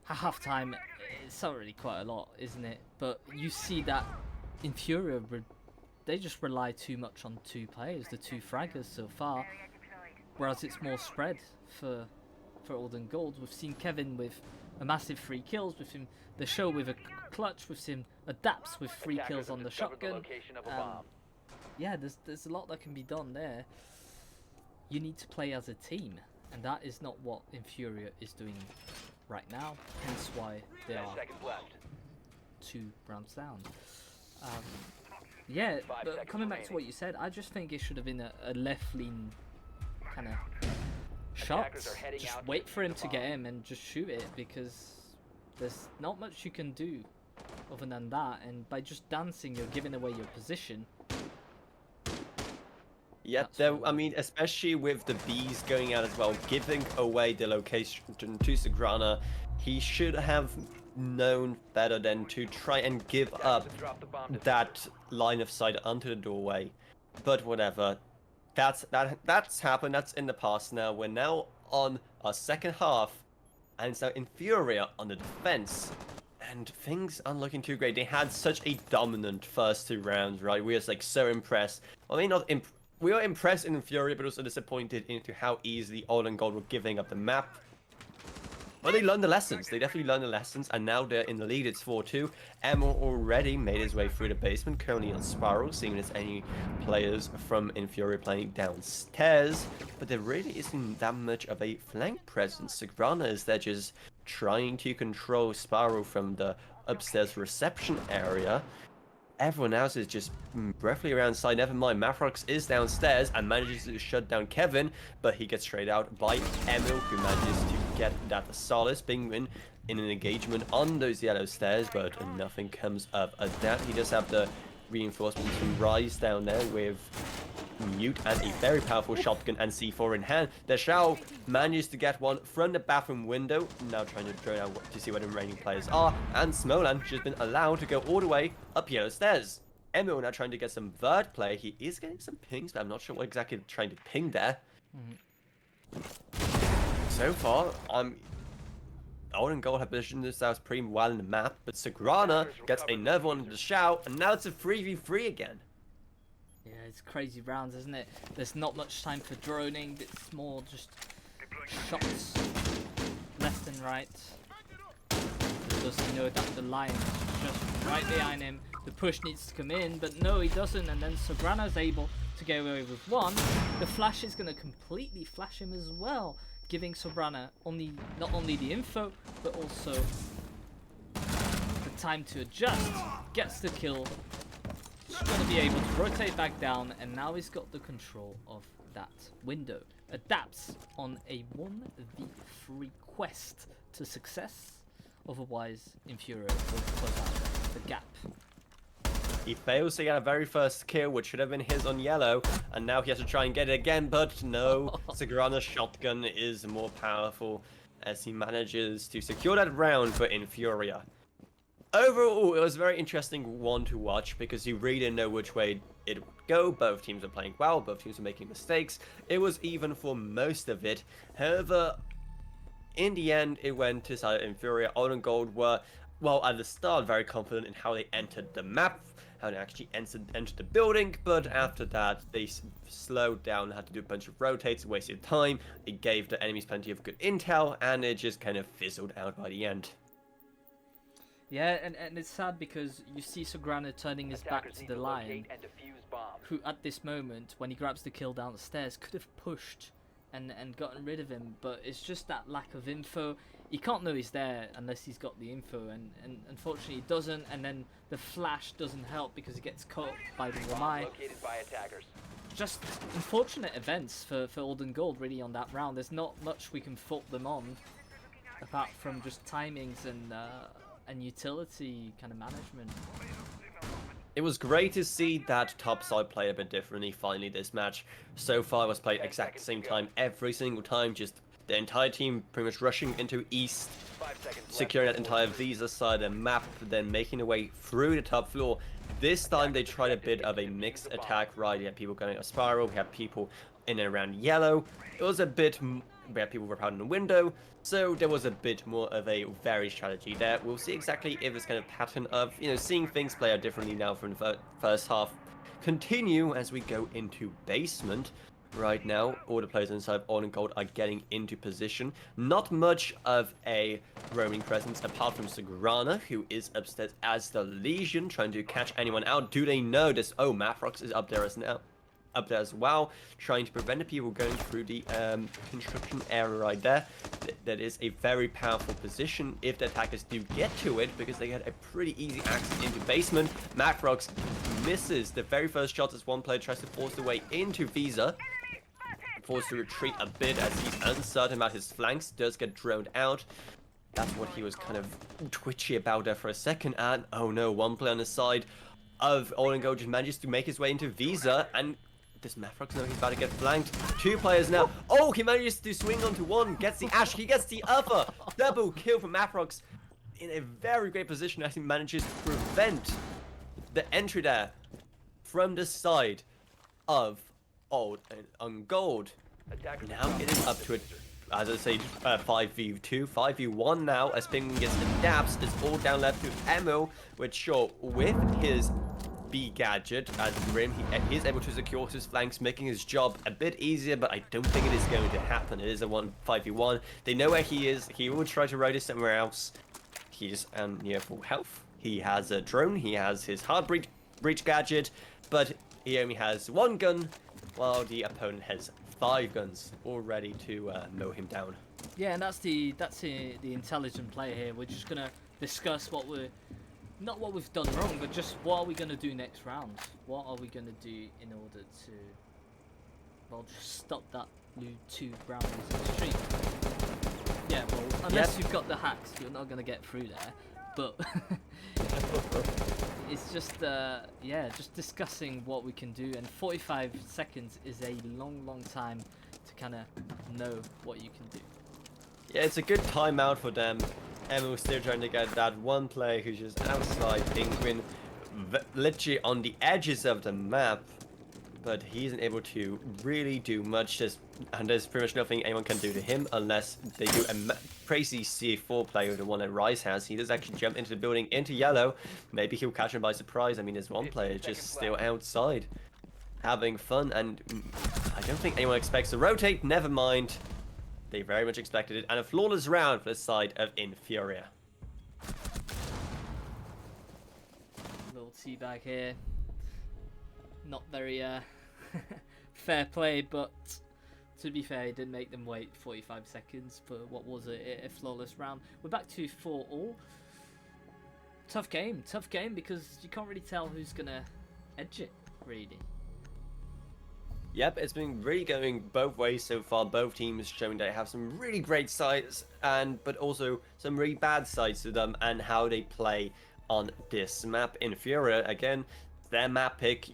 At halftime, it's already quite a lot, isn't it? But you see that InFuria, they just rely too much on 2 players, the 2 fraggers so far. Whereas it's more spread for Olden Gold. We've seen Kevin with a massive 3 kills, with him the show with a clutch, with him adapts with 3 Attackers kills have on the discovered shotgun. location of a bomb. Yeah, there's a lot that can be done there. You need to play as a team, and that is not what InFuria is doing right now. Hence why they 10 are seconds left. 2 rounds down. Yeah, 5 but seconds coming back to remaining. what you said, I just think it should have been a left lean kind of shot. Attackers are heading Just out to wait for defuse him the to get bomb. him and just shoot it, because there's not much you can do other than that, and by just dancing you're giving away your position. Yeah, That's though, what- I mean, especially with the bees going out as well, giving away the location to Sagrana, he should have known better than to try and give Attackers up have dropped the bomb to that line of sight onto the doorway. But whatever, that's happened. That's in the past now. We're now on our second half, and it's now InFuria on the defense. And things aren't looking too great. They had such a dominant first 2 rounds, right? We were just, like, so impressed. I mean, we were impressed in InFuria, but also disappointed into how easily Olden Gold were giving up the map. But they learned the lessons. They definitely learned the lessons, and now they're in the lead. It's 4-2. Emma already made his way through the basement, currently on Spiral, seeing as any players from InFuria playing downstairs. But there really isn't that much of a flank presence. Sagrana is there just trying to control Spiral from the upstairs reception area. Everyone else is just breathly around side. Never mind, Mafrox is downstairs and manages to shut down Kevin, but he gets straight out by Emil, who manages to get that solace penguin in an engagement on those yellow stairs, but nothing comes of that. He does have the reinforcement to rise down there with Mute and a very powerful shotgun and C4 in hand. The Shao manages to get one from the bathroom window, now trying to drone out to see where the remaining players are, and Smolan has been allowed to go all the way up yellow stairs. Emil now trying to get some third play. He is getting some pings, but I'm not sure what exactly trying to ping there. So far, Olden Gold have positioned themselves pretty well in the map, but Sagrana gets another one to the Shao, and now it's a 3v3 again. Yeah, it's crazy rounds, isn't it? There's not much time for droning. It's more just shots left and right. Because you know that the lion's just right behind him. The push needs to come in, but no, he doesn't. And then Sagrana's able to get away with one. The flash is going to completely flash him as well, giving Sagrana not only the info, but also the time to adjust. Gets the kill. He's going to be able to rotate back down, and now he's got the control of that window. Adapts on a 1v3 quest to success. Otherwise, InFuria will close out the gap. He fails to get a very first kill, which should have been his on yellow, and now he has to try and get it again, but no, Sagrana's shotgun is more powerful as he manages to secure that round for InFuria. Overall, it was a very interesting one to watch because you really didn't know which way it would go. Both teams were playing well, both teams were making mistakes. It was even for most of it. However, in the end, it went to side InFuria. Olden Gold were, well, at the start, very confident in how they entered the map, how they actually entered the building, but after that, they slowed down, had to do a bunch of rotates, wasted time. It gave the enemies plenty of good intel, and it just kind of fizzled out by the end. Yeah, and it's sad because you see Sagrana turning his back Attackers to need the to Lion, locate and defuse bombs. who at this moment, when he grabs the kill downstairs, could have pushed and gotten rid of him, but it's just that lack of info. He can't know he's there unless he's got the info, and unfortunately he doesn't, and then the flash doesn't help because he gets caught by the Bomb Wamai. located by attackers. Just unfortunate events for Old and Gold really on that round. There's not much we can fault them on, apart from just timings and utility kind of management. It was great to see that top side play a bit differently finally this match. So far it was played exact same time every single time, just the entire team pretty much rushing into east, 5 seconds left securing that before entire Visa side of the map, then making their way through the top floor. This time they tried a bit of a mixed attack, right? You had people going a spiral, we had people in and around yellow. It was a bit, we had people repelled in the window, so there was a bit more of a varied strategy there. We'll see exactly if this kind of pattern of, seeing things play out differently now from the first half continue as we go into basement. Right now, all the players inside of Old and Gold are getting into position. Not much of a roaming presence apart from Sagrana, who is upstairs as the Legion, trying to catch anyone out. Do they know this? Oh, Mafrox is up there as well, trying to prevent the people going through the construction area right there. That is a very powerful position if the attackers do get to it, because they get a pretty easy access into basement. Mafrox misses the very first shot as one player tries to force their way into Visa. Forced to retreat a bit as he's uncertain about his flanks, does get droned out. That's what he was kind of twitchy about there for a second, and oh no, one player on the side of Old and Gold just manages to make his way into Visa, and does Mafrox know he's about to get flanked? Two players now. Oh, he manages to swing onto one, gets the Ash, he gets the other. Double kill from Mafrox in a very great position as he manages to prevent the entry there from the side of Old and Gold. Attackers Now it is up to it, as I say, 5v2, 5v1 now, as Penguin gets the dabs. It's all down left to Emo, which sure, with his B gadget as Grim, he is able to secure his flanks, making his job a bit easier, but I don't think it is going to happen. It is a 5v1. They know where he is. He will try to ride it somewhere else. He's near full health. He has a drone. He has his hard breach gadget, but he only has one gun, while the opponent has 5 guns, all ready to mow him down. Yeah, and that's the intelligent play here. We're just gonna discuss not what we've done wrong, but just what are we gonna do next round? What are we gonna do in order to, well, just stop that blue 2 brownies in the street? Yeah, well, unless you've got the hacks, you're not gonna get through there. But it's just just discussing what we can do, and 45 seconds is a long time to kind of know what you can do. Yeah, it's a good timeout for them. Emma's still trying to get that one player who's just outside Penguin, literally on the edges of the map, but he isn't able to really do much. And there's pretty much nothing anyone can do to him unless they do a crazy C4 play, the one that Rise has. He does actually jump into the building, into yellow. Maybe he'll catch him by surprise. I mean, there's one player just still outside, having fun, and I don't think anyone expects to rotate. Never mind. They very much expected it, and a flawless round for the side of InFuria. Little teabag here. Not very fair play, but to be fair, he didn't make them wait 45 seconds for what was a flawless round. We're back to 4-all. Tough game because you can't really tell who's gonna edge it, really. Yep, it's been really going both ways so far. Both teams showing they have some really great sides, but also some really bad sides to them, and how they play on this map. InFuria, again, their map pick.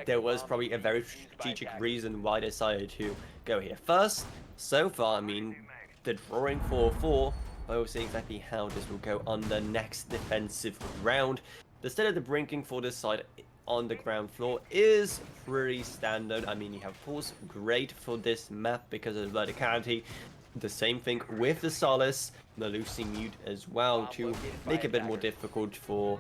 There was probably a very strategic reason why they decided to go here first. So far, I mean, the drawing 4-4. We'll see exactly how this will go on the next defensive round. The state of the brinking for this side on the ground floor is pretty standard. I mean, you have pulls, great for this map because of the verticality. The same thing with the Solace, the Lucy Mute as well, to make it a bit more difficult for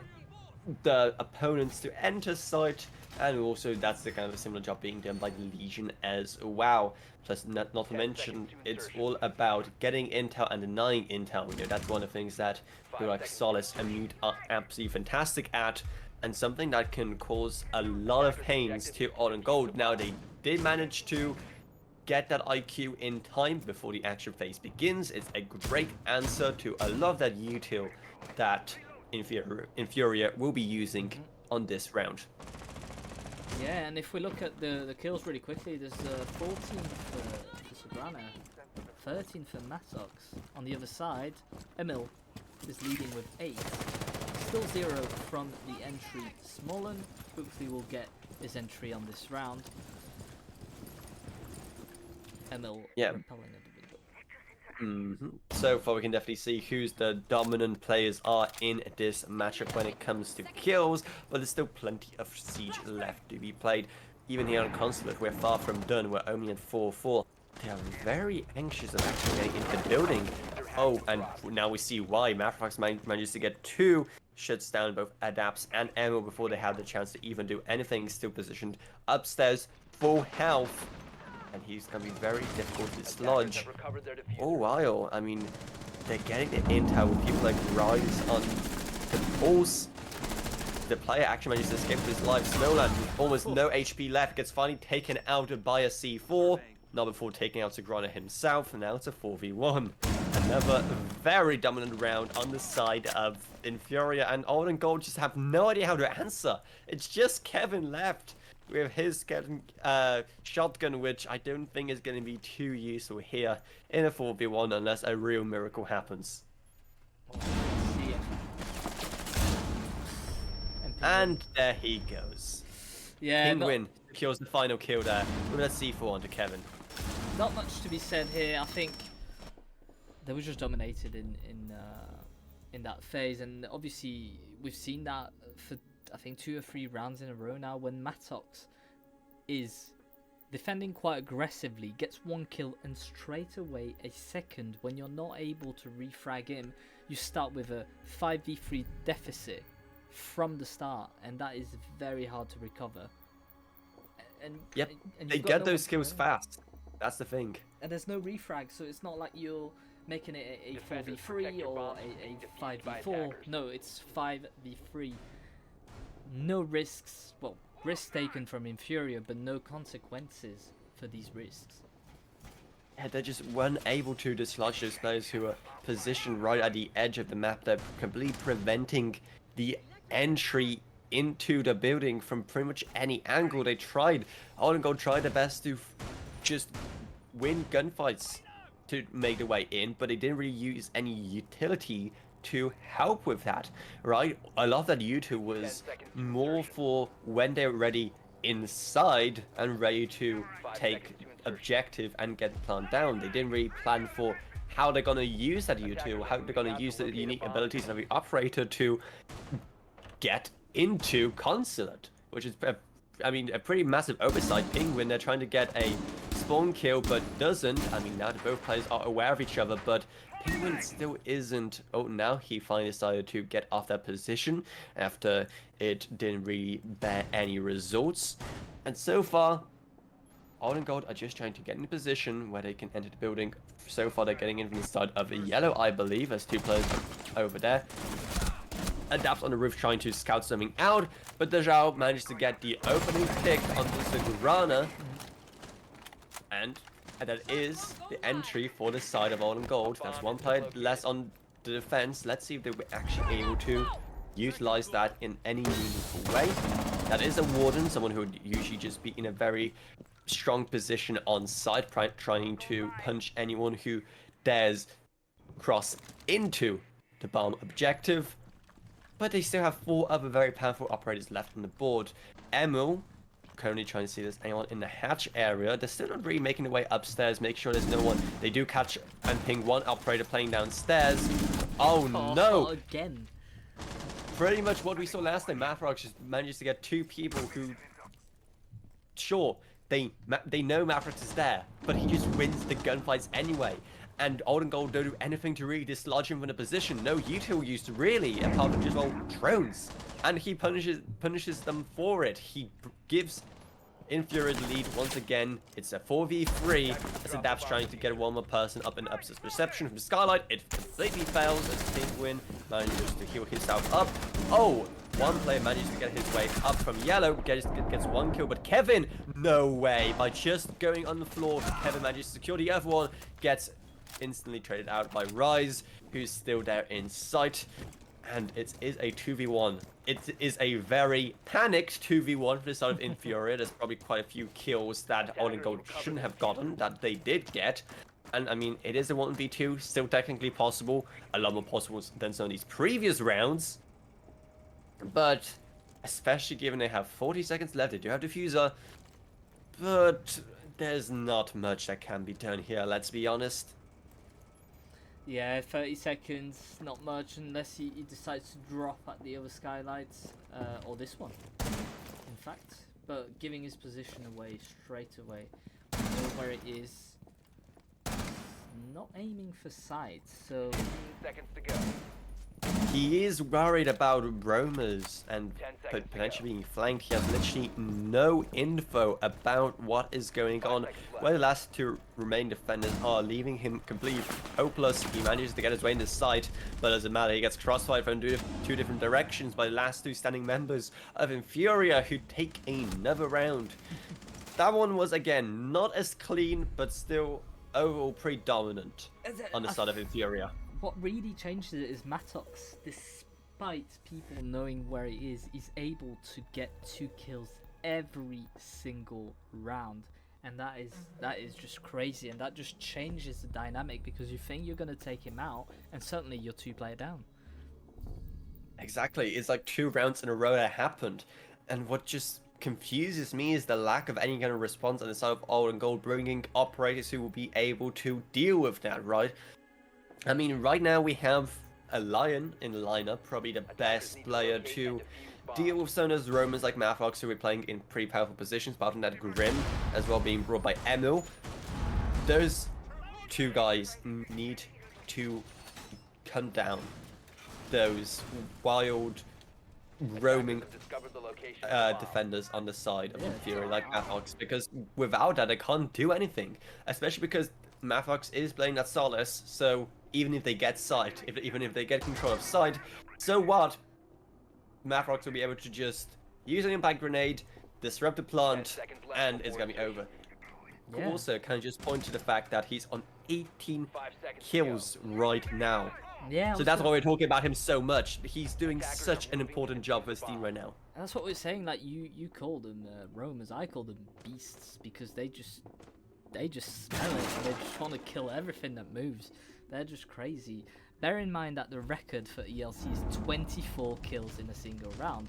the opponents to enter site. And also, that's the kind of a similar job being done by the Legion as well. Plus, not to 10 mention, seconds to it's insertion. all about getting intel and denying intel. You know, that's one of the things that 5 people like seconds to Solace and insertion. Mute are absolutely fantastic at, and something that can cause a lot of pains to Odd Gold. Now, they did manage to get that IQ in time before the action phase begins. It's a great answer to a lot of that util that InFuria will be using on this round. Yeah, and if we look at the kills really quickly, there's 14 for Sagrana, 13 for Matox. On the other side, Emil is leading with 8. Still 0 from the entry Smollen. Hopefully we'll get his entry on this round. Emil Yeah. repelling at the window. So far, we can definitely see who's the dominant players are in this matchup when it comes to kills, but there's still plenty of Siege left to be played. Even here on Consulate, we're far from done. We're only at 4-4. They are very anxious of actually getting into the building. Oh, and now we see why. Matrox manages to get 2 shuts down both Adapts and Ammo before they have the chance to even do anything. Still positioned upstairs, full health. And he's going to be very difficult to dislodge. Have recovered their diffuser. Oh, while, I mean, they're getting the intel with people like Rise on the pulse. The player actually manages to escape with his life. Snowland, with almost no HP left, gets finally taken out by a C4. Not before taking out Sagrana himself, and now it's a 4v1. Another very dominant round on the side of InFuria, and Old Gold just have no idea how to answer. It's just Kevin left with his shotgun, which I don't think is going to be too useful here in a 4v1 unless a real miracle happens. See ya. And there he goes. Yeah, Penguin secures the final kill there with a C4 onto Kevin. not much to be said here. I think they were just dominated in that phase, and obviously we've seen that for I think 2 or 3 rounds in a row now when Matox is defending quite aggressively, gets 1 kill, and straight away a second when you're not able to refrag him, you start with a 5v3 deficit from the start, and that is very hard to recover. And Yep, and they you've got get no those one- kills fast. That's the thing. and there's no refrag, so it's not like you're making it a Defenders, 4v3 protect your or bombs a being defused by 5v4. attackers. No, it's 5v3. No risks. Well, risks taken from InFuria, but no consequences for these risks. Yeah, they're just unable to dislodge those players who are positioned right at the edge of the map. They're completely preventing the entry into the building from pretty much any angle. They tried. Old Gold tried their best to just win gunfights to make their way in, but they didn't really use any utility to help with that, right? I love that U2 was 10 seconds to more insertion. for when they're ready inside and ready to 5 take seconds to insertion. objective and get the plant down. They didn't really plan for how they're going to use that U2, how they're going to use the unique abilities of the operator to get into Consulate, which is, I mean, a pretty massive oversight. Penguin, they're trying to get a spawn kill, but doesn't. I mean, now that both players are aware of each other, but Penguin still isn't. Oh, now he finally decided to get off that position after it didn't really bear any results. And so far, Old and Gold are just trying to get in a position where they can enter the building. So far, they're getting in from the side of the yellow, I believe. There's 2 players over there. Adapts on the roof trying to scout something out, but Dejao managed to get the opening pick onto Sagrana. And that is the entry for the side of Old and Gold. That's 1 player less on the defense. Let's see if they were actually able to utilize that in any meaningful way. That is a Warden, someone who would usually just be in a very strong position on site, trying to punch anyone who dares cross into the bomb objective. But they still have 4 other very powerful operators left on the board. Emil, currently trying to see if there's anyone in the hatch area. They're still not really making their way upstairs, make sure there's no one. They do catch and ping 1 operator playing downstairs. Oh no! Again. Pretty much what we saw last time. Mathrox just manages to get 2 people who, sure, they know Mathrox is there, but he just wins the gunfights anyway. And Old and Gold don't do anything to really dislodge him from the position. No util used really, apart from just, well, drones. And he punishes them for it. He gives InFuria the lead once again. It's a 4v3 as Adapt's trying to get one more person up in upstairs reception from Skylight. It completely fails as Penguin manages to heal himself up. Oh, one player manages to get his way up from Yellow, gets one kill, but Kevin, no way. By just going on the floor, Kevin manages to secure the other one, gets instantly traded out by Rise, who's still there in sight. And it is a 2v1. It is a very panicked 2v1 for the side of InFuria. There's probably quite a few kills that Old and Gold shouldn't have gotten, that they did get. And I mean, it is a 1v2, still technically possible. A lot more possible than some of these previous rounds. But, especially given they have 40 seconds left, they do have Diffuser. But, there's not much that can be done here, let's be honest. Yeah, 30 seconds, not much unless he decides to drop at the other Skylights, or this one, in fact. But giving his position away straight away, we know where it is. Not aiming for sight, so 15 seconds to go. He is worried about roamers and 10 seconds potentially being flanked. He has literally no info about what is going on. Where the last two remaining defenders are, leaving him completely hopeless. He manages to get his way into sight, but doesn't matter. He gets crossfired from two different directions by the last two standing members of InFuria, who take another round. That one was, again, not as clean, but still overall predominant on the side of InFuria. what really changes it is Mattox, despite people knowing where he is able to get 2 kills every single round. And that is just crazy, and that just changes the dynamic, because you think you're going to take him out, and suddenly you're 2-player down. Exactly, it's like 2 rounds in a row that happened. And what just confuses me is the lack of any kind of response on the side of Old and Gold, bringing operators who will be able to deal with that, right? I mean, right now we have a Lion in the lineup, probably the best player to deal with some of those roamers like Mathox, who are playing in pretty powerful positions, apart from that Grim as well being brought by Emil. Those 2 guys need to come down those wild roaming defenders on the side of InFuria like Mathox, because without that they can't do anything, especially because Mathox is playing that Solace. So even if they get sight, even if they get control of sight, so what? Mathox will be able to just use an impact grenade, disrupt the plant, and it's gonna be over. Yeah. Also, can I just point to the fact that he's on 18 kills right now. Yeah. So that's why we're talking about him so much. He's doing such an important job for his team right now. That's what we're saying. Like you call them roamers, I call them beasts, because they just smell it. They just want to kill everything that moves. They're just crazy. Bear in mind that the record for ELC is 24 kills in a single round,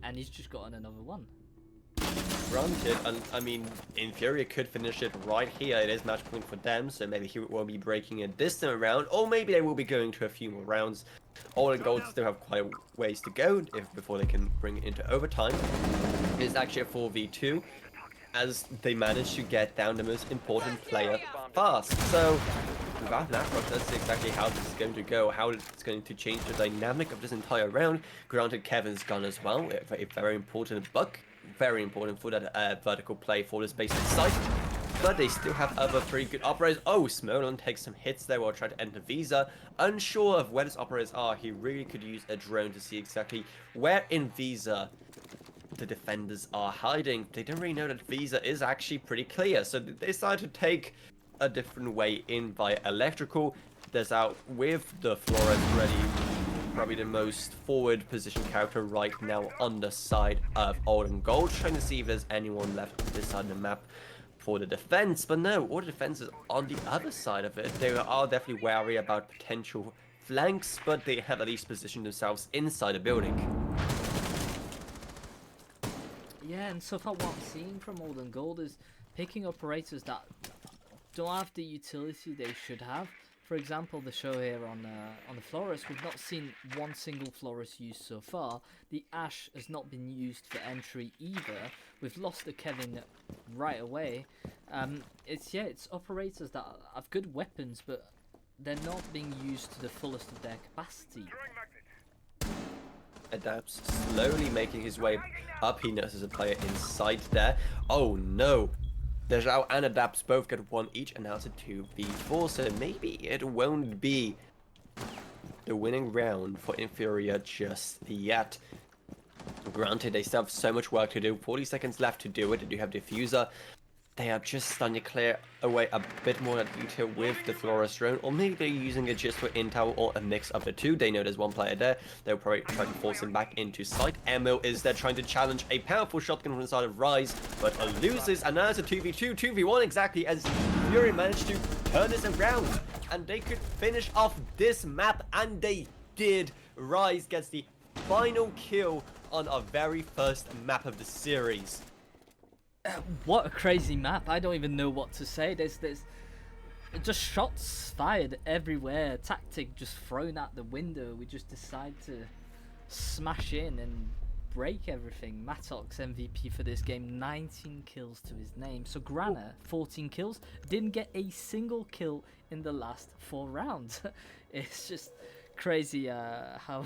and he's just gotten another one. Granted, and I mean, InFuria could finish it right here. It is match point for them, so maybe he will be breaking it this time around, or maybe they will be going to a few more rounds. Old and Gold still have quite a ways to go before they can bring it into overtime. It's actually a 4v2, as they managed to get down the most important player fast. So without that, that's exactly how this is going to go, how it's going to change the dynamic of this entire round. Granted, Kevin's gone as well, a very important buck. Very important for that vertical play for this basic site, but they still have other 3 good operators. Oh, Smolon takes some hits there while trying to enter Visa. Unsure of where his operators are, he really could use a drone to see exactly where in Visa the defenders are hiding. They don't really know that Visa is actually pretty clear, so they decided to take a different way in via electrical. There's out with the Flores ready. Probably the most forward position character right now on the side of Old and Gold, trying to see if there's anyone left on this side of the map for the defense. But no, all the defense is on the other side of it. They are definitely wary about potential flanks, but they have at least positioned themselves inside the building. Yeah, and so far what I'm seeing from Old and Gold is picking operators that don't have the utility they should have for example, the show here on the Flores, we've not seen one single Flores used so far. The Ash has not been used for entry either. We've lost the Kevin right away. It's operators that have good weapons, but they're not being used to the fullest of their capacity. Adapts slowly making his way up. He notices a player inside there. Oh no! Dejao and Adapts both get one each, and now it's a 2v4, so maybe it won't be the winning round for InFuria just yet. Granted, they still have so much work to do. 40 seconds left to do it. They do have Diffuser. They are just starting to clear away a bit more of detail with the Flores drone, or maybe they're using it just for intel or a mix of the two. They know there's one player there. They'll probably try to force him back into sight. Emil is there trying to challenge a powerful shotgun from the side of Rise, but loses, and now it's a 2v2, 2v1 exactly, as Fury managed to turn this around, and they could finish off this map, and they did. Rise gets the final kill on our very first map of the series. What a crazy map! I don't even know what to say. There's just shots fired everywhere. Tactic just thrown out the window. We just decide to smash in and break everything. Mattox MVP for this game, 19 kills to his name. So Grana, 14 kills, didn't get a single kill in the last 4 rounds. It's just crazy how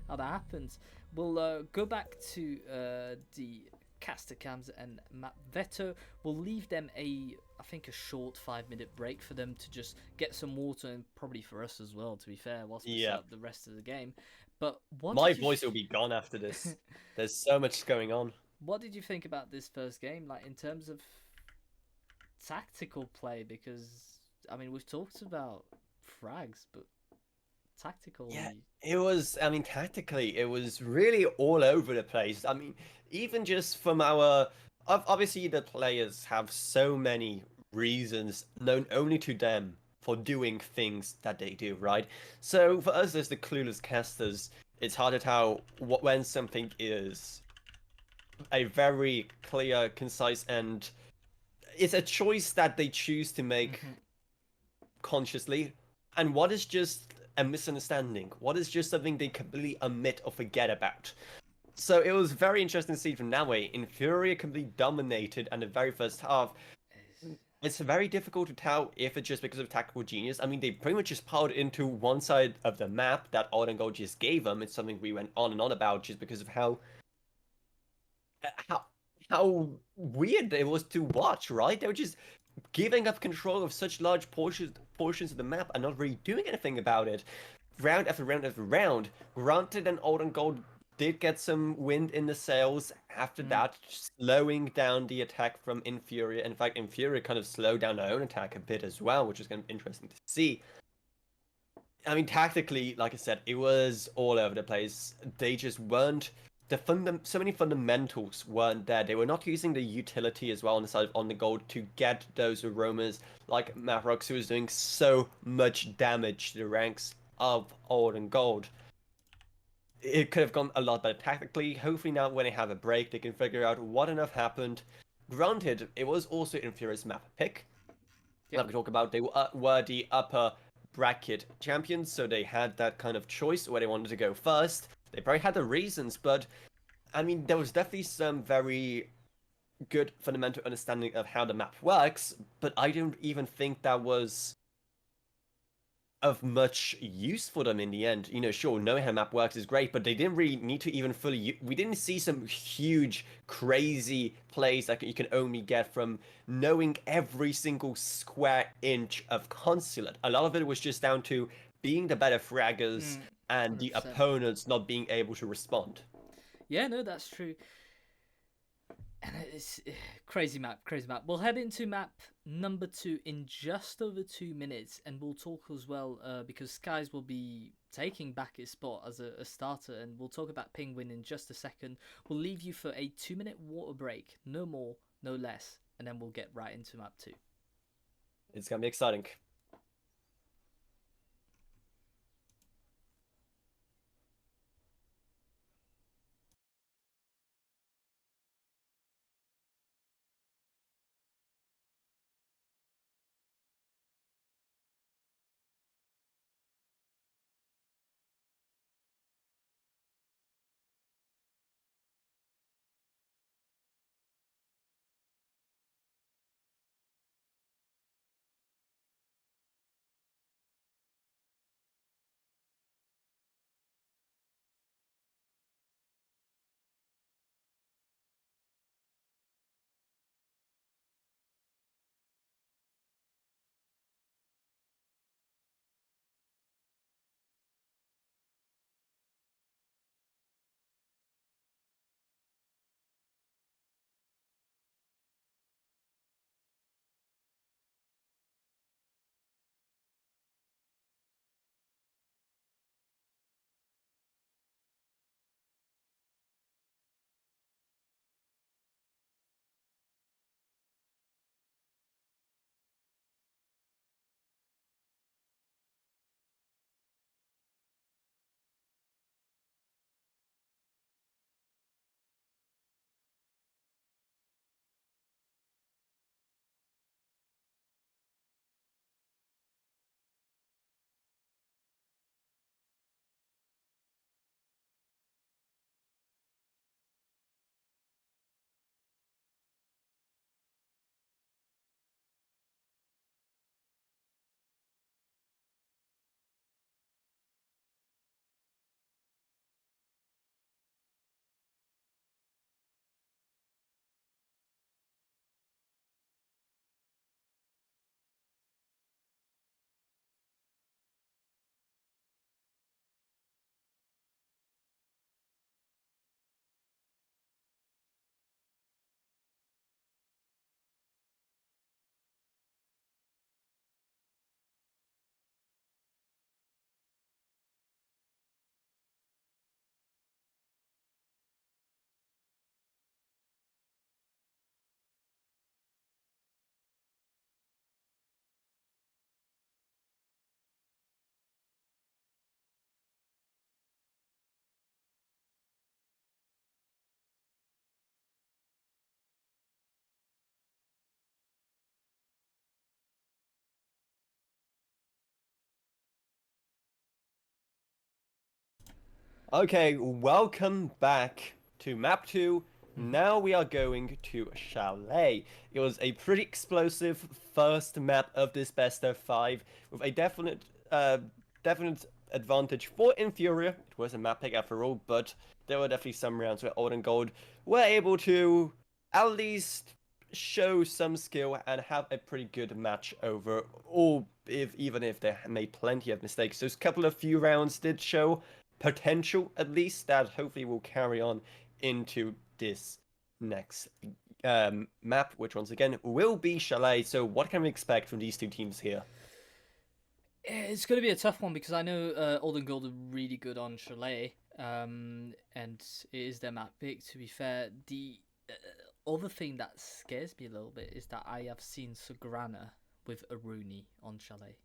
that happens. We'll go back to the caster cams and Map Veto. We'll leave them I think a short 5-minute break for them to just get some water, and probably for us as well, to be fair, whilst we set up the rest of the game. But what my voice will be gone after this. There's so much going on. What did you think about this first game, like in terms of tactical play? Because I mean, we've talked about frags, but tactical. Yeah, it was, I mean, tactically, it was really all over the place. I mean, even just from our, obviously the players have so many reasons known only to them for doing things that they do, right? So for us as the clueless casters, it's hard to tell when something is a very clear, concise, and it's a choice that they choose to make consciously, and what is just a misunderstanding, what is just something they completely omit or forget about. So it was very interesting to see from that way. InFuria completely dominated in the very first half. It's very difficult to tell if it's just because of tactical genius. I mean, they pretty much just piled into one side of the map that Odd Gold just gave them. It's something we went on and on about just because of how weird it was to watch, right? They were just giving up control of such large portions of the map and not really doing anything about it. Round after round after round. Granted, and Old and Gold did get some wind in the sails after that, slowing down the attack from InFuria. In fact, InFuria kind of slowed down their own attack a bit as well, which is going to be interesting to see. I mean, tactically, like I said, it was all over the place. They just weren't... so many fundamentals weren't there. They were not using the utility as well on the side of On the Gold to get those aromas, like Mavrox, who was doing so much damage to the ranks of Old and Gold. It could have gone a lot better tactically. Hopefully now when they have a break, they can figure out what enough happened. Granted, it was also InFuria's map pick. Like we talk about, they were the upper bracket champions, so they had that kind of choice where they wanted to go first. They probably had the reasons, but I mean, there was definitely some very good fundamental understanding of how the map works, but I don't even think that was of much use for them in the end. You know, sure, knowing how the map works is great, but they didn't really need to even fully... We didn't see some huge, crazy plays that you can only get from knowing every single square inch of Consulate. A lot of it was just down to being the better fraggers and 100%. The opponents not being able to respond. Yeah, no, that's true. And it's crazy map. We'll head into map number 2 in just over 2 minutes, and we'll talk as well because Skies will be taking back his spot as a starter, and we'll talk about Penguin in just a second. We'll leave you for a 2-minute water break, no more, no less, and then we'll get right into map 2. It's gonna be exciting. Okay, welcome back to map 2. Now we are going to Chalet. It was a pretty explosive first map of this best of 5 with a definite advantage for InFuria. It was a map pick after all, but there were definitely some rounds where Old and Gold were able to at least show some skill and have a pretty good match overall, even if they made plenty of mistakes. Those couple of few rounds did show potential, at least, that hopefully will carry on into this next map, which once again will be Chalet. So what can we expect from these two teams here? It's going to be a tough one because I know Old and Gold are really good on Chalet, and it is their map pick. To be fair, the other thing that scares me a little bit is that I have seen Sugrana with Aruni on Chalet,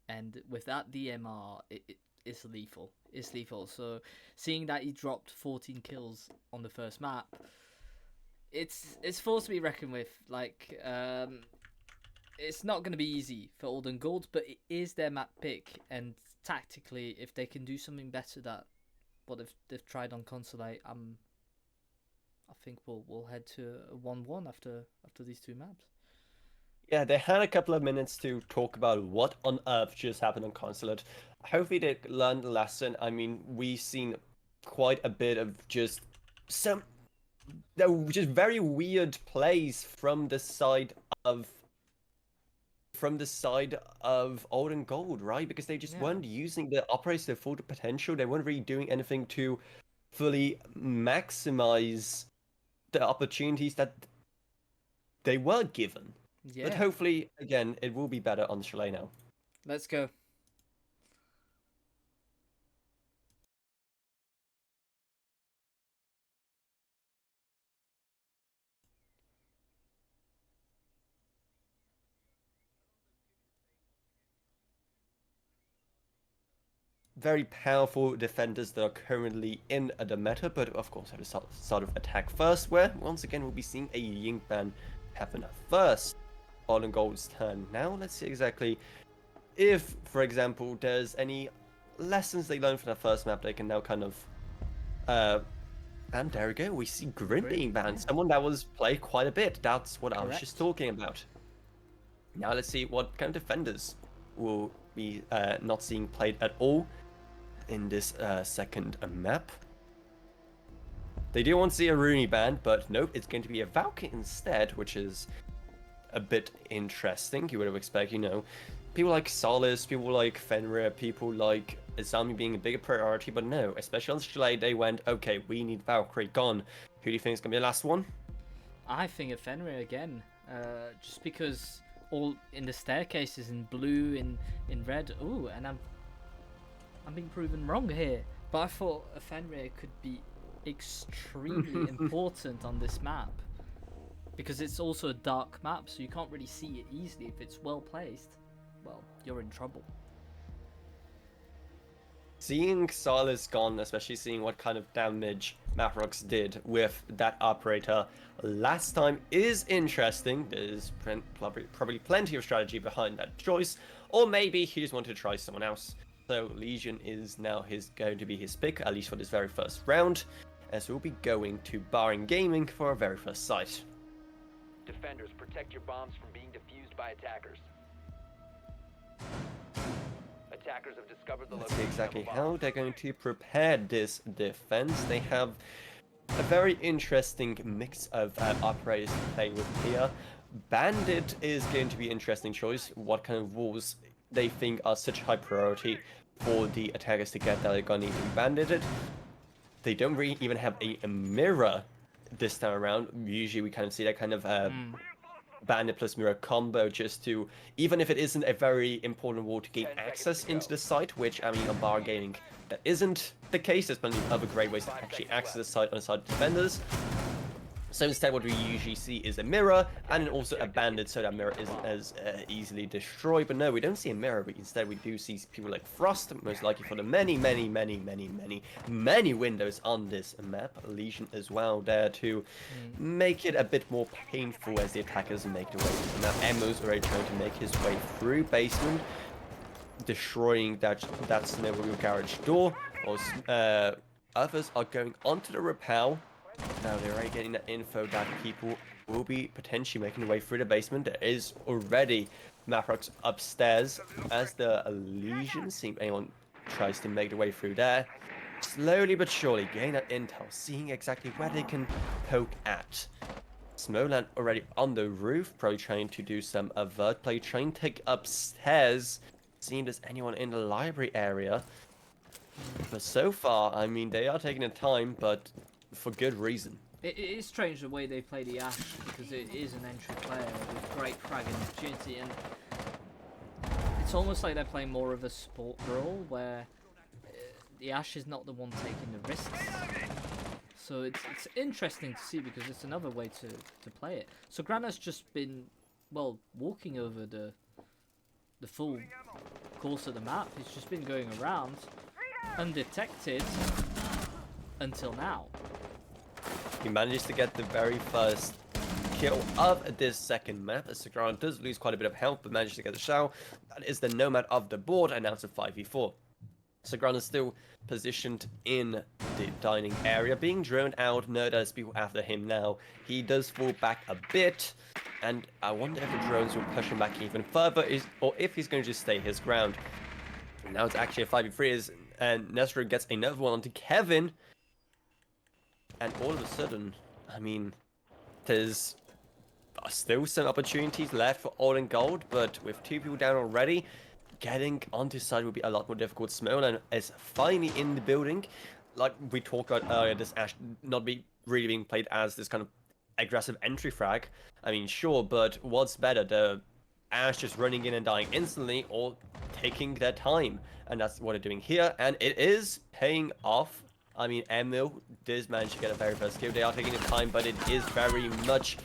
and with that DMR, it's lethal. It's lethal. So seeing that he dropped 14 kills on the first map, it's forced to be reckoned with. Like, it's not going to be easy for Old and Gold, but it is their map pick, and tactically, if they can do something better that what they've tried on Consulate, I think we'll head to a 1-1 after these two maps. Yeah, they had a couple of minutes to talk about what on earth just happened on Consulate. Hopefully they learned the lesson. I mean, we've seen quite a bit of just very weird plays from the side of Old and Gold, right? Because they just weren't using the operators to their full potential. They weren't really doing anything to fully maximize the opportunities that they were given. Yeah. But hopefully, again, it will be better on Chalet now. Let's go. Very powerful defenders that are currently in the meta, but of course have to sort of attack first, where once again we'll be seeing a Yingban happen first. Old and Gold's turn. Now let's see exactly if, for example, there's any lessons they learned from the first map they can now kind of and there we go, we see Grin being banned, someone that was played quite a bit. That's what I was just talking about. Now let's see what kind of defenders will be not seeing played at all in this second map. They do want to see a Rooney ban, but nope, it's going to be a Valkyrie instead, which is a bit interesting. You would have expected, you know, people like Solace, people like Fenrir, people like Azami being a bigger priority, but no, especially on Chalet, they went, okay, we need Valkyrie gone. Who do you think is going to be the last one? I think of Fenrir again, just because all in the staircases in blue, in red. Ooh, and I'm being proven wrong here. But I thought a Fenrir could be extremely important on this map, because it's also a dark map, so you can't really see it easily. If it's well placed, well, you're in trouble. Seeing Silas gone, especially seeing what kind of damage Maprox did with that operator last time, is interesting. There's probably plenty of strategy behind that choice, or maybe he just wanted to try someone else. So Legion is now going to be his pick, at least for this very first round, as we'll be going to Barring Gaming for our very first site. Defenders, protect your bombs from being defused by attackers. Attackers have discovered the Let's see location exactly of a how bomb. they're going to prepare this defense. They have a very interesting mix of operators to play with here. Bandit is going to be an interesting choice. What kind of walls they think are such high priority for the attackers to get that they're going to need to be bandited. They don't really even have a mirror this time around. Usually we kind of see that kind of bandit plus mirror combo just to, even if it isn't a very important wall to gain 10 seconds access to go. into the site, which I mean on Bar Gaming that isn't the case. There's plenty of other great ways to 5 actually seconds access the left. site on the side of defenders. So instead what we usually see is a mirror and then also a bandit, so that mirror isn't as easily destroyed. But no, we don't see a mirror, but instead we do see people like Frost, most likely for the many windows on this map. Legion as well there to make it a bit more painful as the attackers make their way to the map. Emmo's already trying to make his way through basement, destroying that snowmobile garage door. Others are going onto the rappel. Now they're already getting that info that people will be potentially making their way through the basement. There is already Maprox upstairs as the Legion see if anyone tries to make their way through there. Slowly but surely getting that intel, seeing exactly where they can poke at. Smolan already on the roof, probably trying to do some avert play, trying to take upstairs, seeing if there's anyone in the library area. But so far, I mean, they are taking their time, but for good reason. It is strange the way they play the Ash, because it is an entry player with great fragging opportunity, and it's almost like they're playing more of a sport role, where the Ash is not the one taking the risks. So it's interesting to see, because it's another way to play it. So Grana's just been, well, walking over the full course of the map. He's just been going around undetected until now. He manages to get the very first kill of this second map, as Sagrana does lose quite a bit of health, but manages to get the shell. That is the Nomad of the board, and now it's a 5v4. Sagrana is still positioned in the dining area, being droned out. No, there's people after him now. He does fall back a bit, and I wonder if the drones will push him back even further, or if he's going to just stay his ground. And now it's actually a 5v3, and Nestor gets another one onto Kevin. And all of a sudden, I mean, there's still some opportunities left for all in gold, but with 2 people down already, getting onto side will be a lot more difficult. Smolan is finally in the building. Like we talked about earlier, this Ash not really being played as this kind of aggressive entry frag. I mean, sure, but what's better, the Ash just running in and dying instantly, or taking their time? And that's what they're doing here, and it is paying off. I mean, Emil does manage to get a very first kill. They are taking the time, but it is very much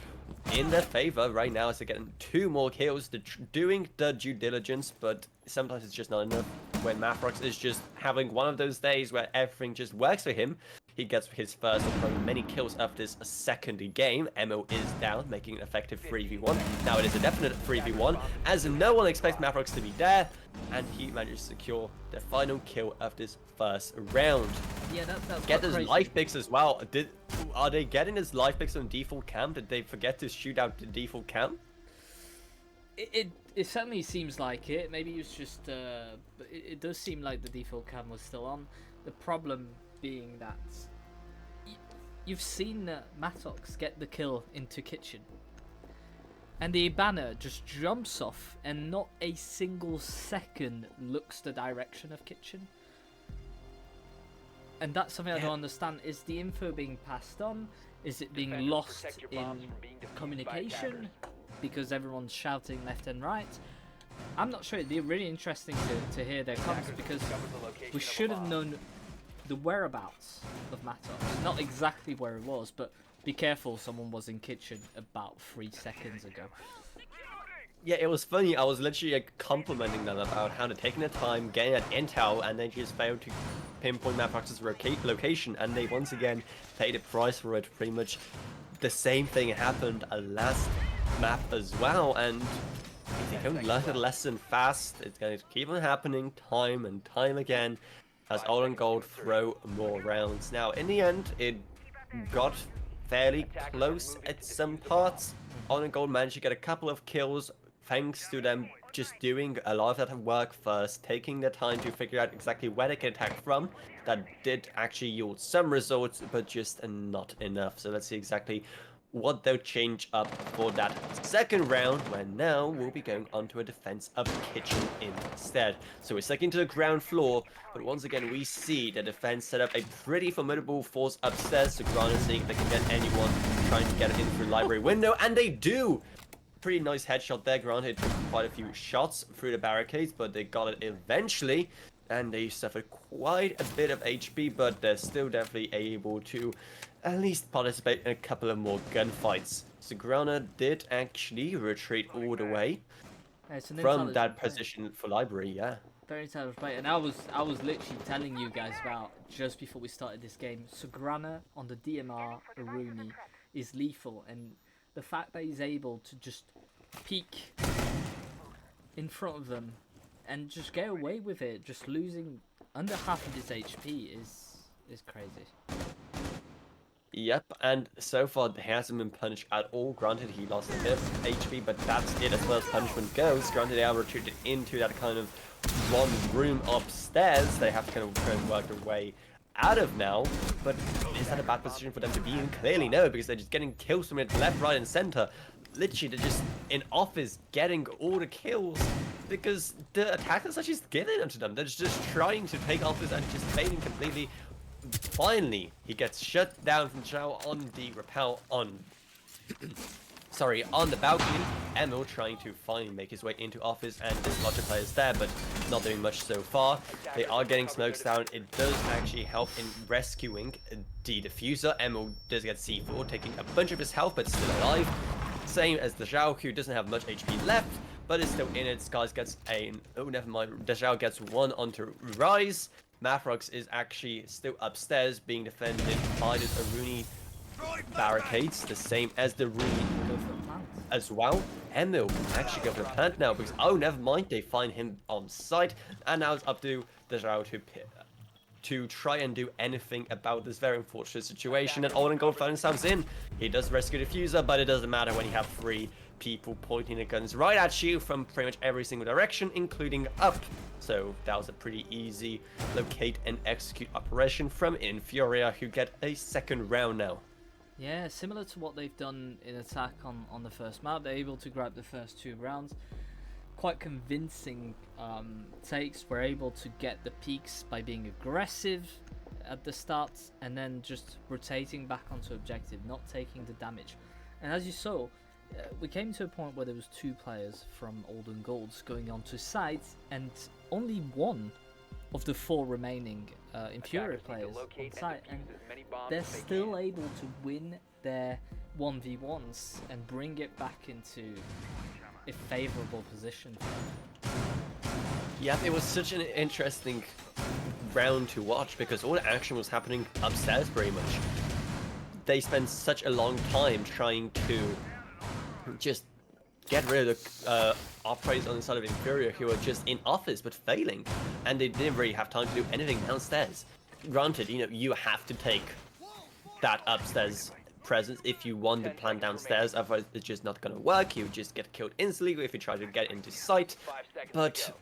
in their favor right now, as they're getting 2 more kills. They're doing the due diligence, but sometimes it's just not enough. When Maprox is just having one of those days where everything just works for him, he gets his first of probably many kills of this second game. Emil is down, making an effective 3v1. Now it is a definite 3v1, as no one expects Maprox to be there, and he manages to secure the final kill of this first round. Yeah, that's Get his crazy. life picks as well. Are they getting his life picks on default cam? Did they forget to shoot out the default cam? It certainly seems like it. Maybe it was just, but it does seem like the default cam was still on. The problem being that you've seen Matox get the kill into kitchen, and the banner just jumps off, and not a single second looks the direction of kitchen. And that's something I don't understand. Is the info being passed on? Is it being Defenders, lost protect your in bombs from being defused by communication? attackers. Because everyone's shouting left and right. I'm not sure. It'd be really interesting to hear their comments, Attackers because discovered the location we of a should have bomb. known the whereabouts of Matox. Not exactly where it was, but be careful, someone was in kitchen about 3 seconds ago. Yeah, it was funny. I was literally like, complimenting them about how they're taking their time, getting that intel, and they just failed to pinpoint Maprox's location, and they once again paid a price for it. Pretty much the same thing happened last map as well, and if they don't learn the lesson fast, it's going to keep on happening time and time again as All and Gold throw more rounds. Now, in the end, it got fairly close at some parts. All and Gold managed to get a couple of kills, thanks to them just doing a lot of that work first, taking their time to figure out exactly where they can attack from. That did actually yield some results, but just not enough. So let's see exactly what they'll change up for that second round, where now we'll be going onto a defense of kitchen instead. So we're sticking to the ground floor, but once again we see the defense set up a pretty formidable force upstairs. So Grana seeing if they can get anyone trying to get it in through the library window, and they do! Pretty nice headshot there. Granted, took quite a few shots through the barricades, but they got it eventually, and they suffered quite a bit of HP, but they're still definitely able to at least participate in a couple of more gunfights. So Grana did actually retreat all the way It's an from that intelligent play. position for library, yeah. Very intelligent play, and I was literally telling you guys about just before we started this game. Sugrana on the DMR Aruni is lethal, and the fact that he's able to just peek in front of them and just get away with it, just losing under half of his HP is crazy. Yep, and so far he hasn't been punished at all. Granted, he lost a bit of HP, but that's it as far as punishment goes. Granted, they are retreated into that kind of one room upstairs. They have to kind of try and work their way out of now, but is that a bad position for them to be in? Clearly no, because they're just getting kills from it left, right, and center. Literally, they're just in office getting all the kills because the attackers are just giving them to them. They're just trying to take office and just failing completely. Finally, he gets shut down from Zhao on the rappel on on the balcony. Emil trying to finally make his way into office, and there's lots of players there, but not doing much so far. They are getting smokes down. It does actually help in rescuing the diffuser. Emil does get C4, taking a bunch of his health, but still alive. Same as the Zhao, who doesn't have much HP left, but is still in it. Skies gets a... Oh, never mind. The Zhao gets one onto Rise. Mathrox is actually still upstairs, being defended by the Aruni barricades, the same as the Runi as well. Emil can actually go for the plant now because, oh, never mind, they find him on site, and now it's up to the Zhao to try and do anything about this very unfortunate situation. And Olden Gold finds himself in. He does rescue the diffuser, but it doesn't matter when you have 3 people pointing their guns right at you from pretty much every single direction, including up. So that was a pretty easy locate and execute operation from InFuria, who get a second round now. Yeah, similar to what they've done in attack on the first map. They're able to grab the first 2 rounds. Quite convincing takes. We're able to get the peaks by being aggressive at the start and then just rotating back onto objective, not taking the damage. And as you saw, we came to a point where there was 2 players from Olden Golds going onto site, and only 1 of the 4 remaining InFuria players on site, and they're still able to win their 1v1s and bring it back into a favourable position for them. Yeah, it was such an interesting round to watch because all the action was happening upstairs pretty much. They spent such a long time trying to just get rid of the operators on the side of InFuria who are just in office but failing, and they didn't really have time to do anything downstairs. Granted, you know, you have to take that upstairs presence if you want the plan downstairs, otherwise it's just not gonna work. You just get killed instantly if you try to get into sight. But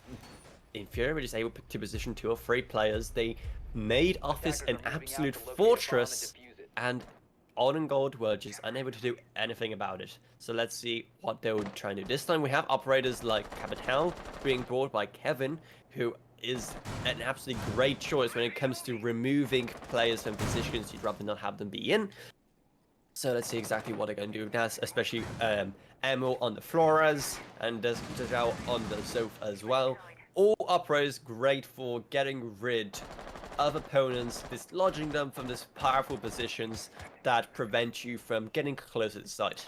InFuria were just able to position 2 or 3 players. They made office an absolute fortress, and Olden Gold were just unable to do anything about it. So let's see what they would try and do. This time we have operators like Capital being brought by Kevin, who is an absolutely great choice when it comes to removing players from positions you'd rather not have them be in. So let's see exactly what they're going to do now, especially Emil on the Flores and Dezhao on the sofa as well. All operators great for getting rid of opponents, dislodging them from these powerful positions that prevent you from getting closer to the site.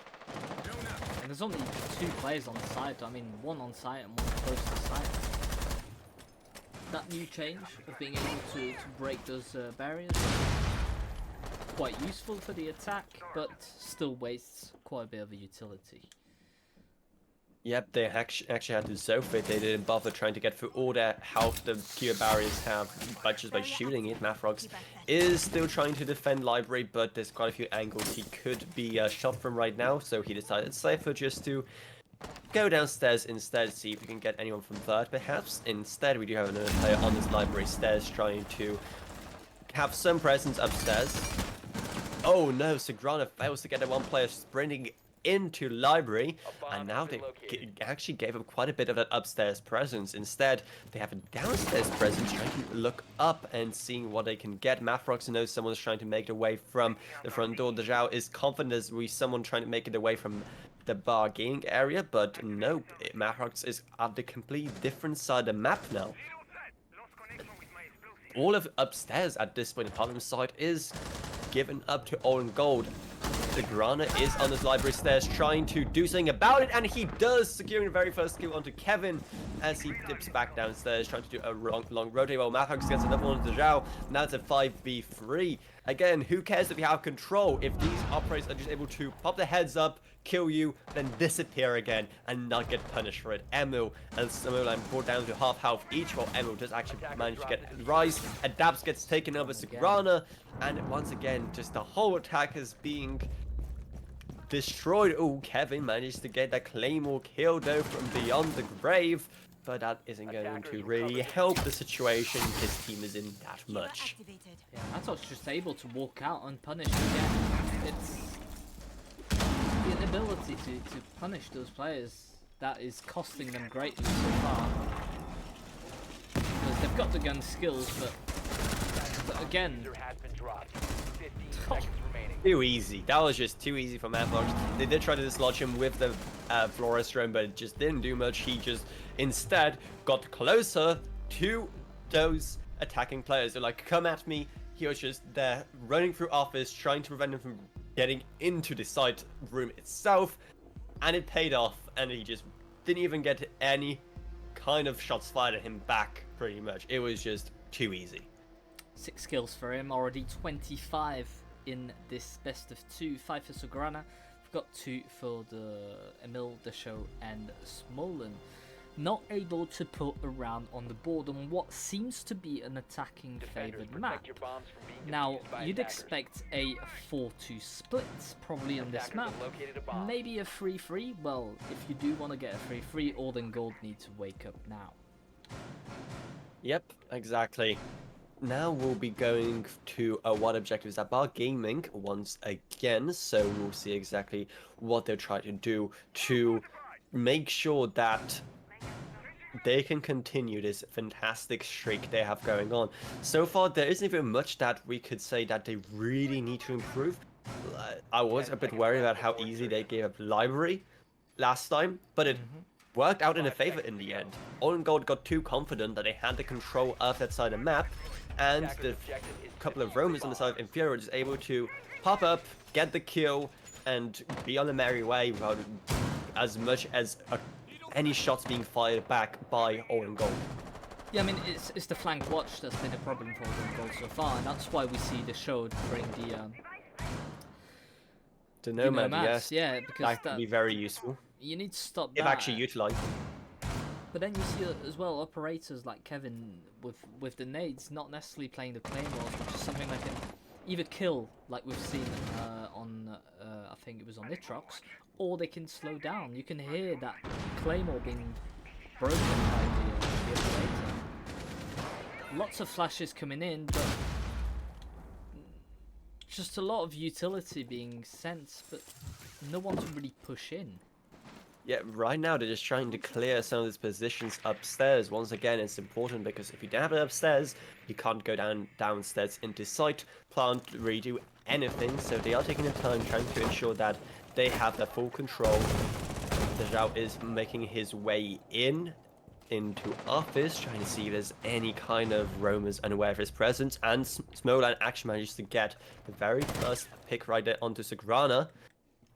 And there's only 2 players on site. I mean, 1 on site and 1 close to site. That new change of being able to break those barriers, quite useful for the attack, but still wastes quite a bit of a utility. Yep, they actually had to sofa it. They didn't bother trying to get through all the health the Q barriers have, but just by shooting it. Mathrox is still trying to defend Library, but there's quite a few angles he could be shot from right now, so he decided safer just to go downstairs instead, see if we can get anyone from third, perhaps. Instead, we do have another player on this Library stairs trying to have some presence upstairs. Oh no, Sagrana fails to get the 1 player sprinting into Library, and now they actually gave him quite a bit of that upstairs presence. Instead, they have a downstairs presence trying to look up and seeing what they can get. Mathrox knows someone's trying to make it away from the front door. The Zhao is confident there's someone trying to make it away from the bar gaming area, but nope, Mathrox is at the completely different side of the map now. All of upstairs at this point, the Parliament side is given up to Olden Gold. The Grana is on his Library stairs trying to do something about it, and he does, securing the very first kill onto Kevin as he dips back downstairs trying to do a long rotate while Mathrox gets another one onto Zhao. Now it's a 5v3. Again, who cares if you have control if these operators are just able to pop their heads up, kill you, then disappear again and not get punished for it. Emil and Simolan brought down to half health each, while Emil does actually manage to get Rise. Adapts gets taken over Sagrana, and once again, just the whole attack is being destroyed. Oh, Kevin manages to get that Claymore kill though from beyond the grave, but that isn't going to really help the situation his team is in that much. Yeah, Natok's just able to walk out unpunished again. It's the inability to punish those players that is costing them greatly so far. Because they've got the gun skills, but again, User has been dropped. 15 seconds remaining. Too easy. That was just too easy for Matlock. They did try to dislodge him with the Flores drone, but it just didn't do much. He just instead got closer to those attacking players. They're like, come at me. He was just there running through office, trying to prevent him from getting into the site room itself, and it paid off, and he just didn't even get any kind of shots fired at him back, pretty much. It was just too easy. 6 kills for him, already 25 in this best of 2, 5 for Sagrana. We've got 2 for the Emil, Desho and Smolen. Not able to put around on the board on what seems to be an attacking Defenders, favoured map. protect your bombs from being Now, defused by you'd attackers. expect a 4-2 split, probably on this Attackers map. have located a bomb. Maybe a 3-3. Well, if you do want to get a 3-3, Old and Gold need to wake up now. Yep, exactly. Now we'll be going to what objectives at Bar Gaming once again, so we'll see exactly what they're trying to do to make sure that they can continue this fantastic streak they have going on. So far, there isn't even much that we could say that they really need to improve. I was a bit worried about how easy they gave up Library last time, but it worked out in a favor in the end. Old Gold got too confident that they had the control of that side of the map, and the couple of roamers on the side of InFuria were just able to pop up, get the kill, and be on the merry way without as much as any shots being fired back by Old Gold. Yeah, I mean, it's the flank watch that's been a problem for Old and Gold so far, and that's why we see the show bring The Nomad, nomads, yes, yeah, because that could be very useful you need to stop if that. actually utilized. But then you see as well operators like Kevin with the nades not necessarily playing the claymores, which is something that can either kill, like we've seen on I think it was on Nitrox, or they can slow down. You can hear that claymore being broken by the operator. Lots of flashes coming in, but just a lot of utility being sent, but no one to really push in. Yeah, right now they're just trying to clear some of these positions upstairs. Once again, it's important because if you don't have it upstairs, you can't go downstairs into site, plant, redo anything. So they are taking their time trying to ensure that they have their full control. Dejao is making his way into office, trying to see if there's any kind of roamers unaware of his presence, and Smolan actually manages to get the very first pick right there onto Sagrana.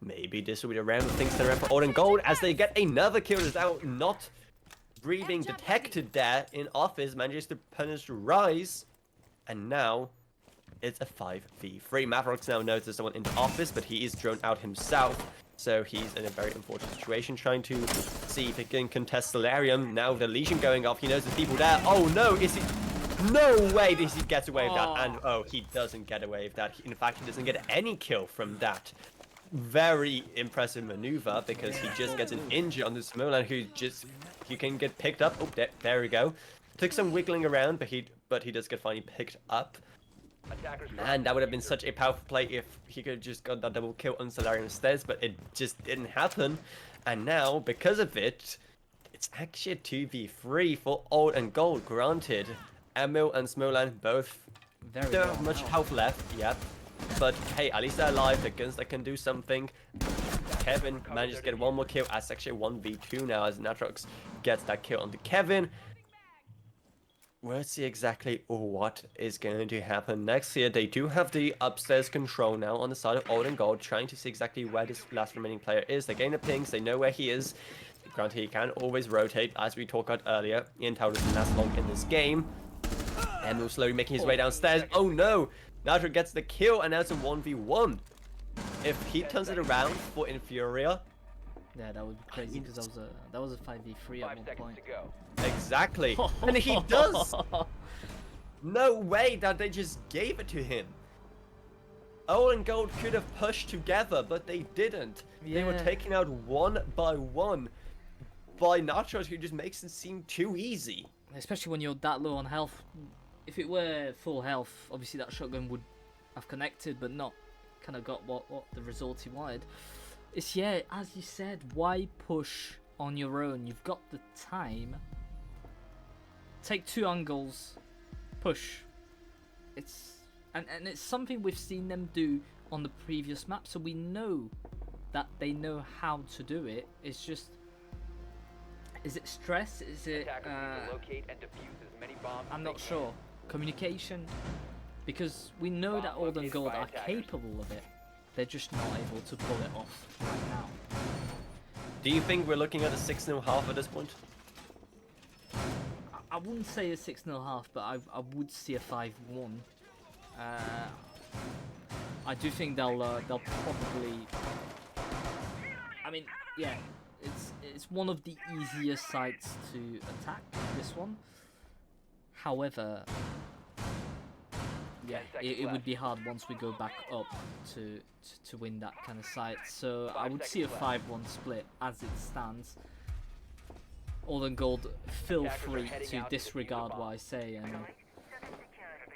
Maybe this will be the round of things that are for Old and Gold as they get another kill. Dejao not really being detected there in office, manages to punish Rise, and now it's a 5v3. Maverick's now noticed someone in the office, but he is drawn out himself. So he's in a very unfortunate situation, trying to see if he can contest Solarium. Now the Legion going off, he knows there's people there. Oh no, is he... No way does he get away with that. And oh, he doesn't get away with that. In fact, he doesn't get any kill from that. Very impressive maneuver, because he just gets an injury on the Smolan, who can get picked up. Oh, there we go. Took some wiggling around, but he does get finally picked up. Man, that would have been such a powerful play if he could have just got that double kill on Solarium instead, but it just didn't happen. And now, because of it, it's actually a 2v3 for Old and Gold. Granted, Emil and Smolan both don't have much health left, yep. But hey, at least they're alive, they're guns that can do something. Kevin manages to get one more kill. That's actually 1v2 now as Natrox gets that kill onto Kevin. We'll see exactly what is going to happen next here. They do have the upstairs control now on the side of Old and Gold, trying to see exactly where this last remaining player is. They're getting the pings, they know where he is. Granted, he can always rotate, as we talked about earlier. Intel doesn't last long in this game. Emil slowly making his way downstairs. Oh no! Nacho gets the kill, and now it's a 1v1. If he turns it around for InFuria, Yeah, that would be crazy because that was a 5v3 at 5 one seconds point. to go. exactly. And he does! No way that they just gave it to him. Owl and Gold could have pushed together, but they didn't. They were Yeah. taken out one by one by Nachos, who just makes it seem too easy. Especially when you're that low on health. If it were full health, obviously that shotgun would have connected, but not kind of got what the result he wanted. It's, yeah, as you said, why push on your own? You've got the time. Take 2 angles, push. It's and it's something we've seen them do on the previous map, so we know that they know how to do it. It's just, is it stress? Is it Attackers need to locate and defuse as many bombs I'm as not they sure. Communication, because we know that Old and located Gold by are attackers. capable of it. They're just not able to pull it off right now. Do you think we're looking at a 6.5 at this point? I wouldn't say a 6-0 half, but I would see a 5-1. I do think they'll probably. I mean, yeah, it's one of the easier sites to attack. This one, however, yeah, 10 seconds it would left. be hard once we go back up to win that kind of site. So I 5 would see a seconds 5-1 split as it stands. All and Gold, feel Attackers are free heading to out to defuse the disregard bomb. what I say and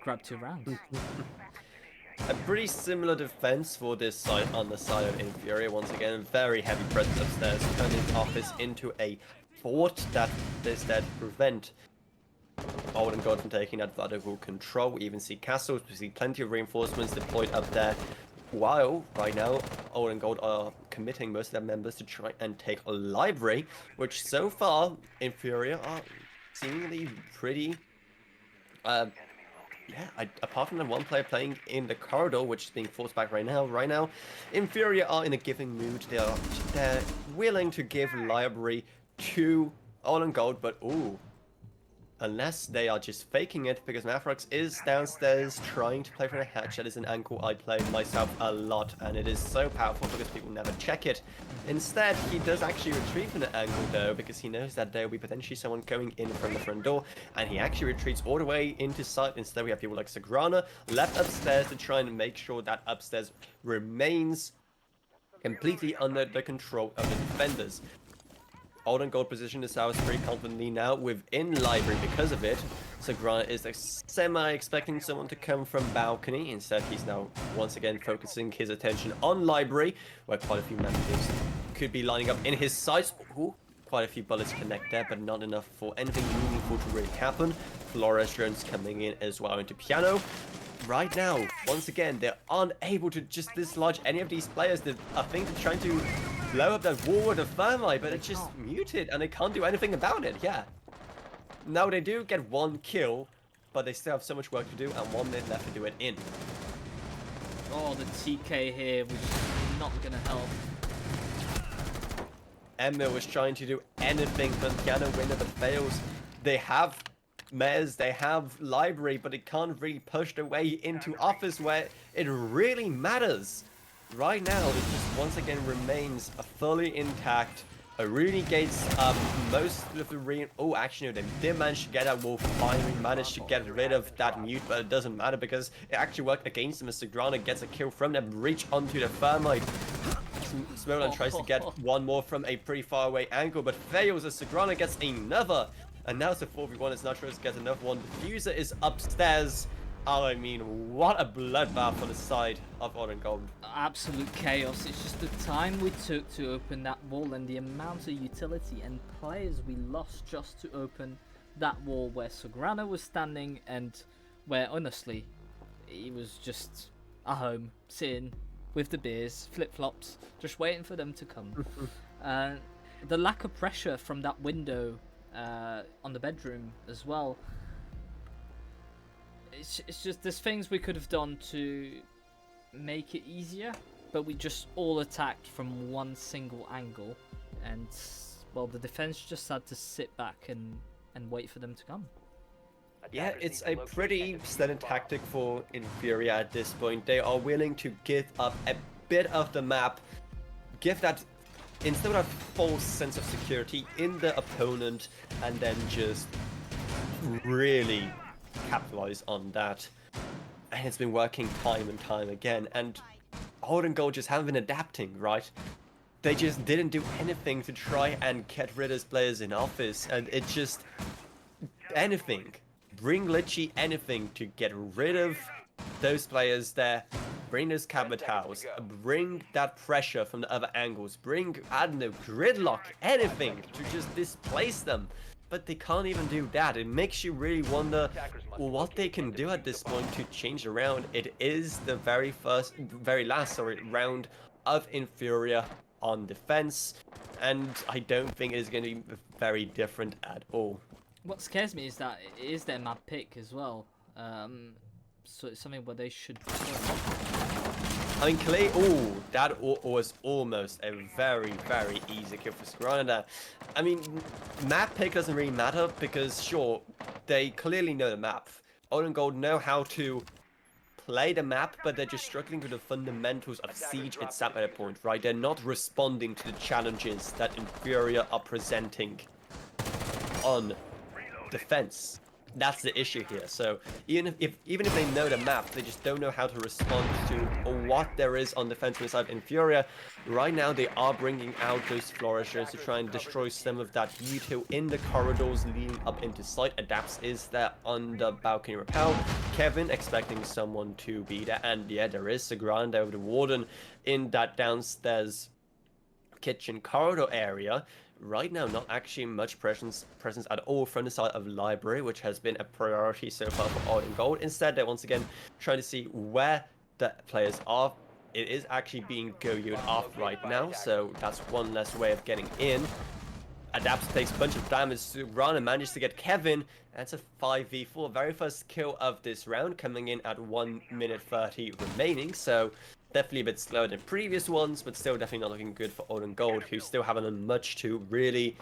grab 2 rounds. A pretty similar defense for this side on the side of InFuria. Once again, very heavy presence upstairs, turning office into a fort that is there to prevent Old and Gold from taking advantage control. We even see castles, we see plenty of reinforcements deployed up there. While right now, Old and Gold are committing most of their members to try and take a library, which so far InFuria are seemingly pretty. Yeah, apart from the one player playing in the corridor, which is being forced back right now. InFuria are in a giving mood. They're willing to give library to All and Gold, but ooh, unless they are just faking it, because Mafrox is downstairs trying to play for the hatch. That is an angle I play myself a lot, and it is so powerful because people never check it. Instead, he does actually retreat from the angle though, because he knows that there will be potentially someone going in from the front door, and he actually retreats all the way into sight. Instead, we have people like Sagrana left upstairs to try and make sure that upstairs remains completely under the control of the defenders. Old and Gold position themselves pretty confidently now within library because of it. So Grant is semi-expecting someone to come from balcony. Instead, he's now once again focusing his attention on library, where quite a few members could be lining up in his sights. Ooh, quite a few bullets connect there, but not enough for anything meaningful to really happen. Flores drones coming in as well into piano. Right now, once again, they're unable to just dislodge any of these players. I think they're trying to blow up that wall with a thermite, but it's just muted and they can't do anything about it. Yeah. Now they do get 1 kill, but they still have so much work to do and 1 minute left to do it in. Oh, the TK here was not going to help. Emma was trying to do anything for piano winner, but fails. They have Mez, they have library, but it can't really push their way into office where it really matters. Right now, it just once again remains fully intact. Really gates most of the oh, actually, no, they did manage to get that wall. Finally managed to get rid of that mute, but it doesn't matter because it actually worked against him as Sagrana gets a kill from them. Reach onto the thermite. Smolan tries to get one more from a pretty far away angle, but fails as Sagrana gets another. And now it's a 4v1 as Nachos gets another one. Diffuser is upstairs. Oh, I mean, what a bloodbath on the side of Odd and Gold. Absolute chaos. It's just the time we took to open that wall and the amount of utility and players we lost just to open that wall where Sagrana was standing and where, honestly, he was just at home, sitting with the beers, flip-flops, just waiting for them to come. The lack of pressure from that window on the bedroom as well. It's just there's things we could have done to make it easier, but we just all attacked from one single angle, and well, the defense just had to sit back and wait for them to come. Yeah, Attackers it's need a to locate pretty and defuse standard the bomb. tactic for InFuria at this point. They are willing to give up a bit of the map, give that instead of a false sense of security in the opponent, and then just really capitalize on that. And it's been working time and time again. And Hold and Gold just haven't been adapting, right? They just didn't do anything to try and get rid of players in office, and it just anything. Bring Litchi anything to get rid of those players there. Bring those cabitals. Bring that pressure from the other angles. Bring, I don't know, gridlock, anything to just displace them. But they can't even do that. It makes you really wonder what they can do at this point to change around. It is the very last, round of InFuria on defense, and I don't think it's going to be very different at all. What scares me is that it is their map pick as well. So it's something where they should. I mean, Clay, that was almost a very, very easy kill for Scranada. I mean, map pick doesn't really matter because, sure, they clearly know the map. Old and Gold know how to play the map, but they're just struggling with the fundamentals of Siege itself at a point, right? They're not responding to the challenges that InFuria are presenting on defense. That's the issue here. So even if they know the map, they just don't know how to respond to what there is on the defensive side of InFuria. Right now, they are bringing out those Flourishers to try and destroy some of that util in the corridors leading up into site. Adapts is there on the balcony rappel. Kevin expecting someone to be there, and yeah, there is Sagrand over the Warden in that downstairs kitchen corridor area. Right now, not actually much presence at all from the side of Library, which has been a priority so far for Old and Gold. Instead, they're once again trying to see where the players are. It is actually being go-yoed off right now, so that's one less way of getting in. Adapts takes a bunch of damage to run and manages to get Kevin. That's a 5v4, very first kill of this round, coming in at 1 minute 30 remaining, so definitely a bit slower than previous ones, but still definitely not looking good for Old and Gold, who still haven't done much to really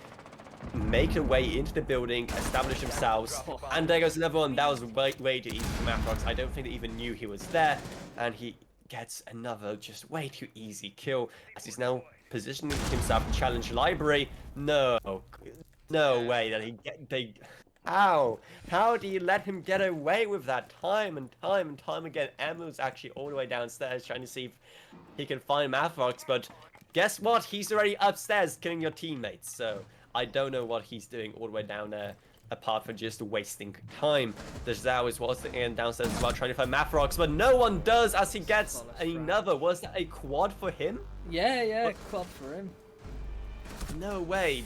make a way into the building, establish themselves. And there goes another one. That was way too easy for Matrox. I don't think they even knew he was there, and he gets another just way too easy kill as he's now positioning himself to challenge Library. No way that How do you let him get away with that time and time again? Emil's actually all the way downstairs trying to see if he can find Mathrox, but guess what? He's already upstairs killing your teammates, so I don't know what he's doing all the way down there, apart from just wasting time. The Zhao is what's the end downstairs as well, trying to find Mathrox, but no one does as he gets another. Was that a quad for him? Yeah, quad for him. No way,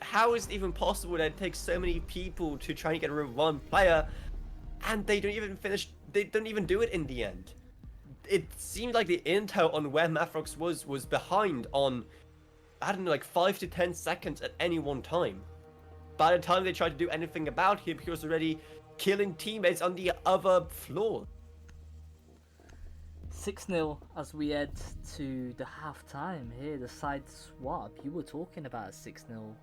how is it even possible that it takes so many people to try and get rid of one player, and they don't even do it in the end? It seemed like the intel on where Mathrox was behind on, I don't know, like 5 to 10 seconds at any one time. By the time they tried to do anything about him, he was already killing teammates on the other floor. 6-0 as we head to the half-time here, the side swap. You were talking about a 6-0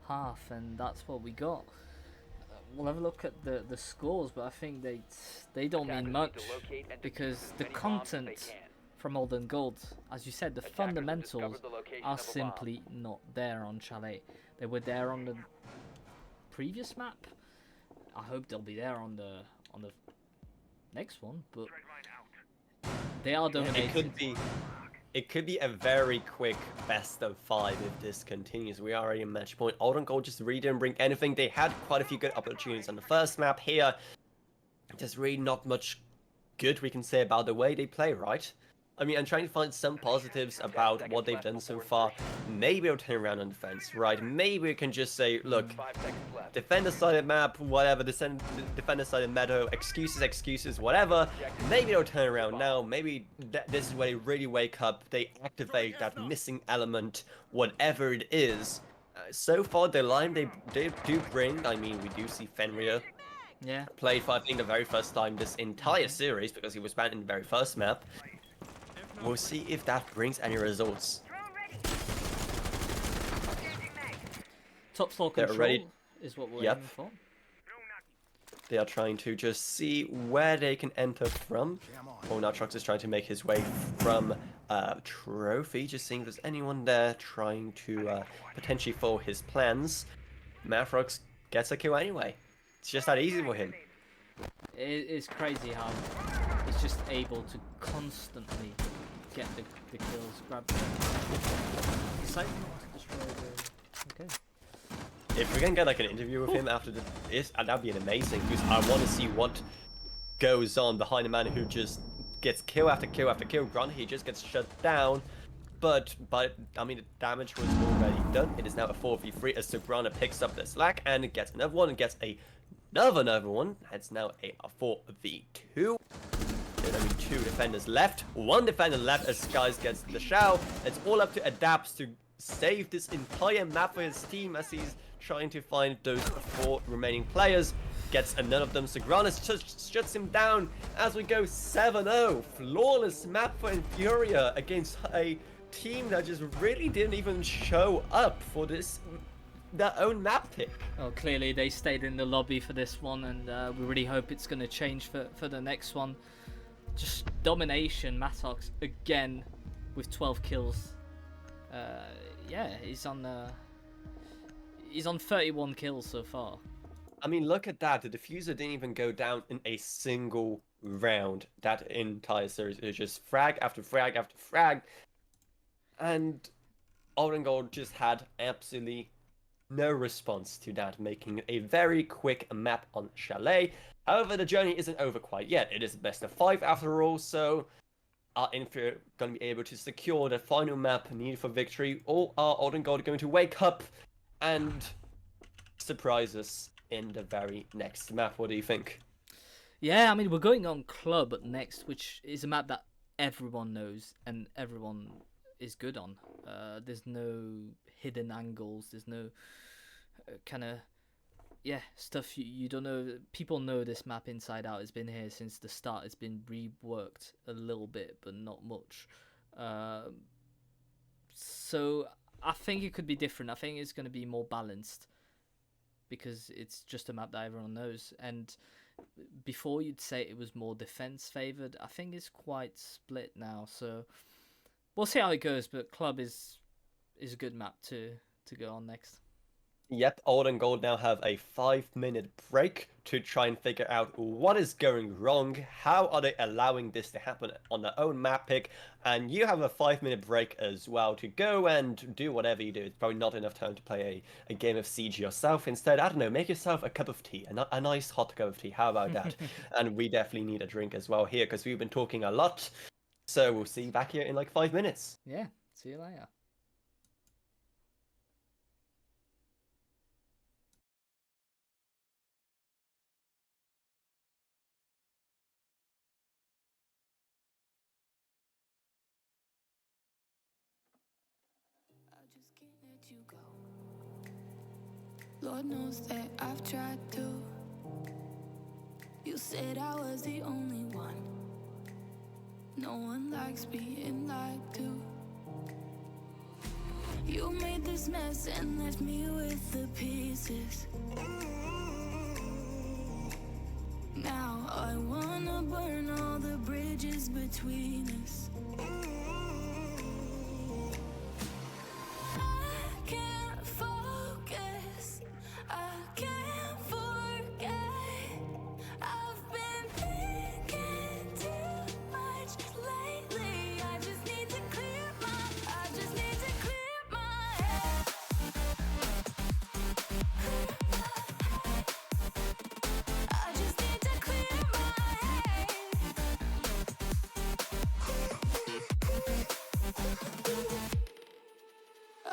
half, and that's what we got. We'll have a look at the scores, but I think they don't mean much because the content from Old and Gold, as you said, the fundamentals are simply not there on Chalet. They were there on the previous map. I hope they'll be there on the next one, but they are dominating. It could be a very quick best of 5 if this continues. We are already in match point. Old and Gold just really didn't bring anything. They had quite a few good opportunities on the first map here. There's really not much good we can say about the way they play, right? I mean, I'm trying to find some positives about what they've done so far. Maybe they'll turn around on defense, right? Maybe we can just say, look, defender-sided map, whatever, defender-sided meadow, excuses, whatever. Maybe they'll turn around now. Maybe this is where they really wake up. They activate that missing element, whatever it is. So far, the line they do bring, I mean, we do see Fenrir played for, I think, the very first time this entire series, because he was banned in the very first map. We'll see if that brings any results. Top floor control is what we're aiming for. They are trying to just see where they can enter from. Oh, now Trox is trying to make his way from Trophy, just seeing if there's anyone there trying to potentially follow his plans. Mavrox gets a kill anyway. It's just that easy for him. It's crazy how he's just able to constantly get the kills, grab them. Exciting to destroy the... Okay. If we can get like an interview with him after this, that'd be amazing, because I want to see what goes on behind a man who just gets kill after kill after kill. Grunt, he just gets shut down, but I mean the damage was already done. It is now a 4v3 as Subrana picks up the slack and gets another one and gets another one. It's now a 4v2. There's only 2 defenders left. 1 defender left as Skies gets the shell. It's all up to Adapts to save this entire map for his team as he's trying to find those 4 remaining players. Gets none of them. Sagranis just shuts him down as we go 7-0. Flawless map for InFuria against a team that just really didn't even show up for this their own map pick. Oh, clearly they stayed in the lobby for this one, and we really hope it's going to change for the next one. Just domination. Matox again with 12 kills. Yeah, he's on 31 kills so far. I mean, look at that. The diffuser didn't even go down in a single round. That entire series is just frag after frag after frag. And Gold just had absolutely no response to that, making a very quick map on Chalet. However, the journey isn't over quite yet. It is a best of 5 after all, so are InFuria going to be able to secure the final map needed for victory, or are Gold going to wake up and surprise us in the very next map? What do you think? Yeah, I mean, we're going on Club next, which is a map that everyone knows and everyone is good on. There's no hidden angles. There's no kind of stuff you don't know. People know this map inside out. It's been here since the start. It's been reworked a little bit, but not much. So I think it could be different. I think it's going to be more balanced because it's just a map that everyone knows. And before you'd say it was more defense favored. I think it's quite split now. So we'll see how it goes. But Club is a good map to go on next. Yep, Gold now have a 5-minute break to try and figure out what is going wrong. How are they allowing this to happen on their own map pick? And you have a 5-minute break as well to go and do whatever you do. It's probably not enough time to play a game of Siege yourself. Instead, I don't know, make yourself a cup of tea, a nice hot cup of tea. How about that? And we definitely need a drink as well here because we've been talking a lot. So we'll see you back here in like 5 minutes. Yeah, see you later. You go. Lord knows that I've tried to. You said I was the only one. No one likes being lied to. You made this mess and left me with the pieces. Now I wanna burn all the bridges between us.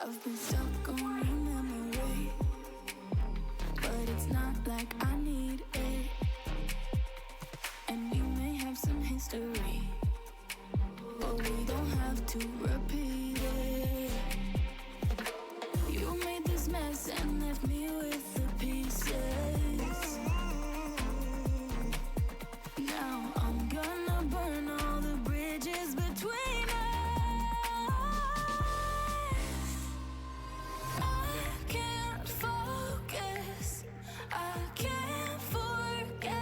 I've been stuck on your memory, but it's not like I need it. And we may have some history, but we don't have to repeat it. You made this mess and left me with the pieces. Now I'm gonna burn all the bridges between us. I can't focus, I can't forget.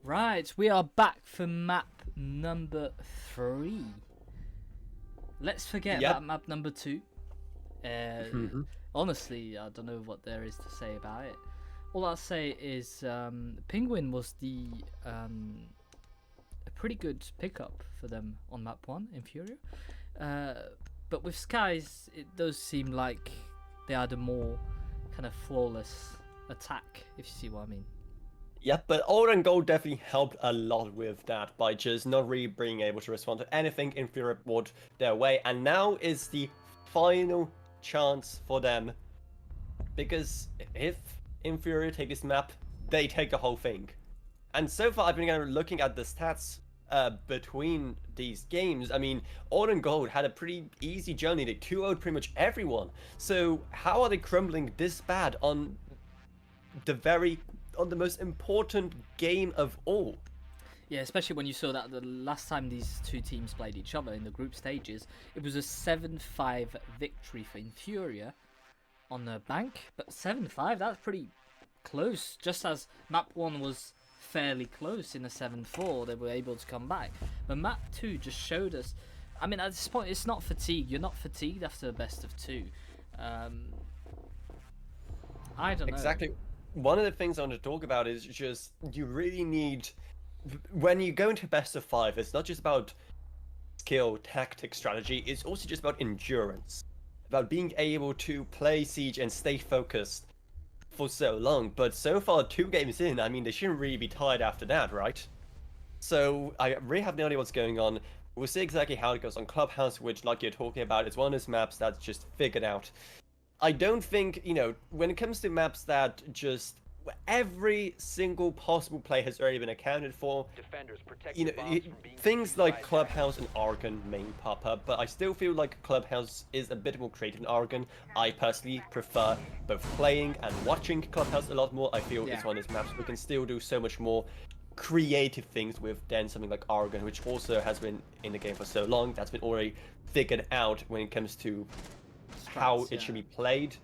Right, we are back for map number 3. Let's forget Yep. about map number 2. Honestly, I don't know what there is to say about it. All I'll say is Penguin was a pretty good pickup for them on map 1 InFuria. But with Skies, it does seem like they are the more kind of flawless attack, if you see what I mean. Yep, but Old and Gold definitely helped a lot with that by just not really being able to respond to anything InFuria brought their way. And now is the final chance for them. Because if InFuria take this map, they take the whole thing. And so far, I've been kind of looking at the stats between these games. I mean, Old and Gold had a pretty easy journey. They 2-0'd pretty much everyone. So how are they crumbling this bad on the most important game of all? Yeah, especially when you saw that the last time these two teams played each other in the group stages, it was a 7-5 victory for InFuria on the bank. But 7-5, that's pretty close. Just as map 1 was fairly close in a 7-4, they were able to come back. But map 2 just showed us, I mean, at this point, it's not fatigue. You're not fatigued after a best of 2. I don't know. Exactly. One of the things I want to talk about is just you really need, when you go into best of 5, it's not just about skill, tactic, strategy, it's also just about endurance, about being able to play Siege and stay focused for so long. But so far, 2 games in, I mean, they shouldn't really be tired after that, right? So I really have no idea what's going on. We'll see exactly how it goes on Clubhouse, which, like you're talking about, is one of those maps that's just figured out. I don't think, when it comes to maps that just every single possible play has already been accounted for, Defenders protect the bombs from being things defused by like Clubhouse attackers. and Oregon may pop up, but I still feel like Clubhouse is a bit more creative than Oregon. I personally prefer both playing and watching Clubhouse a lot more. I feel it's one of those maps we can still do so much more creative things with than something like Oregon, which also has been in the game for so long. That's been already figured out when it comes to how it should be played.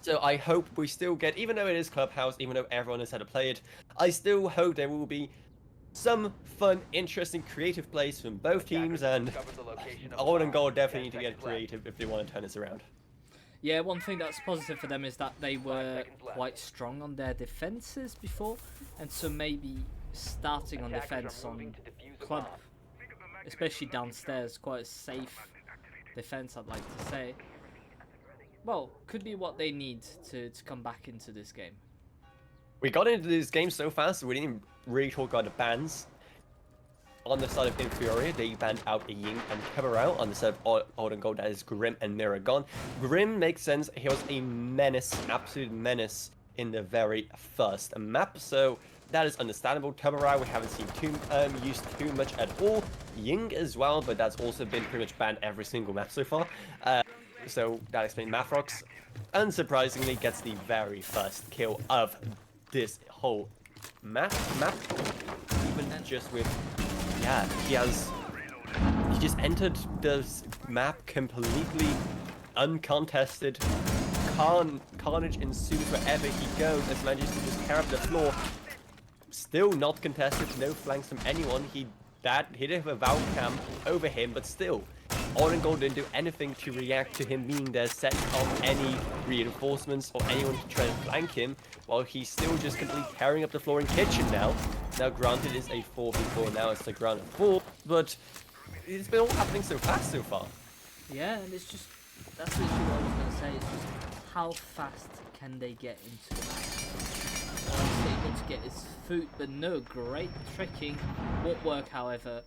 So I hope we still get, even though it is Clubhouse, even though everyone knows how to play it, I still hope there will be some fun, interesting, creative plays from both teams, and Discover the location of the Old and bomb. Gold definitely 10 need to get seconds left. creative if they want to turn this around. Yeah, one thing that's positive for them is that they were seconds left. quite strong on their defenses before, and so maybe starting on Attackers defense are on moving to defuse the club, bomb. especially downstairs, quite a safe defense, I'd like to say. Well, could be what they need to come back into this game. We got into this game so fast, we didn't really talk about the bans. On the side of InFuria, they banned out Ying and Kebarao. On the side of Old and Gold, that is Grim and Miragon. Grim makes sense. He was a menace, absolute menace in the very first map, so that is understandable. Kebarao, we haven't seen used too much at all. Ying as well, but that's also been pretty much banned every single map so far. So that explains Mathrox. Unsurprisingly, gets the very first kill of this whole map. Even just with, he just entered this map completely uncontested. Carnage ensues wherever he goes, as manages to just tear up the floor. Still not contested, no flanks from anyone. He did have a Valve cam over him, but still, Old and Gold didn't do anything to react to him being there, set off any reinforcements or anyone to try and flank him, while he's still just completely tearing up the floor in Kitchen now. Now, granted, it's a 4v4, now it's the ground of 4, but it's been all happening so fast so far. Yeah, and it's just, that's literally what I was going to say, it's just how fast can they get into the match? He's able to get his foot, but no, great tricking. Won't work, however.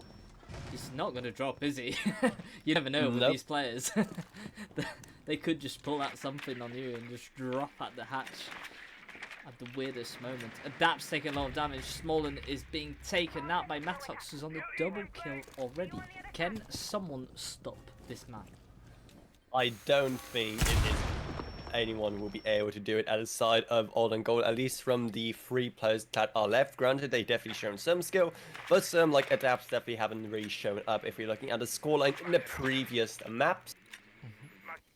He's not going to drop, is he? You never know with these players. They could just pull out something on you and just drop at the hatch at the weirdest moment. Adapt's taking a lot of damage. Smolin is being taken out by Matox, who's on the double kill already. Can someone stop this man? I don't think anyone will be able to do it at the side of Old and Gold, at least from the 3 players that are left. Granted, they definitely shown some skill, but some like Adapts definitely haven't really shown up if you're looking at the scoreline in the previous maps.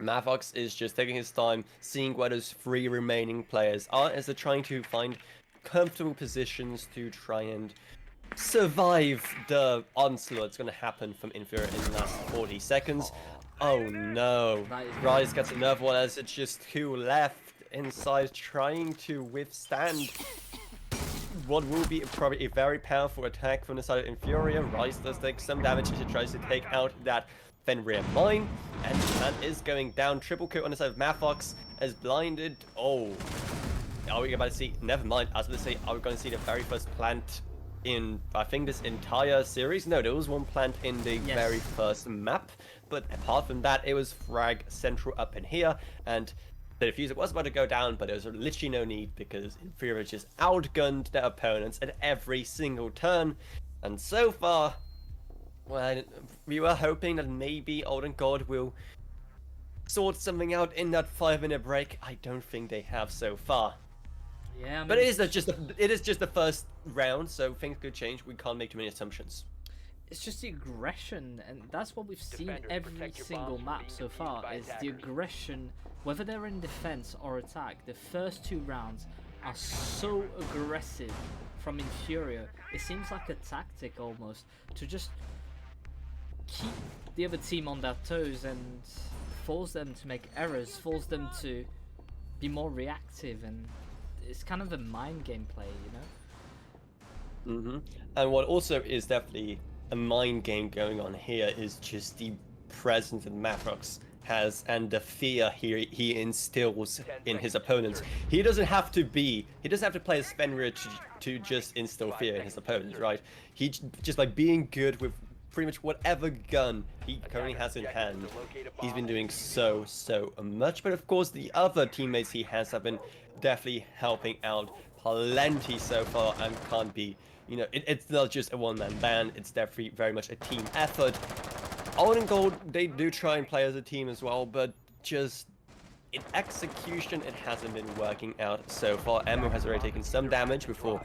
Mavox is just taking his time, seeing where those 3 remaining players are as they're trying to find comfortable positions to try and survive the onslaught that's going to happen from InFuria in the last 40 seconds. Oh no. That is Rise gets another one as it's just 2 left inside trying to withstand what will be probably a very powerful attack from the side of InFuria. Rise does take some damage as it tries to take out that Fenrir mine, and that is going down. Triple kill on the side of Mathox as blinded. Oh, are we about to see? Never mind. I was going to say, are we going to see the very first plant in, I think, this entire series? No, there was one plant in the very first map, but apart from that, it was frag central up in here, and the diffuser was about to go down, but there was literally no need because InFuria just outgunned their opponents at every single turn. And so far, well, we were hoping that maybe Olden God will sort something out in that 5-minute break. I don't think they have so far. Yeah, I mean, But it is just the first round, so things could change. We can't make too many assumptions. it's just the aggression, and that's what we've seen Defenders, every protect your single bombs from map being so defused far, by is the attackers. aggression, whether they're in defense or attack. The first 2 rounds are so aggressive from InFuria. It seems like a tactic almost to just keep the other team on their toes and force them to make errors, force them to be more reactive, and it's kind of a mind game play, you know? And what also is definitely a mind game going on here is just the presence that Matrox has and the fear he instills in his opponents. He doesn't have to play as Fenrir to just instill fear in his opponents, right? He just by being good with pretty much whatever gun he currently has in hand, he's been doing so much. But of course, the other teammates he has have been definitely helping out plenty so far, and can't be, you know, it's not just a one-man band. It's definitely very much a team effort. Old and Gold, they do try and play as a team as well, but just in execution, it hasn't been working out so far. Emo has already taken some damage before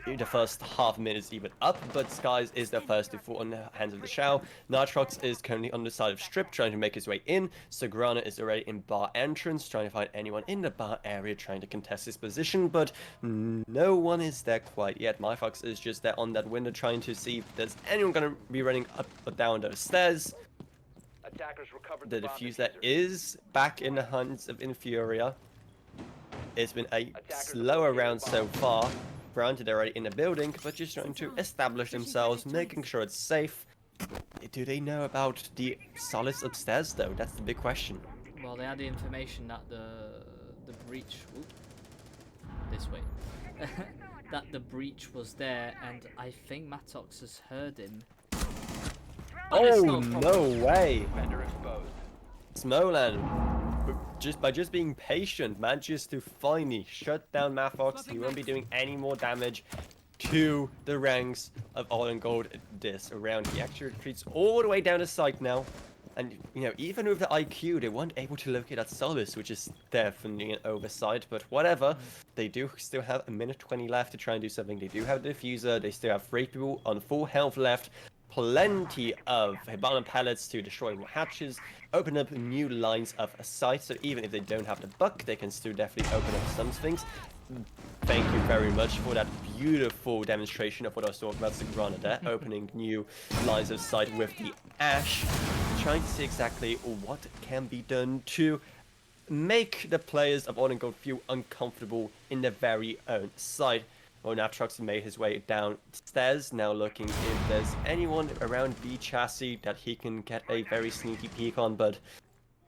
the first half minute is even up, but Skies is the first to fall on the hands of the Shao. Nitrox is currently on the side of Strip, trying to make his way in. Sagrana is already in bar entrance, trying to find anyone in the bar area, trying to contest his position, but no one is there quite yet. Myfox is just there on that window, trying to see if there's anyone gonna be running up or down those stairs. Attackers recovered The the bomb diffuser diffuser. is back in the hands of InFuria. It's been a Attackers slower located round bomb. so far. Granted, they're already in the building, but just trying to establish themselves, making sure it's safe. Do they know about the solace upstairs, though? That's the big question. Well, they had the information that the breach. Oop, this way. That the breach was there, and I think Matox has heard him. But it's Oh, no problem. no way! Defender exposed. Smolan, by just being patient, manages to finally shut down Mathox. He won't be doing any more damage to the ranks of All and Gold this round. He actually retreats all the way down the site now. And, you know, even with the IQ, they weren't able to locate that Solus, which is definitely an oversight, but whatever. They do still have 1:20 left to try and do something. They do have the diffuser, they still have 3 people on full health left. Plenty of Hibana pellets to destroy more hatches, open up new lines of sight, so even if they don't have the buck, they can still definitely open up some things. Thank you very much for that beautiful demonstration of what I was talking about, Sagrana there, opening new lines of sight with the Ash, trying to see exactly what can be done to make the players of All and Gold feel uncomfortable in their very own side. Well, now Trucks made his way downstairs, now looking if there's anyone around B chassis that he can get a very sneaky peek on, but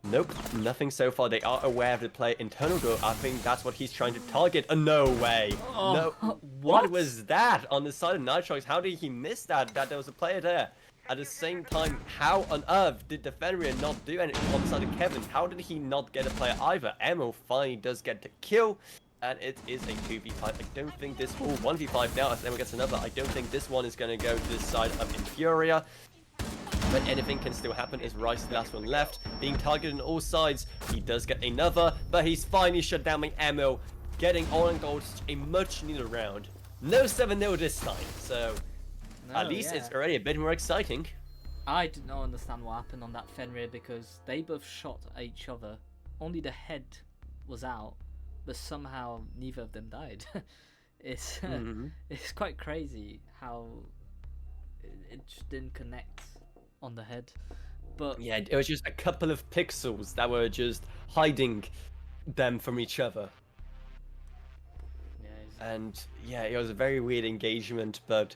nope, nothing so far. They are aware of the player internal door. I think that's what he's trying to target. No way. No. What was that on the side of Nitrox? How did he miss that there was a player there? At the same time, how on earth did the Fenrir not do anything on the side of Kevin? How did he not get a player either? Emo finally does get the kill. And it is a 2v5. I don't think this... Oh, 1v5 now as Emma gets another. I don't think this one is going to go to the side of InFuria. But anything can still happen as Rice, the last one left, being targeted on all sides. He does get another, but he's finally shut down by Emil, getting All and Gold a much needed round. No 7-0 this time, so at least it's already a bit more exciting. I did not understand what happened on that Fenrir because they both shot at each other. Only the head was out, but somehow neither of them died. It's Mhm. it's quite crazy how it just didn't connect on the head. But Yeah, it was just a couple of pixels that were just hiding them from each other. yeah, it's, And yeah, it was a very weird engagement, but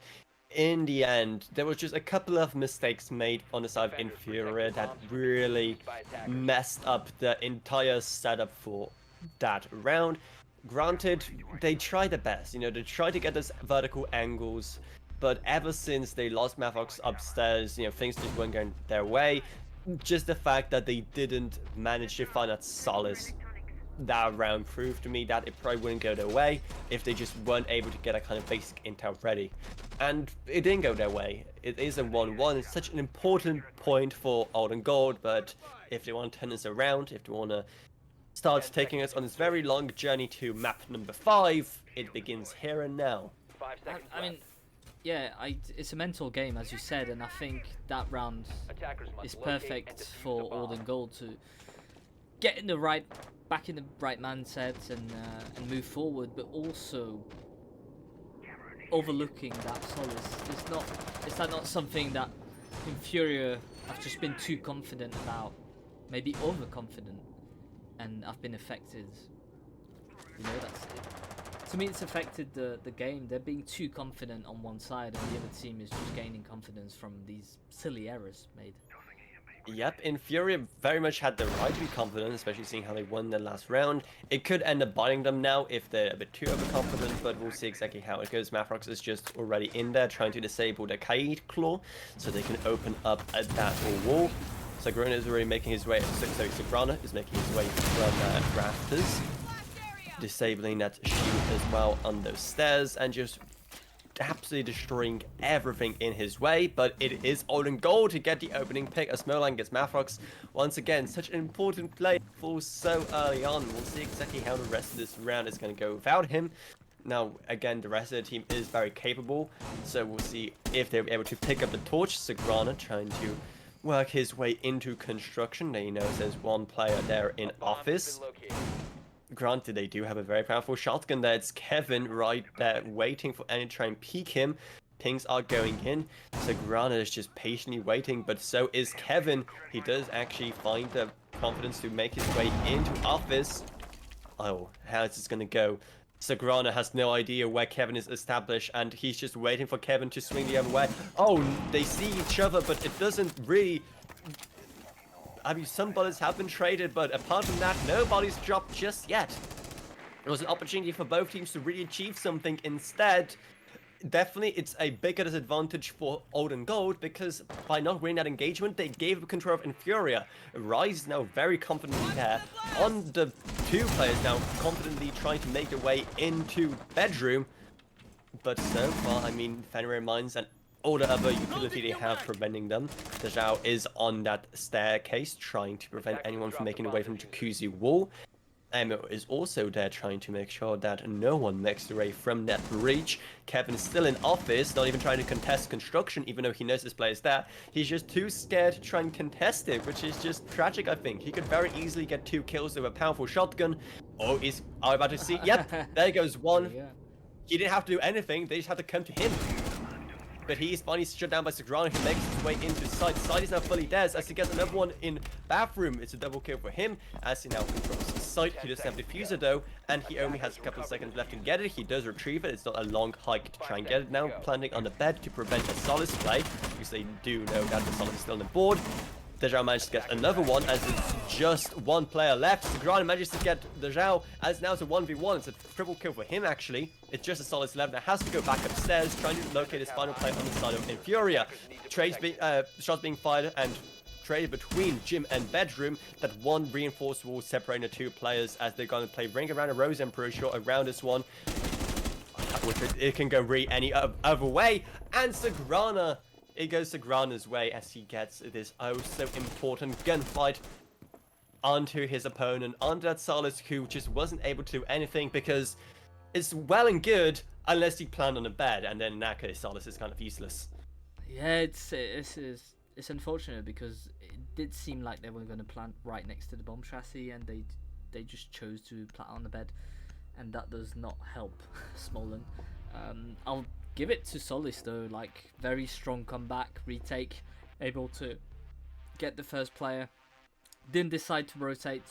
in the end, there was just a couple of mistakes made on the side of Defenders protect InFuria the that bombs from being really used by attackers. messed up the entire setup for that round. Granted, they tried their best, you know, they tried to get those vertical angles, but ever since they lost Mavox upstairs, you know, things just weren't going their way. Just the fact that they didn't manage to find that solace that round proved to me that it probably wouldn't go their way if they just weren't able to get a kind of basic intel ready. And it didn't go their way. It is a 1-1. It's such an important point for Old and Gold, but if they want to turn this around, if they want to start taking us on this very long journey to map number 5, it begins here and now. 5 seconds I mean, left. yeah, it's a mental game, as you said, and I think that round Attackers must is locate and perfect defuse for the Old bomb. and Gold to get back in the right mindset and move forward, but also overlooking that solace. Is that not something that InFuria have just been too confident about, maybe overconfident, and I've been affected. You know, that's it. To me, it's affected the game. They're being too confident on one side, and the other team is just gaining confidence from these silly errors made. Yep, InFuria very much had the right to be confident, especially seeing how they won their last round. It could end up biting them now if they're a bit too overconfident, but we'll see exactly how it goes. Mafrox is just already in there trying to disable the Kaid Claw so they can open up that wall. Sagrana is already making his way, Sagrana is making his way from rafters, disabling that shield as well on those stairs, and just absolutely destroying everything in his way. But it is Old and Gold to get the opening pick as Merlin gets Mafrox. Once again, such an important play falls so early on. We'll see exactly how the rest of this round is going to go without him. Now, again, the rest of the team is very capable, so we'll see if they'll be able to pick up the torch. Sagrana trying to work his way into construction. Now, you know, there's one player there in A bomb has office. been located. Granted, they do have a very powerful shotgun there. It's Kevin right there waiting for any to try and peek him. Pings are going in. Sagrana is just patiently waiting, but so is Kevin. He does actually find the confidence to make his way into office. Oh, how's this going to go? Sagrana has no idea where Kevin is established, and he's just waiting for Kevin to swing the other way. Oh, they see each other, but it doesn't really... I mean, some bullets have been traded, but apart from that, nobody's dropped just yet. It was an opportunity for both teams to really achieve something. Instead, definitely it's a bigger disadvantage for Old and Gold, because by not winning that engagement, they gave control of InFuria. Rise is now very confidently there on the two players now, confidently trying to make their way into bedroom. But so far, I mean, Fenrir Mines and all the other utility they have preventing them. Dejao is on that staircase trying to prevent anyone from making away from Jacuzzi wall. Emil is also there trying to make sure that no one makes their way from that breach. Kevin is still in office, not even trying to contest construction, even though he knows this player is there. He's just too scared to try and contest it, which is just tragic, I think. He could very easily get 2 kills with a powerful shotgun. Oh, is are about to see? Yep, there goes one. Yeah. He didn't have to do anything, they just had to come to him. But he is finally shut down by Sagrana, who makes his way into side. Side is now fully dead as he gets another one in bathroom. It's a double kill for him as he now controls site. He doesn't have diffuser though, and he only has a couple of seconds left to get it. He does retrieve it. It's not a long hike to try and get it now. Planting on the bed to prevent a Solace play, because they do know that the Solace is still on the board. Dejao managed to get another one as it's just one player left. Sagrana manages to get Dejao as now it's a 1v1. It's a triple kill for him actually. It's just a solid 11 that has to go back upstairs trying to locate his final player on the side of InFuria. Shots being fired and traded between gym and bedroom. That one reinforced wall separating the two players as they're going to play Ring Around a Rose, I'm pretty sure, around this one. It can go really any other way. And Sagrana, it goes Sagrana's way as he gets this oh so important gunfight onto his opponent, onto that Solace who just wasn't able to do anything because it's well and good unless he planned on a bed, and then in that case Solace is kind of useless. Yeah, it's unfortunate because it did seem like they were going to plant right next to the bomb chassis, and they just chose to plant on the bed. and that does not help Smolin. I'll give it to Solis though, like very strong comeback, retake, able to get the first player. Didn't decide to rotate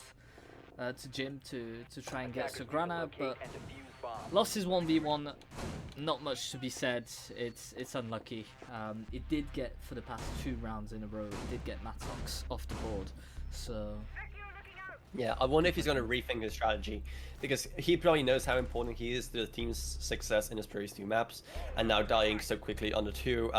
to Jim to try and get Attackers need to Sagrana, locate but and defuse bombs. lost his 1v1. Not much to be said. It's unlucky. It did get, for the past 2 rounds in a row, it did get Mattox off the board. So Yeah, I wonder if he's going to rethink his strategy, because he probably knows how important he is to the team's success in his previous 2 maps, and now dying so quickly on the 2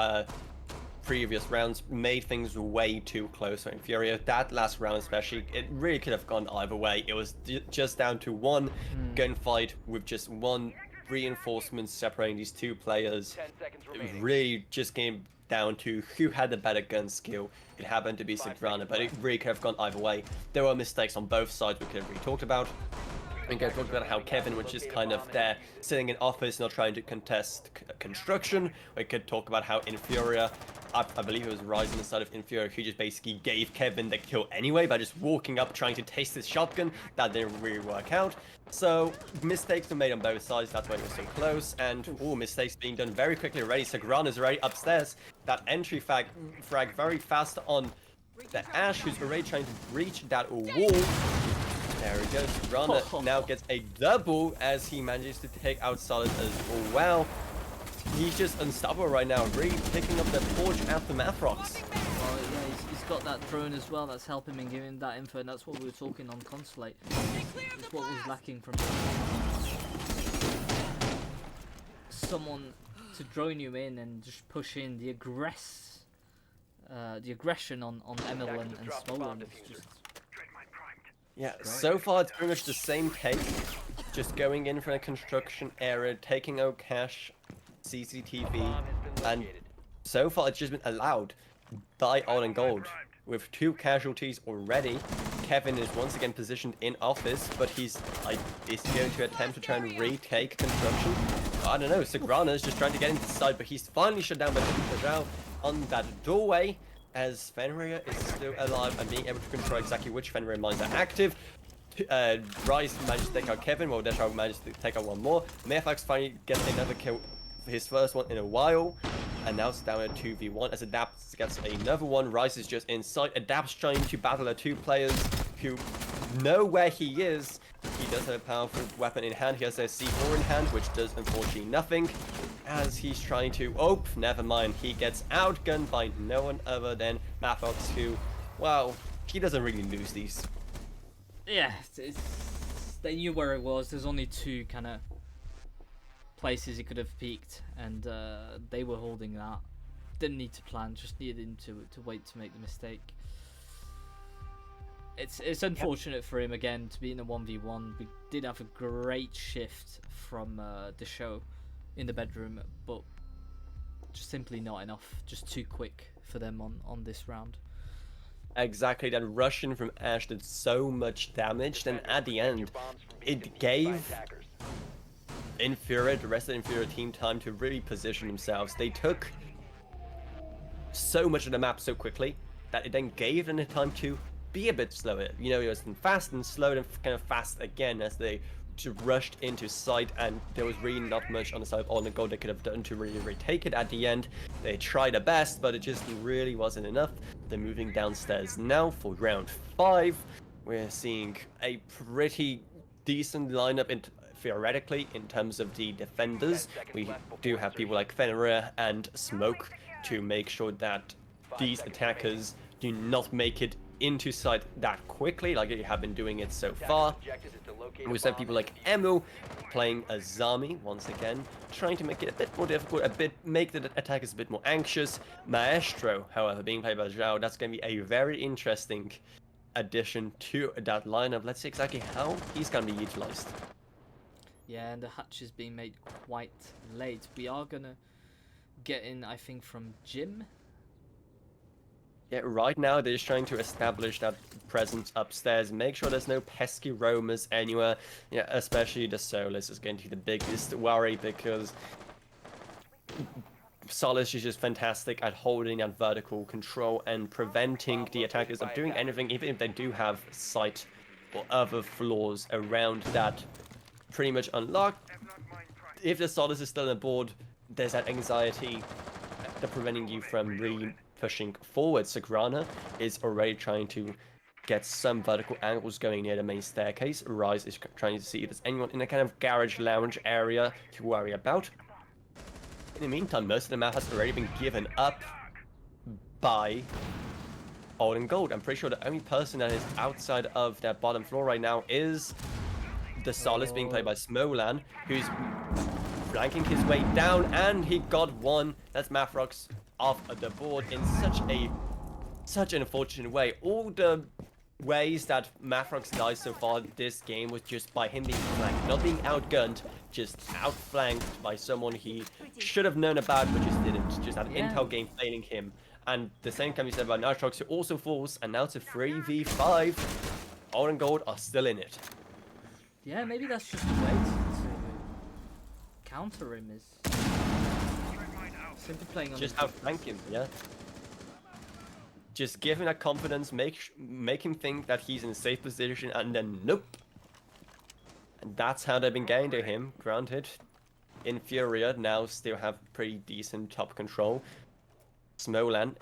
previous rounds made things way too close for InFuria. That last round especially, it really could have gone either way. It was just down to one gunfight with just one reinforcement separating these 2 players. 10 seconds It remaining. really just came down to who had the better gun skill. It happened to be 5 Sagrana, but it really could have gone either way. There were mistakes on both sides we could have really talked about. We could have talked about how Kevin was just kind of there, sitting in office, not trying to contest construction. We could talk about how InFuria, I believe it was Ryze on the side of InFuria, who just basically gave Kevin the kill anyway by just walking up, trying to taste his shotgun. That didn't really work out. So, mistakes were made on both sides, that's why it was so close, and mistakes being done very quickly already. Sagrana's already upstairs. That entry frag very fast on the Ashe, who's already trying to breach that wall. There he goes. Sagrana now gets a double as he manages to take out Solid as well. He's just unstoppable right now, really picking up the Forge Aftermath rocks. well, yeah, he's got that drone as well. That's helping him, giving that info, and that's what we were talking on Consulate. It's what was lacking from someone to drone you in and just push in the aggression on Emil and Smolin. It's just Yeah, so far it's pretty much the same take. Just going in from a construction area, taking out cash, CCTV, Bomb has been and located. so far it's just been allowed by All and Gold. With 2 casualties already, Kevin is once again positioned in office, but he's going to attempt to try and retake construction. I don't know, Sagrana is just trying to get inside, but he's finally shut down by Bajal on that doorway, as Fenrir is still alive and being able to control exactly which Fenrir mines are active. Ryze managed to take out Kevin, while Deschar managed to take out one more. Mayfax finally gets another kill, his first one in a while, and now it's down at 2v1 as Adapt gets another one. Ryze is just inside. Adapt's trying to battle the 2 players who know where he is. He does have a powerful weapon in hand. He has a C4 in hand, which does unfortunately nothing, as he's trying to... Oh, never mind. He gets outgunned by no one other than Mathox, who, well, he doesn't really lose these. yeah, they knew where it was. There's only 2 kind of places he could have peeked, and they were holding that. Didn't need to plan, just needed him to wait to make the mistake. It's unfortunate for him again to be in a 1v1. We did have a great shift from the show in the bedroom, but just simply not enough. Just too quick for them on this round. Exactly, that Russian from Ashe did so much damage, and at the end, it gave InFuria, the rest of the InFuria team, time to really position themselves. They took so much of the map so quickly that it then gave them the time to be a bit slower. You know, it was fast and slow and kind of fast again as they just rushed into sight, and there was really not much on the side of All and Gold they could have done to really retake it at the end. They tried their best, but it just really wasn't enough. They're moving downstairs now for round 5. We're seeing a pretty decent lineup theoretically in terms of the defenders. We do have people like Fenrir and Smoke to make sure that these attackers do not make it into sight that quickly, like they have been doing it so far. We have people like Emu playing a Zami once again, trying to make it a bit more difficult, make the attackers a bit more anxious. Maestro, however, being played by Zhao, that's going to be a very interesting addition to that lineup. Let's see exactly how he's going to be utilized. Yeah, and the hatch is being made quite late. We are gonna get in, I think, from Jim. Yeah, right now they're just trying to establish that presence upstairs, make sure there's no pesky roamers anywhere. Yeah, especially the Solus is going to be the biggest worry, because Solus is just fantastic at holding that vertical control and preventing the attackers of doing anything, even if they do have sight or other flaws around that pretty much unlocked. If the Solace is still on board, there's that anxiety that preventing you from really pushing forward. Sagrana is already trying to get some vertical angles going near the main staircase. Rise is trying to see if there's anyone in a kind of garage lounge area to worry about. In the meantime, most of the map has already been given up by Old and Gold. I'm pretty sure the only person that is outside of that bottom floor right now is the Solace being played by Smolan, who's flanking his way down, and he got one. That's Mafrox off the board in such an unfortunate way. All the ways that Mafrox died so far this game was just by him being flanked, not being outgunned, just outflanked by someone he should have known about but just didn't. Just that intel game failing him. And the same can be said about Nitrox, who also falls, and now it's a 3v5. Old and Gold are still in it. Yeah, maybe that's just the way to counter him is simply playing on Just his outflank him, yeah. Just give him that confidence, make him think that he's in a safe position, and then nope. And that's how they've been getting to him. Granted, InFuria now still have pretty decent top control. Smolan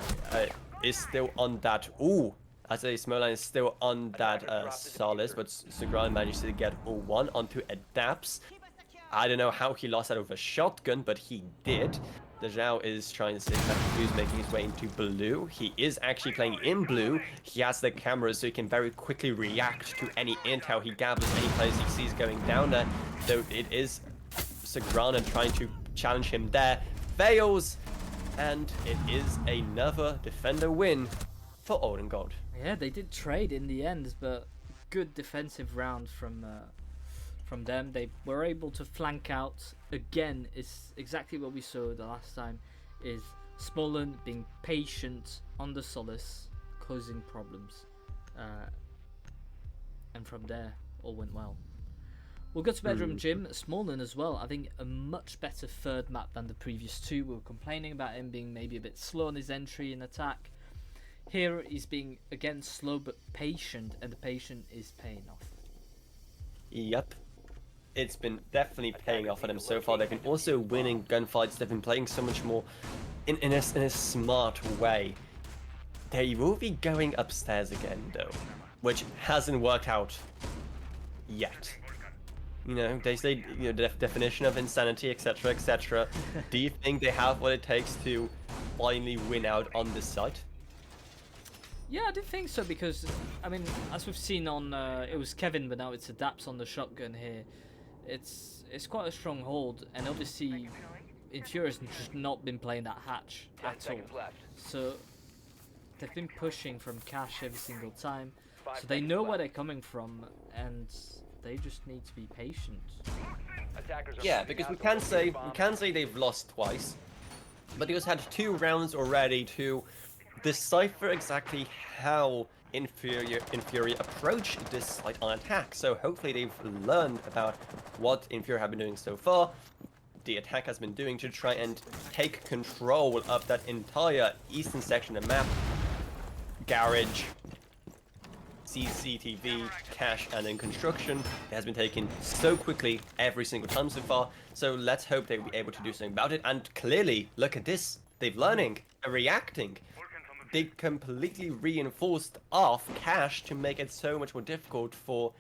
is still on that. Ooh, I say Smolan is still on that Solace, but Sagrana managed to get 1 onto Adapts. I don't know how he lost that with a shotgun, but he did. Dejao is trying to see who's making his way into blue. He is actually playing in blue. He has the cameras, so he can very quickly react to any intel he gathers, any players he sees going down there. So it is Sagrana trying to challenge him there. Fails, and it is another defender win for Old and Gold. Yeah, they did trade in the end, but good defensive round from them. They were able to flank out. Again, it's exactly what we saw the last time, is Smolan being patient on the Solace, causing problems. And from there, all went well. We'll go to Bedroom Gym. Smolan as well, I think a much better third map than the previous two. We were complaining about him being maybe a bit slow on his entry and attack. Here he's being, again, slow but patient, and the patient is paying off. Yep. It's been definitely paying off for them so far. They've been also winning gunfights. They've been playing so much more in a smart way. They will be going upstairs again, though, which hasn't worked out yet. You know, they say, you know, the definition of insanity, etc., etc. Do you think they have what it takes to finally win out on this site? Yeah, I did think so, because, I mean, as we've seen on, it was Kevin, but now it's Adapts on the shotgun here. It's quite a strong hold, and obviously InFuria's just not been playing that hatch at all. So they've been pushing from cash every single time, so they know where they're coming from, and they just need to be patient. Yeah, because we can say they've lost twice, but they also had 2 rounds already to decipher exactly how InFuria approach this site on attack. So hopefully they've learned about what InFuria have been doing so far. The attack has been doing to try and take control of that entire eastern section of the map. Garage, CCTV, cache, and then construction. It has been taken so quickly every single time so far. So let's hope they'll be able to do something about it. And clearly, look at this. They're learning, they're reacting. They completely reinforced off cache to make it so much more difficult for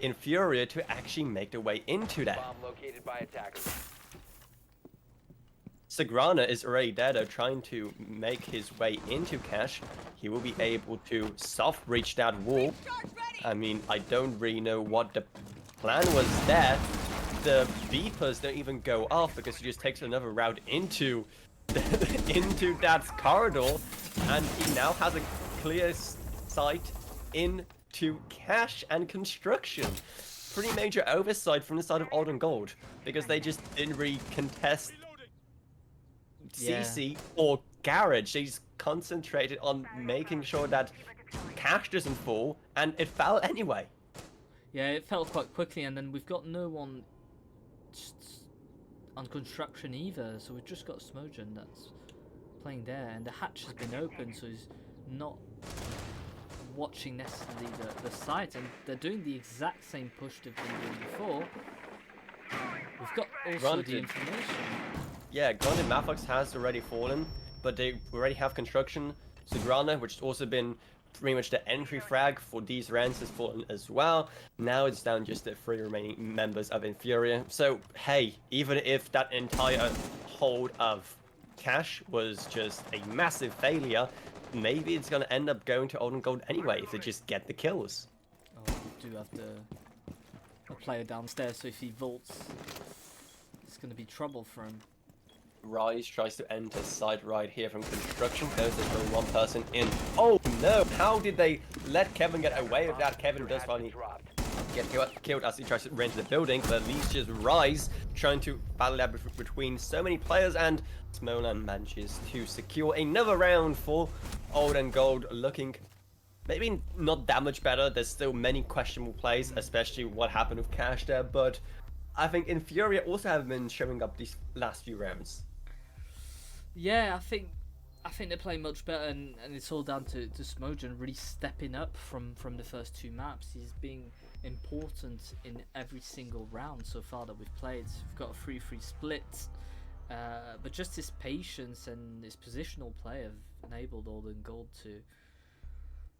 InFuria to actually make their way into that. Bomb located by attackers. Sagrana is already there though, trying to make his way into cache. He will be able to soft breach that wall. I mean, I don't really know what the plan was there. The beepers don't even go off because he just takes another route into into that corridor, and he now has a clear sight into cache and construction. Pretty major oversight from the side of Old and Gold, because they just didn't really contest CC or garage. They just concentrated on making sure that cache doesn't fall, and it fell anyway. Yeah, it fell quite quickly, and then we've got no one on construction either, so we've just got Smojan that's playing there, and the hatch has been open, so he's not watching necessarily the site, and they're doing the exact same push they've been doing before. We've got also the Granted. information. Yeah, granted, Matfox has already fallen, but they already have construction. Sugrana, which has also been pretty much the entry frag for these rounds, has fallen as well. Now it's down just the 3 remaining members of InFuria. So, hey, even if that entire hold of cash was just a massive failure, maybe it's going to end up going to Olden Gold anyway if they just get the kills. Oh, we do have a player downstairs, so if he vaults, it's going to be trouble for him. Rise tries to enter side right here from construction. There's only one person in. Oh no! How did they let Kevin get away with that? Kevin does finally get killed as he tries to rent the building, but at least just Rise trying to battle that between so many players, and Smolan manages to secure another round for Old and Gold, looking maybe not that much better. There's still many questionable plays, especially what happened with Cash there, but I think InFuria also have been showing up these last few rounds. Yeah, I think they're playing much better, and it's all down to Smojan really stepping up from the first 2 maps. He's being important in every single round so far that we've played. We've got a 3-3 split, but just his patience and his positional play have enabled Olden Gold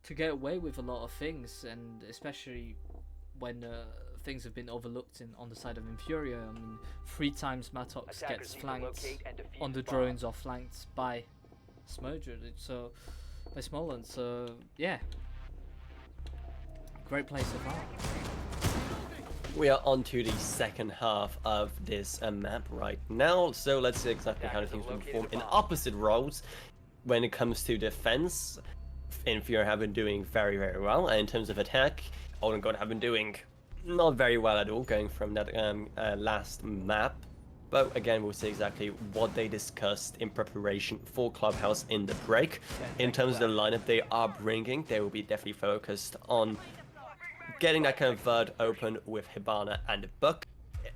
to get away with a lot of things, and especially when things have been overlooked on the side of InFuria. I mean, 3 times Matox gets flanked on the drones or flanked by Smojan, so by Smolan. So yeah, great play so far. We are on to the second half of this map right now, so let's see exactly how the teams will perform in opposite roles. When it comes to defense, InFuria have been doing very, very well, and in terms of attack, Olden Gold have been doing not very well at all, going from that last map. But again, we'll see exactly what they discussed in preparation for Clubhouse in the break. In terms of the lineup they are bringing, they will be definitely focused on getting that kind of third open with Hibana and Buck.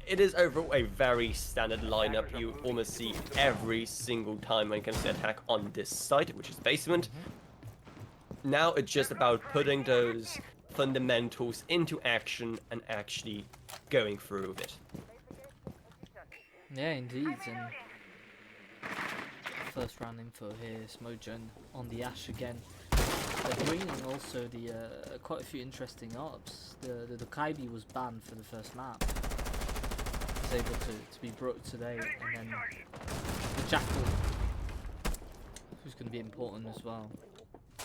It is overall a very standard lineup you almost see every single time when it comes to attack on this site, which is basement. Now it's just about putting those fundamentals into action and actually going through with it. Yeah, indeed. And first round info here, Smojan on the Ash again. They're bringing also the quite a few interesting ops. The Kaibi was banned for the first map. Was able to be brought today, and then the Jackal, who's going to be important as well.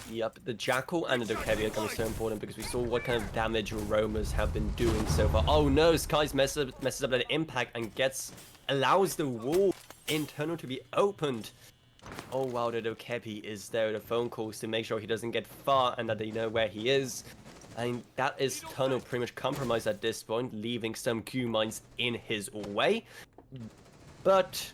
Yep, the Jackal and the Dokebi are going to be so important because we saw what kind of damage Roamers have been doing so far. Oh no, Skies messes up that impact and allows the wall internal to be opened. Oh wow, the Dokebi is there with the phone calls to make sure he doesn't get far and that they know where he is. And that is tunnel pretty much compromised at this point, leaving some Q mines in his way. But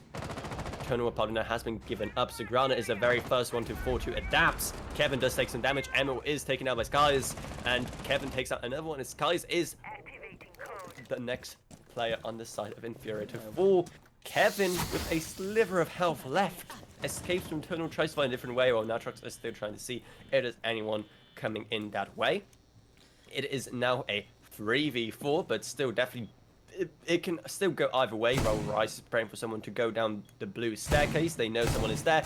Tunnel partner has been given up. Sagrana is the very first one to fall to adapt. Kevin does take some damage. Emil is taken out by Skies, and Kevin takes out another one. And Skies is the next player on the side of InFuria to fall. Kevin, with a sliver of health left, escapes from Tunnel, tries to find a different way, while Natrox is still trying to see if there's anyone coming in that way. It is now a 3v4, but still definitely it can still go either way. While Rice is praying for someone to go down the blue staircase. They know someone is there.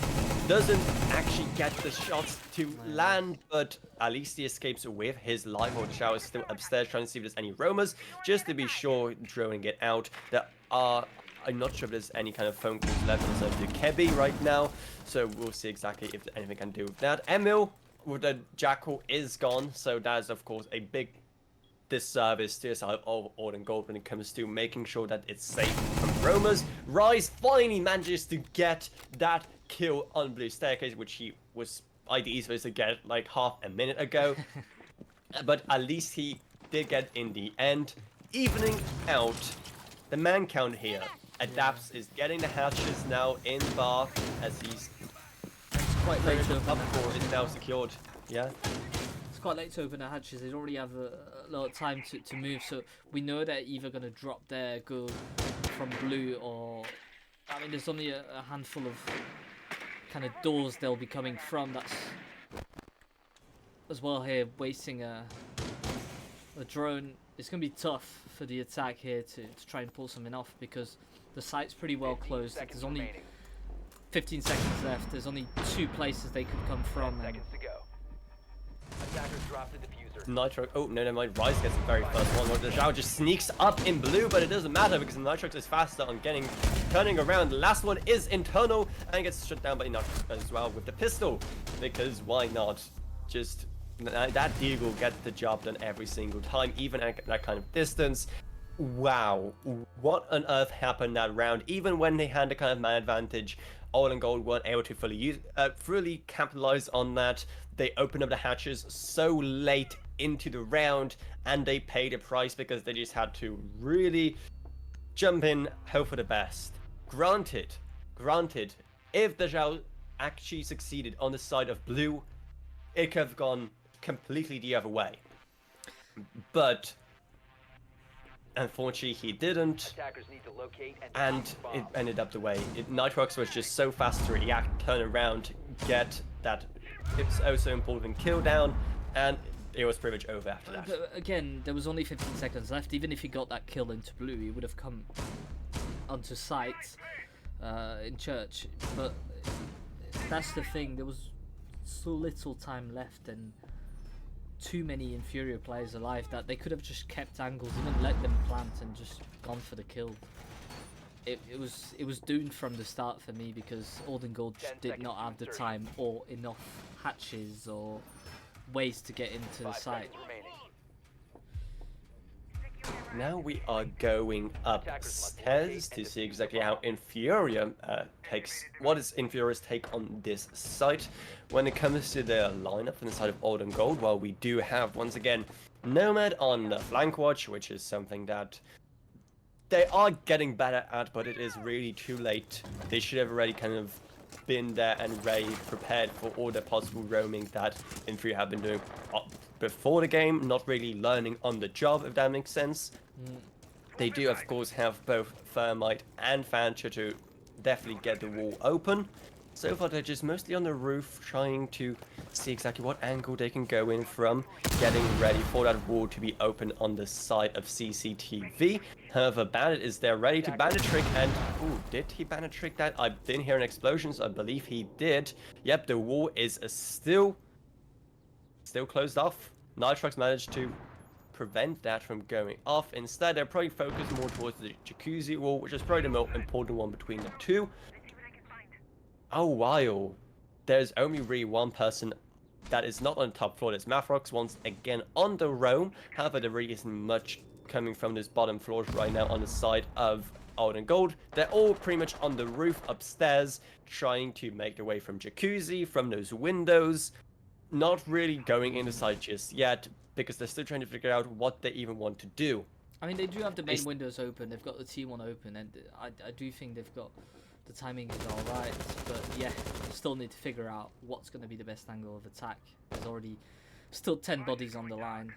Doesn't actually get the shots to land, but at least he escapes with his life. Or the shower is still upstairs trying to see if there's any roamers, just to be sure, drawing it out. I'm not sure if there's any kind of phone calls left on the Kebi right now, so we'll see exactly if anything can do with that. Emil with the Jackal is gone, so that is of course a big disservice to the side of Olden Gold when it comes to making sure that it's safe from roamers. Rise finally manages to get that kill on blue staircase, which he was ideally supposed to get like half a minute ago. But at least he did get in the end, evening out the man count here. Adapts is getting the hatches now in bar as he's Quite late to open up the for is now secured. Yeah. It's quite late to open the hatches. They already have a lot of time to move, so we know they're either going to drop there, go from blue, or I mean, there's only a handful of kind of doors they'll be coming from. That's as well here, wasting a drone it's going to be tough for the attack here to try and pull something off, because the site's pretty well 15 closed. seconds There's only remaining. 15 seconds left. There's only 2 places they could come 10 from. And seconds to go. Attackers drop the diffuser. Nitrox. Oh, no, never mind. Rise gets the very first one. Where the Zhao just sneaks up in blue, but it doesn't matter because Nitrox is faster on turning around. The last one is internal and gets shut down by Nitrox as well with the pistol. Because why not? Just that Deagle gets the job done every single time, even at that kind of distance. Wow, what on earth happened that round? Even when they had the kind of man advantage, Oil and Gold weren't able to fully capitalize on that. They opened up the hatches so late into the round, and they paid a price because they just had to really jump in, hope for the best. Granted, if the Zhao actually succeeded on the side of blue, it could have gone completely the other way. But unfortunately, he didn't, Attackers need to locate and defuse it bombs. ended up the way. Nitrox was just so fast to react, turn around, get that it's also important kill down, and it was pretty much over after that. But again, there was only 15 seconds left. Even if he got that kill into blue, he would have come onto site in church. But that's the thing. There was so little time left, and too many InFuria players alive that they could have just kept angles, even let them plant and just gone for the kill. It was doomed from the start for me because Old Gold 10 just did not seconds have the insertion. time or enough hatches or ways to get into the 5 site. seconds remaining. Now we are going upstairs to see exactly how InFuria what is InFuria's take on this site when it comes to their lineup on the side of Old and Gold. Well, we do have once again Nomad on the flank watch, which is something that they are getting better at, but it is really too late. They should have already kind of been there and ready, prepared for all the possible roaming that InFuria have been doing before the game, not really learning on the job, if that makes sense. They do, of course, have both Thermite and Fancher to definitely get the wall open. So far, they're just mostly on the roof, trying to see exactly what angle they can go in from, getting ready for that wall to be open on the side of CCTV. However, Bandit is there ready to ban a trick, and ooh, did he ban a trick that? I didn't hear an explosion, so I believe he did. Yep, the wall is still closed off. Nitrox managed to prevent that from going off. Instead, they're probably focused more towards the jacuzzi wall, which is probably the most important one between the two. Oh, wow. There's only really one person that is not on the top floor. There's Mathrox once again on the roam. However, there really isn't much coming from this bottom floors right now on the side of Old and Gold. They're all pretty much on the roof upstairs, trying to make their way from jacuzzi, from those windows. Not really going inside just yet, because they're still trying to figure out what they even want to do. I mean, they do have the main It's- windows open. They've got the T1 open, and I do think they've got the timing is all right. But yeah, still need to figure out what's going to be the best angle of attack. There's already still 10 bodies on the line.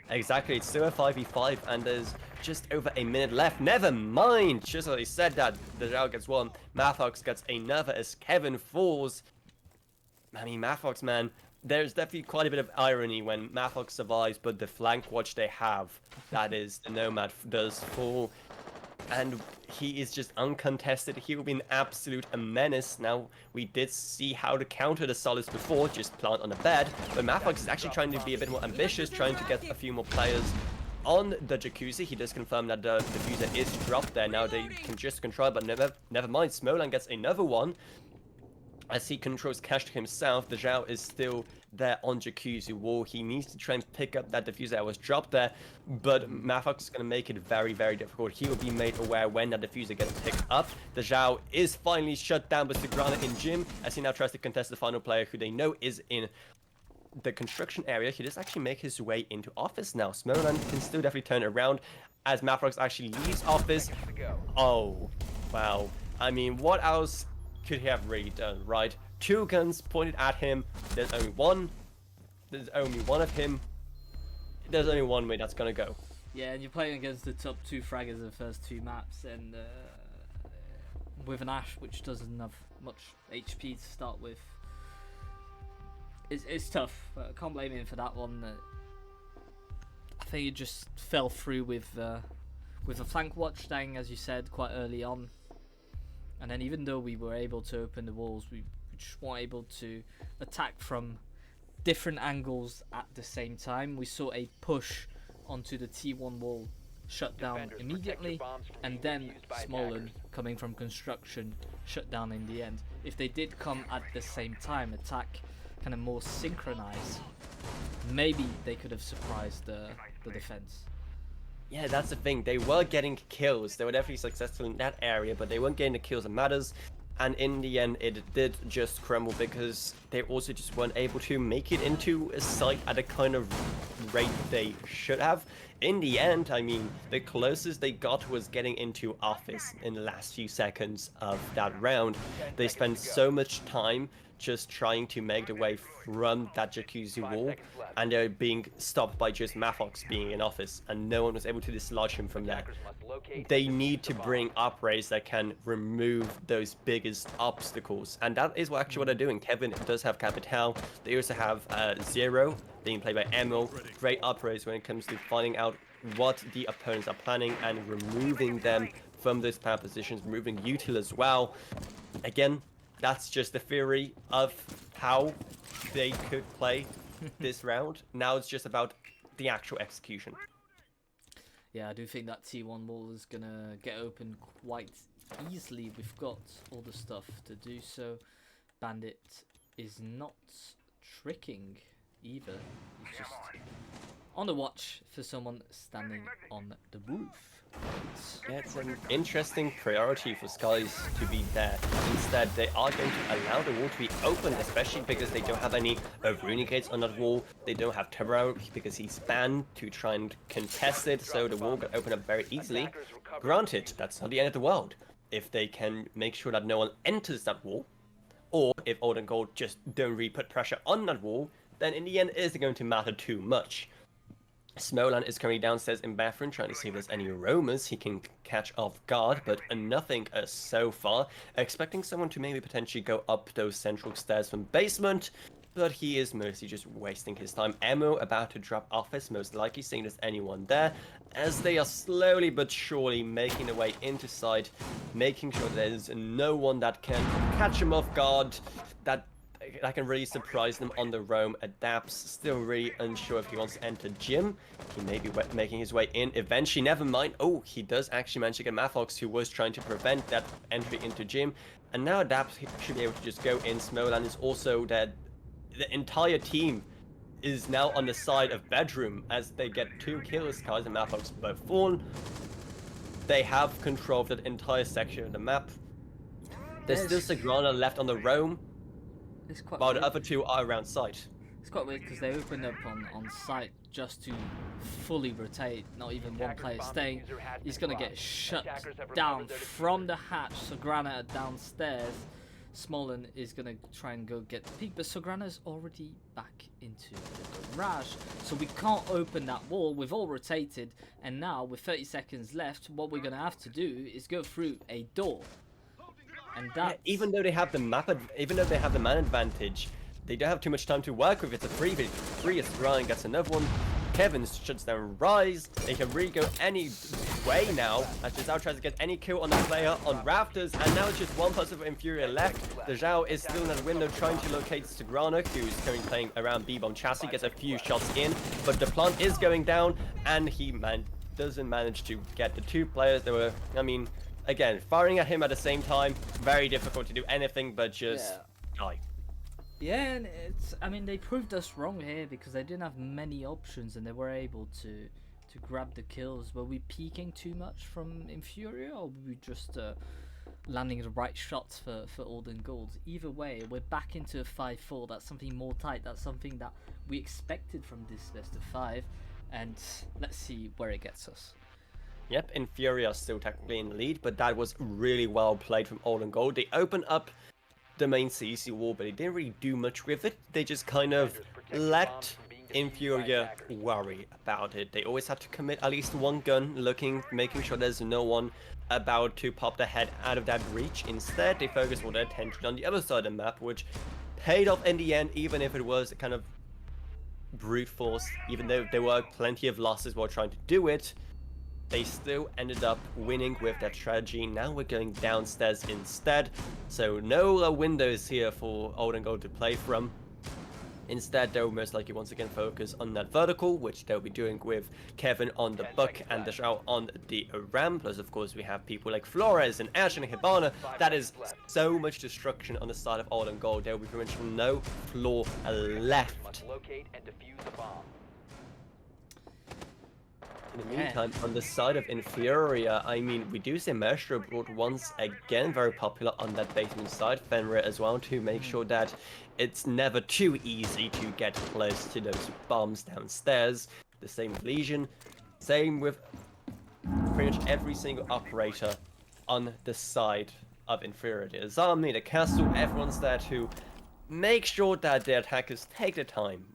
Exactly, it's still a 5v5 and there's just over a minute left. Never mind! Just as I said that, the Zhao gets one, Mathox gets another as Kevin falls. I mean, Mathox, man, there's definitely quite a bit of irony when Mathox survives, but the flank watch they have, that is, the Nomad does fall. And he is just uncontested. He will be an absolute menace. Now, we did see how to counter the Solace before, just plant on the bed. But Mathox is actually trying to be a bit more ambitious, trying to get a few more players on the jacuzzi. He does confirm that the diffuser is dropped there. Now they can just control it, but never mind. Smolan gets another one. As he controls Cash to himself, the Zhao is still there on jacuzzi wall. He needs to try and pick up that diffuser that was dropped there, but Mathox is going to make it very, very difficult. He will be made aware when that diffuser gets picked up. The Zhao is finally shut down by Sigrana in gym, as he now tries to contest the final player who they know is in the construction area. He does actually make his way into office now. Smolan can still definitely turn it around as Mathox actually leaves office. Seconds to go. Oh, wow. I mean, what else could he have really done, right? Two guns pointed at him. There's only one. There's only one of him. There's only one way that's gonna go. Yeah, and you're playing against the top 2 fraggers of the first 2 maps, and with an Ash which doesn't have much HP to start with. It's tough. Can't blame him for that one. think it just fell through with a flank watch dying, as you said, quite early on. And then even though we were able to open the walls, we just weren't able to attack from different angles at the same time. We saw a push onto the T1 wall shut down Defenders, protect immediately, your bombs from and being then defused by Smolen attackers. coming from construction shut down in the end. If they did come at the same time, attack kind of more synchronized, maybe they could have surprised the defense. Yeah, that's the thing. They were getting kills. They were definitely successful in that area, but they weren't getting the kills that matters. And in the end, it did just crumble because they also just weren't able to make it into a site at a kind of rate they should have. In the end, I mean, the closest they got was getting into office in the last few seconds of that round. They spent so much time just trying to make their way from that jacuzzi wall, and they're being stopped by just Mafox being in office, and no one was able to dislodge him from there. Attackers must locate They and need defuse to the bring bomb. upgrades that can remove those biggest obstacles, and that is actually what they're doing. Kevin does have Capital. They also have Zero, being played by Emil. Great upgrades when it comes to finding out what the opponents are planning and removing them from those power positions, removing Util as well. Again, that's just the theory of how they could play this round. Now it's just about the actual execution. Yeah, I do think that T1 wall is gonna get open quite easily. We've got all the stuff to do so. Bandit is not tricking either. He's just on the watch for someone standing on the roof. Yeah, it's an interesting priority for Skies to be there. Instead, they are going to allow the wall to be open, especially because they don't have any runic gates on that wall. They don't have Terror because he's banned to try and contest it, so the wall can open up very easily. Granted, that's not the end of the world. If they can make sure that no one enters that wall, or if Old and Gold just don't really put pressure on that wall, then in the end it isn't going to matter too much. Smolan is currently downstairs in bathroom trying to see if there's any roamers he can catch off guard, but nothing so far. Expecting someone to maybe potentially go up those central stairs from basement, but he is mostly just wasting his time. Emo about to drop office, most likely seeing there's anyone there, as they are slowly but surely making their way into sight, making sure there's no one that can catch him off guard, that can really surprise them on the roam. Adapts, still really unsure if he wants to enter gym. He may be making his way in eventually, never mind. Oh, he does actually manage to get Mafox, who was trying to prevent that entry into gym. And now Adapts should be able to just go in. Smolan is also dead. The entire team is now on the side of bedroom as they get 2 kills. Kaz and Mafox both fall. They have control of that entire section of the map. There's still Sagrana left on the roam, It's quite while the weird. other 2 are around site. It's quite weird because they opened up on site just to fully rotate, not even one player staying. He's gonna get shut down from the hatch. Sagrana downstairs. Smolen is gonna try and go get the peak, but Sagrana's already back into the garage, so we can't open that wall. We've all rotated, and now with 30 seconds left, what we're gonna have to do is go through a door. And Yeah, that even though they have the even though they have the man advantage, they don't have too much time to work with. It's a 3v3 as Ryan gets another one. Kevin shuts down Rise. They can really go any way now, as Zhao tries to get any kill on the player on Rafters, and now it's just one person for InFuria left. The Zhao is still in that window trying to locate Sagrana, who's currently playing around B-bomb chassis, gets a few shots in, but the plant is going down, and he doesn't manage to get the 2 players. There were, I mean, again, firing at him at the same time, very difficult to do anything but just die. Yeah, and I mean, they proved us wrong here because they didn't have many options and they were able to grab the kills. Were we peeking too much from InFuria, or were we just landing the right shots for Alden Gold? Either way, we're back into a 5-4. That's something more tight. That's something that we expected from this best of 5, and let's see where it gets us. Yep, InFuria still technically in the lead, but that was really well played from Old and Gold. They opened up the main CEC wall, but they didn't really do much with it. They just kind of let InFuria worry about it. They always had to commit at least one gun, making sure there's no one about to pop their head out of that breach. Instead, they focused all their attention on the other side of the map, which paid off in the end, even if it was kind of brute force, even though there were plenty of losses while trying to do it, they still ended up winning with that strategy. Now we're going downstairs instead, so no windows here for Old and Gold to play from. Instead, they'll most likely once again focus on that vertical, which they'll be doing with Kevin on the Buck and Deshao on the Ram. Plus, of course, we have people like Flores and Ash and Hibana. That is so much destruction on the side of Old and Gold. There will be pretty much no floor left. Must locate and defuse the bomb. In the meantime, on the side of InFuria, I mean, we do see Maestro brought once again very popular on that basement side, Fenrir as well, to make sure that it's never too easy to get close to those bombs downstairs. The same with Legion, same with pretty much every single operator on the side of InFuria. The Azami, the castle, everyone's there to make sure that the attackers take the time,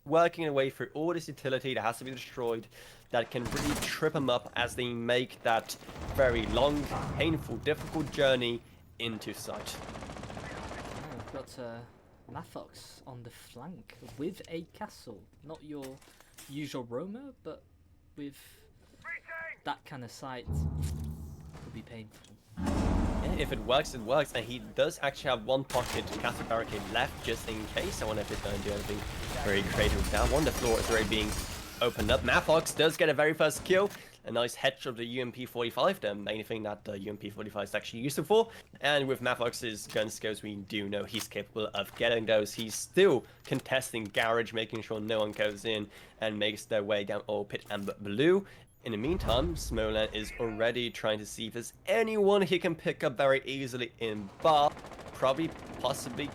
working their way through all this utility that has to be destroyed, that can really trip them up as they make that very long, painful, difficult journey into sight. We've got Mathox on the flank with a castle. Not your usual roamer, but with that kind of sight, could be painful. Yeah, if it works, it works. And he does actually have one pocket castle barricade left, just in case. I wonder if he's going to do anything very creative with that one. The floor is already being opened up. Mathox does get a very first kill. A nice headshot of the UMP-45, the main thing that the UMP-45 is actually used for. And with Mathox's gun skills, we do know he's capable of getting those. He's still contesting Garage, making sure no one goes in and makes their way down all pit and blue. In the meantime, Smolan is already trying to see if there's anyone he can pick up very easily in bar. Probably, possibly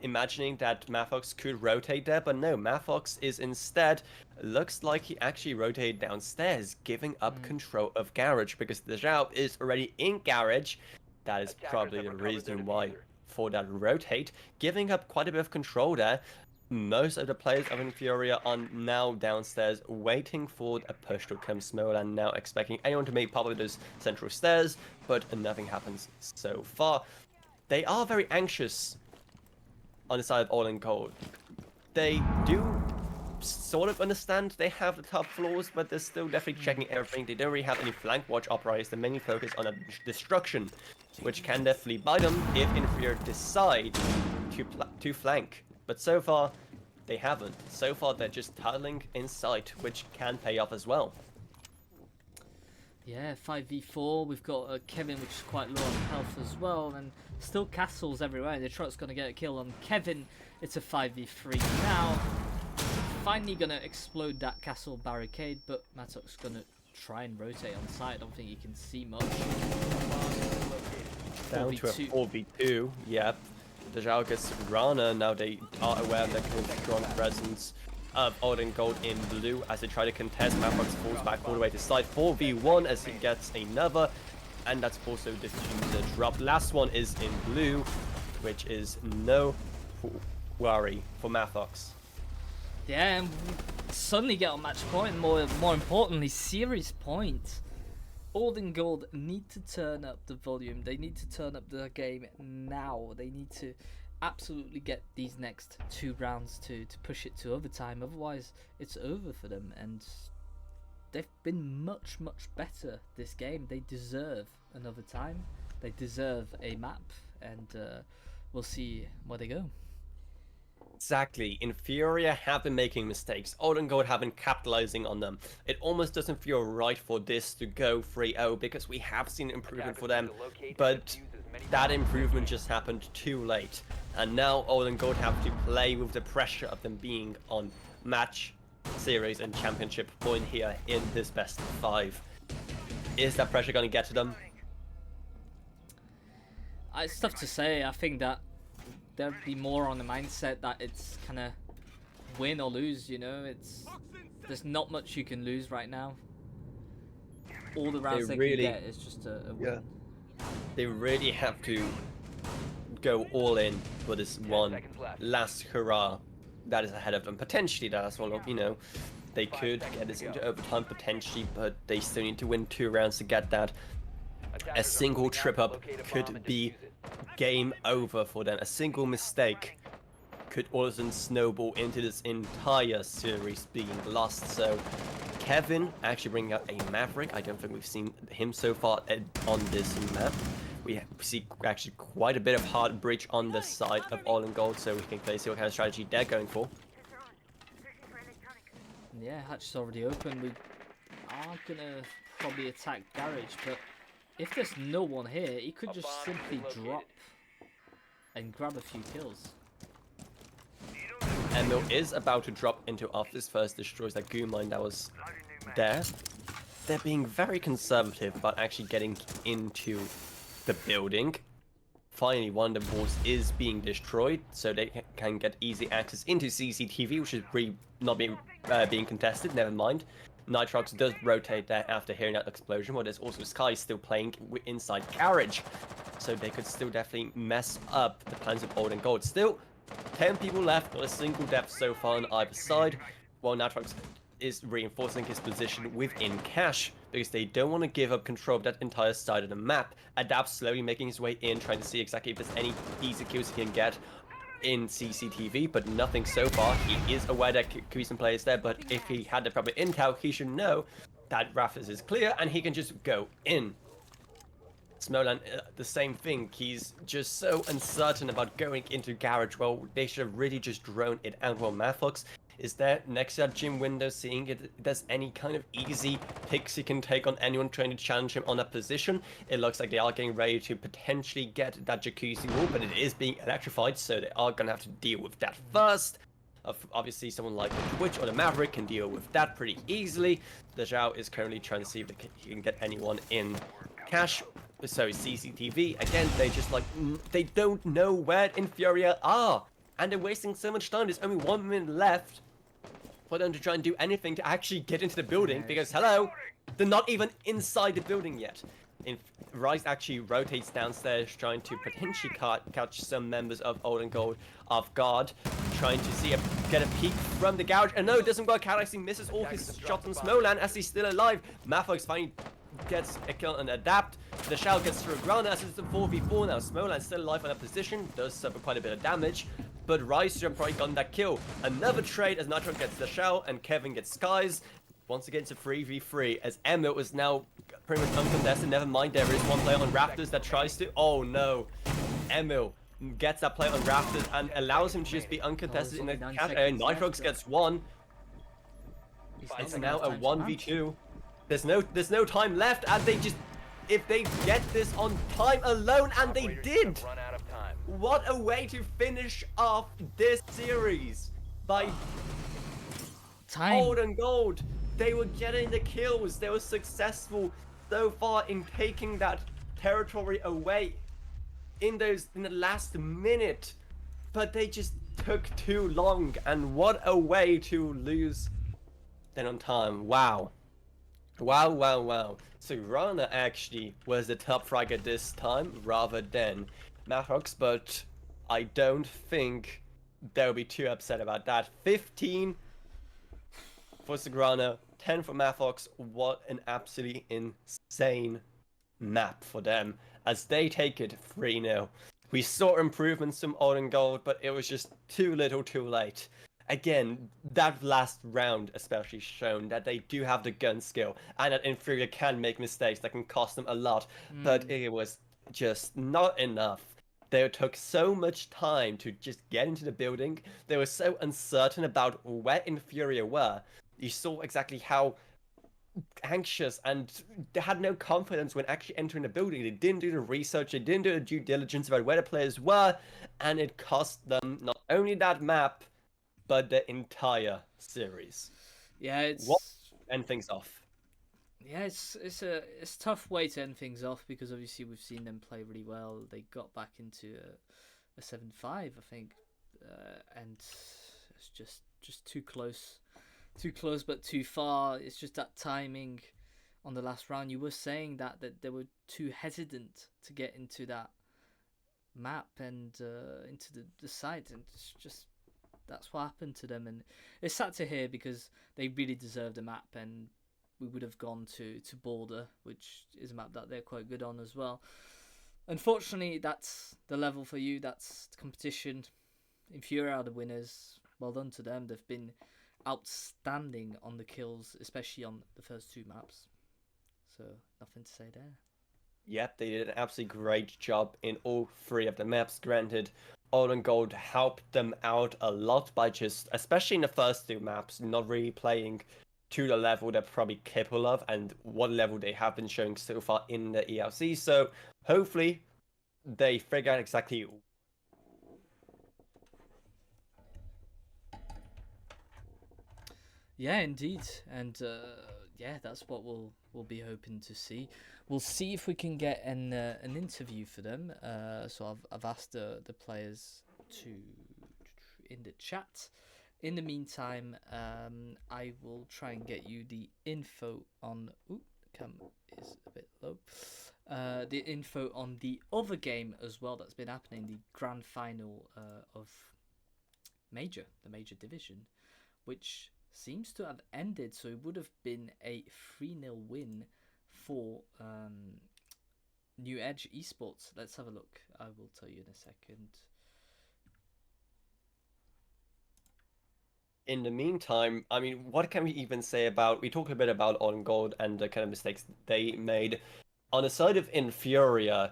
imagining that Mathox could rotate there, but no, Mathox is instead, looks like he actually rotated downstairs, giving up control of Garage, because the Zhao is already in Garage. That is probably the reason why for that rotate, giving up quite a bit of control there. Most of the players of InFuria are now downstairs waiting for a push to come small and now expecting anyone to make probably those central stairs, but nothing happens so far. They are very anxious on the side of All and Gold. They do sort of understand they have the top floors, but they're still definitely checking everything. They don't really have any flank watch operators. They mainly focus on a destruction, which can definitely bite them if InFuria decide to flank. But so far, they haven't. So far, they're just tunneling in sight, which can pay off as well. Yeah, 5v4. We've got Kevin, which is quite low on health as well, and still castles everywhere. The truck's going to get a kill on Kevin. It's a 5v3 now. Finally going to explode that castle barricade, but Matok's going to try and rotate on site. I don't think he can see much. Down to a 4v2, yep. The Zhao gets Rana. Now they are aware of their strong presence of Old and Gold in blue as they try to contest. Matfox falls back all the way to side 4v1 as he gets another, and that's also diffuser drop. Last one is in blue, which is no worry for Matfox. Yeah, and suddenly get on match point, more importantly, series point. Old and Gold need to turn up the volume. They need to turn up the game now. They need to absolutely get these next 2 rounds to push it to overtime. Otherwise, it's over for them. And they've been much better this game. They deserve another time. They deserve a map. And we'll see where they go. Exactly. InFuria have been making mistakes. Old and Gold have been capitalizing on them. It almost doesn't feel right for this to go 3-0 because we have seen improvement for them, but that improvement just happened too late. And now Old and Gold have to play with the pressure of them being on match, series and championship point here in this best of 5. Is that pressure going to get to them? It's tough to say. I think that there'll be more on the mindset that it's kind of win or lose, you know. There's not much you can lose right now. All the rounds they can get is just a win. Yeah. They really have to go all in for this one last hurrah that is ahead of them. Potentially that's one, you know, they could get this into overtime potentially, but they still need to win 2 rounds to get that. A single trip up could be game over for them. A single mistake could all of a sudden snowball into this entire series being lost. So Kevin actually bringing out a Maverick. I don't think we've seen him so far on this map. We see actually quite a bit of hard bridge on the side of All in Gold, so we can clearly see what kind of strategy they're going for. Yeah, hatch is already open. We are gonna probably attack Garage, but if there's no one here, he could just simply drop and grab a few kills. Emil is about to drop into Office first, destroys that goo mine that was there. They're being very conservative about actually getting into the building. Finally, one of the walls is being destroyed, so they can get easy access into CCTV, which is not being contested. Never mind. Nitrox does rotate there after hearing that explosion, but there's also Sky still playing inside Garage, so they could still definitely mess up the plans of Old and Gold. Still, 10 people left, not a single death so far on either side, while Nitrox is reinforcing his position within Cash, because they don't want to give up control of that entire side of the map. Adapt slowly making his way in, trying to see exactly if there's any easy kills he can get in CCTV, but nothing so far. He is aware that could be some players there, but if he had the proper intel, he should know that Raffles is clear and he can just go in. Smolan, the same thing. He's just so uncertain about going into Garage. Well, they should have really just drone it out. While Mathox is there next to that gym window, seeing if there's any kind of easy picks he can take on anyone trying to challenge him on that position. It looks like they are getting ready to potentially get that jacuzzi wall, but it is being electrified, so they are going to have to deal with that first. Obviously, someone like the Twitch or the Maverick can deal with that pretty easily. The Zhao is currently trying to see if he can get anyone in Cash. So CCTV, again, they don't know where InFuria are. And they're wasting so much time. There's only 1 minute left for them to try and do anything to actually get into the building. Because, hello, they're not even inside the building yet. Rise actually rotates downstairs, trying to potentially catch some members of Old and Gold off guard. Trying to get a peek from the Garage. And no, it doesn't work out. Actually misses all his shots on Smolan as he's still alive. Mafox finally gets a kill and Adapt. The shell gets through ground as it's a 4v4 now. Smolan's still alive on that position, does suffer quite a bit of damage, but Rise should have probably gotten that kill. Another trade as Nitro gets the shell and Kevin gets Skies. Once again, it's a 3v3 as Emil is now pretty much uncontested. Never mind, there is one player on Raptors that tries to. Oh no. Emil gets that play on Raptors and allows him to just be uncontested in the cat area. Nitrox gets one. It's now a 1v2. There's no time left, and they just, if they get this on time alone, and they did. What a way to finish off this series by Old and Gold. They were getting the kills. They were successful so far in taking that territory away in the last minute, but they just took too long. And what a way to lose then on time. Wow. Wow. So Rana actually was the top fragger this time rather than Matrox, but I don't think they'll be too upset about that. 15 for Sagrana, 10 for Mathox. What an absolutely insane map for them as they take it 3-0. We saw improvements from Old and Gold, but it was just too little too late. Again, that last round especially shown that they do have the gun skill and that InFuria can make mistakes that can cost them a lot, but it was just not enough. They took so much time to just get into the building. They were so uncertain about where InFuria were. You saw exactly how anxious and they had no confidence when actually entering the building. They didn't do the research, they didn't do the due diligence about where the players were, and it cost them not only that map, but the entire series. Yeah, it's end things off. Yeah, it's a tough way to end things off because obviously we've seen them play really well. They got back into a 7-5, I think, and it's just too close but too far. It's just that timing on the last round. You were saying that they were too hesitant to get into that map and into the site, and it's just that's what happened to them. And it's sad to hear because they really deserved a map, and we would have gone to Border, which is a map that they're quite good on as well. Unfortunately, that's the level for you. That's the competition. InFuria are the winners. Well done to them. They've been outstanding on the kills, especially on the first 2 maps. So nothing to say there. Yep, they did an absolutely great job in all 3 of the maps. Granted, Old Gold helped them out a lot by just, especially in the first 2 maps, not really playing to the level they're probably capable of and what level they have been showing so far in the ELC. So hopefully they figure out exactly. Yeah, indeed, and yeah, that's what we'll be hoping to see. We'll see if we can get an interview for them. So I've asked the players to in the chat. In the meantime, I will try and get you the info on. Ooh, the cam is a bit low. The info on the other game as well that's been happening, the grand final of the major division, which seems to have ended. So it would have been a 3-0 win for New Edge Esports. Let's have a look. I will tell you in a second. In the meantime, I mean, what can we even say about? We talked a bit about On Gold and the kind of mistakes they made. On the side of InFuria,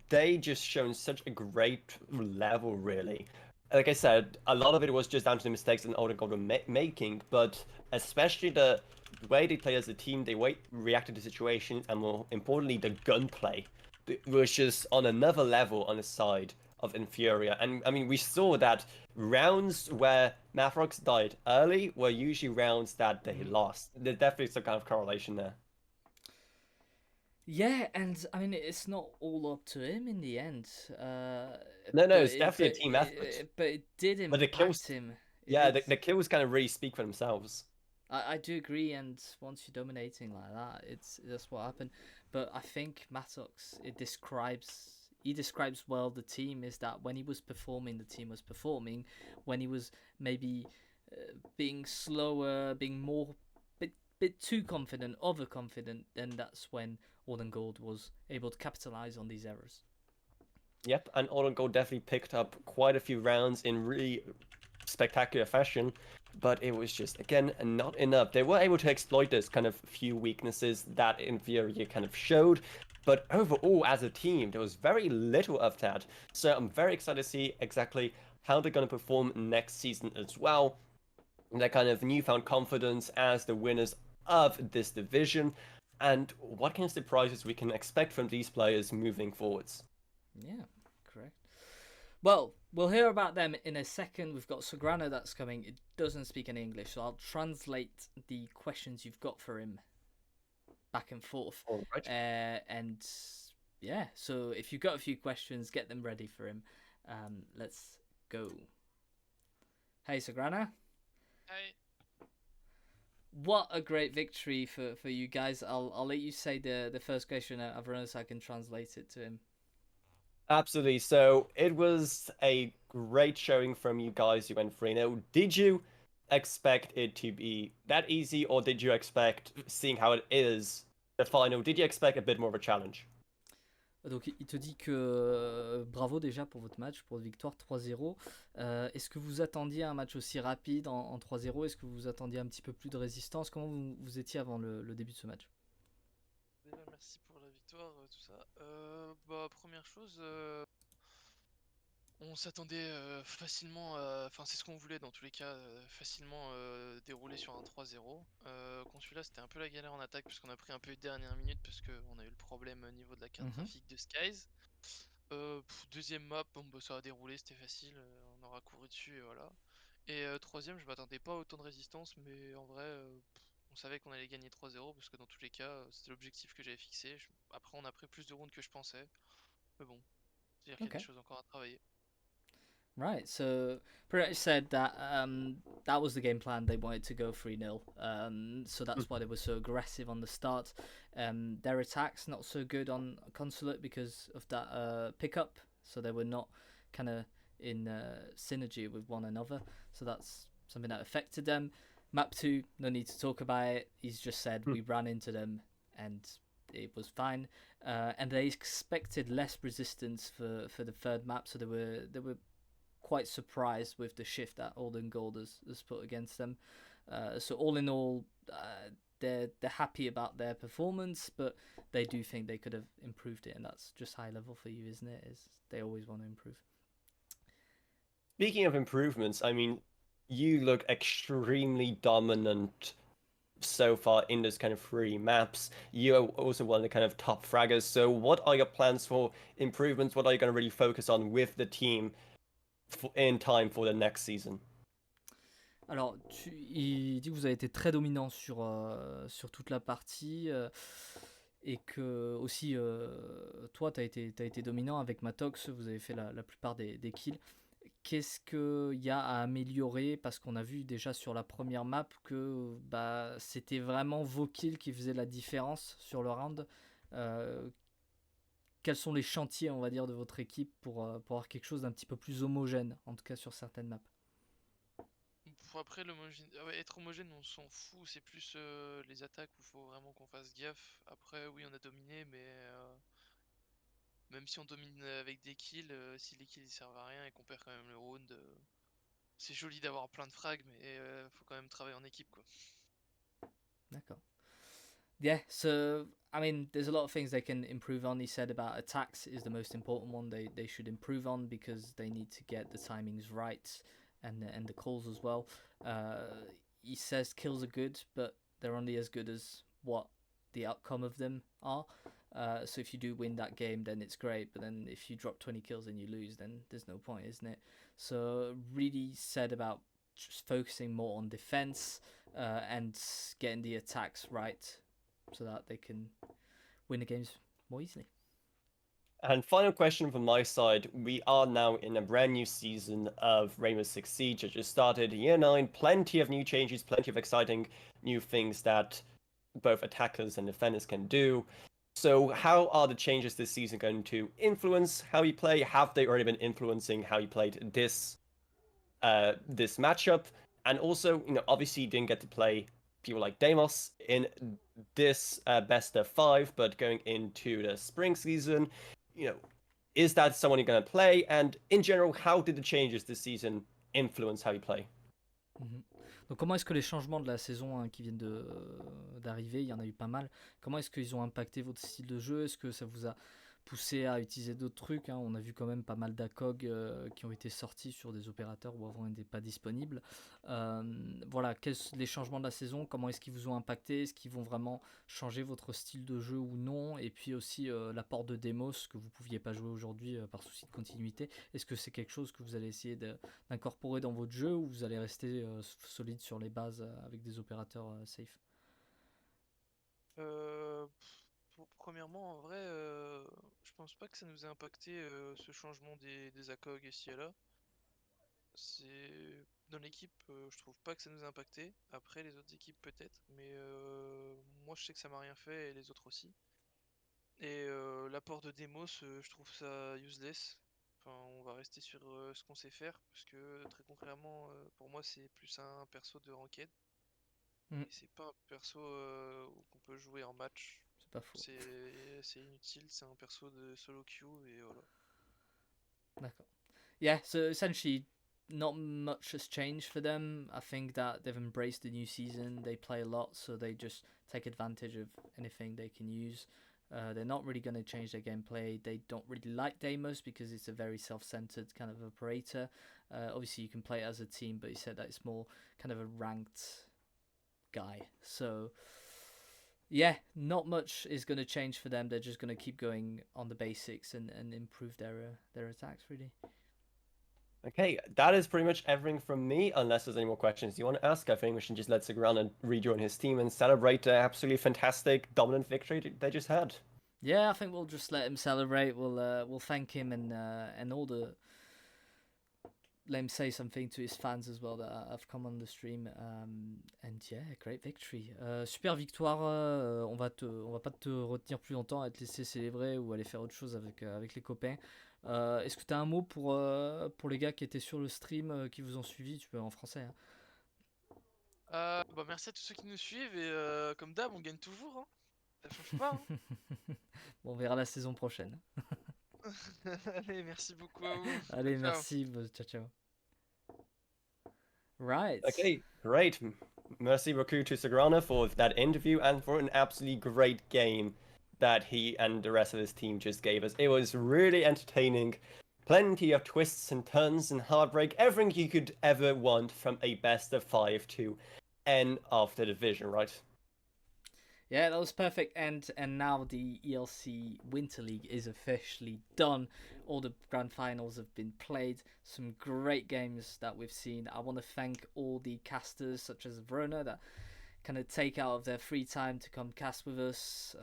they just shown such a great level, really. Like I said, a lot of it was just down to the mistakes that On Gold were making, but especially the way they play as a team, the way reacted to situations, and more importantly, the gunplay was just on another level on the side of InFuria. And I mean, we saw that rounds where Mathrox died early were usually rounds that they lost. There's definitely some kind of correlation there. Yeah, and I mean it's not all up to him in the end. No, it's definitely a team effort. But it did But the kills, impact him. yeah, the kills kind of really speak for themselves. I do agree, and once you're dominating like that, that's what happened. But I think Mattox describes well the team, is that when he was performing, the team was performing. When he was maybe being slower, being more bit too confident, overconfident, then that's when Orden Gold was able to capitalize on these errors. Yep, and Orden Gold definitely picked up quite a few rounds in really spectacular fashion, but it was just, again, not enough. They were able to exploit those kind of few weaknesses that InFuria kind of showed, but overall, as a team, there was very little of that. So I'm very excited to see exactly how they're going to perform next season as well. Their kind of newfound confidence as the winners of this division, and what kind of surprises we can expect from these players moving forwards. Yeah, correct. Well, we'll hear about them in a second. We've got Sagrano that's coming. It doesn't speak any English, so I'll translate the questions you've got for him back and forth. All right. And yeah, so if you've got a few questions, get them ready for him. Let's go. Hey, Sagrano. Hey. What a great victory for you guys. I'll let you say the first question, Avrona, so I can translate it to him. Absolutely. So it was a great showing from you guys. You went 3-0. Did you expect it to be that easy, or did you expect, seeing how it is, the final, did you expect a bit more of a challenge? Donc il te dit que bravo déjà pour votre match, pour votre victoire 3-0. Est-ce que vous attendiez un match aussi rapide en 3-0? Est-ce que vous attendiez un petit peu plus de résistance? Comment vous étiez avant le début de ce match? Déjà, merci pour la victoire, tout ça. Première chose, on s'attendait facilement, enfin c'est ce qu'on voulait dans tous les cas, facilement dérouler sur un 3-0. Contre celui-là, c'était un peu la galère en attaque puisqu'on a pris un peu de dernière minute parce qu'on a eu le problème au niveau de la carte graphique de Skies. Deuxième map, ça a déroulé, c'était facile, on aura couru dessus et voilà. Et troisième, je m'attendais pas à autant de résistance, mais en vrai, on savait qu'on allait gagner 3-0 parce que dans tous les cas, c'était l'objectif que j'avais fixé. Après, on a pris plus de rounds que je pensais, mais bon, c'est-à-dire qu'il y a des choses encore à travailler. Right, so pretty much said that that was the game plan. They wanted to go 3-0, so that's why they were so aggressive on the start. Their attacks not so good on Consulate because of that pickup, so they were not kind of in synergy with one another. So that's something that affected them. Map 2, no need to talk about it. He's just said we ran into them and it was fine. And they expected less resistance for the third map, so they were quite surprised with the shift that Olden Gold has put against them. So all in all, they're happy about their performance, but they do think they could have improved it, and that's just high level for you, isn't it? Is they always want to improve. Speaking of improvements, I mean, you look extremely dominant so far in this kind of 3 maps. You are also one of the kind of top fraggers. So what are your plans for improvements? What are you going to really focus on with the team in time for the next season? Alors, il dit que vous avez été très dominant sur toute la partie et que aussi, toi, tu as été dominant avec Matox, vous avez fait la plupart des kills. Qu'est-ce qu'il y a à améliorer? Parce qu'on a vu déjà sur la première map que bah, c'était vraiment vos kills qui faisaient la différence sur le round. Euh, Quels sont les chantiers, on va dire, de votre équipe pour avoir quelque chose d'un petit peu plus homogène, en tout cas sur certaines maps? Après, être homogène, on s'en fout. C'est plus les attaques où il faut vraiment qu'on fasse gaffe. Après, oui, on a dominé, mais même si on domine avec des kills, si les kills ils servent à rien et qu'on perd quand même le round, c'est joli d'avoir plein de frags, mais faut quand même travailler en équipe, quoi. D'accord. Yeah, so I mean, there's a lot of things they can improve on. He said about attacks is the most important one they should improve on because they need to get the timings right and the calls as well. He says kills are good, but they're only as good as what the outcome of them are. So if you do win that game, then it's great. But then if you drop 20 kills and you lose, then there's no point, isn't it? So really said about just focusing more on defense and getting the attacks right so that they can win the games more easily. And final question from my side. We are now in a brand new season of Rainbow Six Siege. It just started year 9. Plenty of new changes, plenty of exciting new things that both attackers and defenders can do. So how are the changes this season going to influence how you play? Have they already been influencing how you played this matchup? And also, obviously you didn't get to play people like Deimos in this best of 5, but going into the spring season, is that someone you're going to play? And in general, how did the changes this season influence how you play? Donc comment est-ce que les changements de la saison qui viennent d'arriver, il y en a eu pas mal, comment est-ce qu'ils ont impacté votre style de jeu? Est-ce que ça vous a poussé à utiliser d'autres trucs, hein? On a vu quand même pas mal d'ACOG qui ont été sortis sur des opérateurs où avant ils n'étaient pas disponibles. Voilà, les changements de la saison, comment est-ce qu'ils vous ont impacté? Est-ce qu'ils vont vraiment changer votre style de jeu ou non? Et puis aussi l'apport de Demos que vous ne pouviez pas jouer aujourd'hui par souci de continuité. Est-ce que c'est quelque chose que vous allez essayer d'incorporer dans votre jeu ou vous allez rester solide sur les bases avec des opérateurs safe? Premièrement, en vrai, je pense pas que ça nous ait impacté ce changement des ACOG ici et là. C'est dans l'équipe, je trouve pas que ça nous a impacté. Après, les autres équipes peut-être, mais moi je sais que ça m'a rien fait et les autres aussi. Et l'apport de Demos, je trouve ça useless. Enfin, on va rester sur ce qu'on sait faire parce que très concrètement, pour moi, c'est plus un perso de ranked. Mm. Et c'est pas un perso qu'on peut jouer en match. C'est pas faux. C'est inutile, c'est un perso de solo queue et voilà. D'accord. Yeah, so essentially, not much has changed for them. I think that they've embraced the new season. They play a lot, so they just take advantage of anything they can use. They're not really going to change their gameplay. They don't really like Deimos because it's a very self-centered kind of operator. Obviously, you can play it as a team, but he said that it's more kind of a ranked guy. So, yeah, not much is going to change for them. They're just going to keep going on the basics and improve their attacks, really. Okay, that is pretty much everything from me, unless there's any more questions you want to ask. I think we should just let Sigran and rejoin his team and celebrate the absolutely fantastic, dominant victory they just had. Yeah, I think we'll just let him celebrate. We'll thank him and all the let him say something to his fans as well that have come on the stream. And yeah, great victory. Super victoire. On va pas te retenir plus longtemps, à te laisser célébrer ou aller faire autre chose avec les copains. Est-ce que tu as un mot pour les gars qui étaient sur le stream, qui vous ont suivi? Tu peux en français. Hein. Bah merci à tous ceux qui nous suivent et comme d'hab, on gagne toujours. Hein. Ça change pas. Hein. Bon, on verra la saison prochaine. Allez, merci beaucoup à vous. Allez, Ciao. merci. Ciao, ciao. Right. Okay, great. Merci beaucoup to Sagrana for that interview and for an absolutely great game that he and the rest of his team just gave us. It was really entertaining. Plenty of twists and turns and heartbreak. Everything you could ever want from a best of 5 to end of the division, right? Yeah, that was perfect. And now the ELC Winter League is officially done. All the grand finals have been played. Some great games that we've seen. I want to thank all the casters such as Verona that kind of take out of their free time to come cast with us,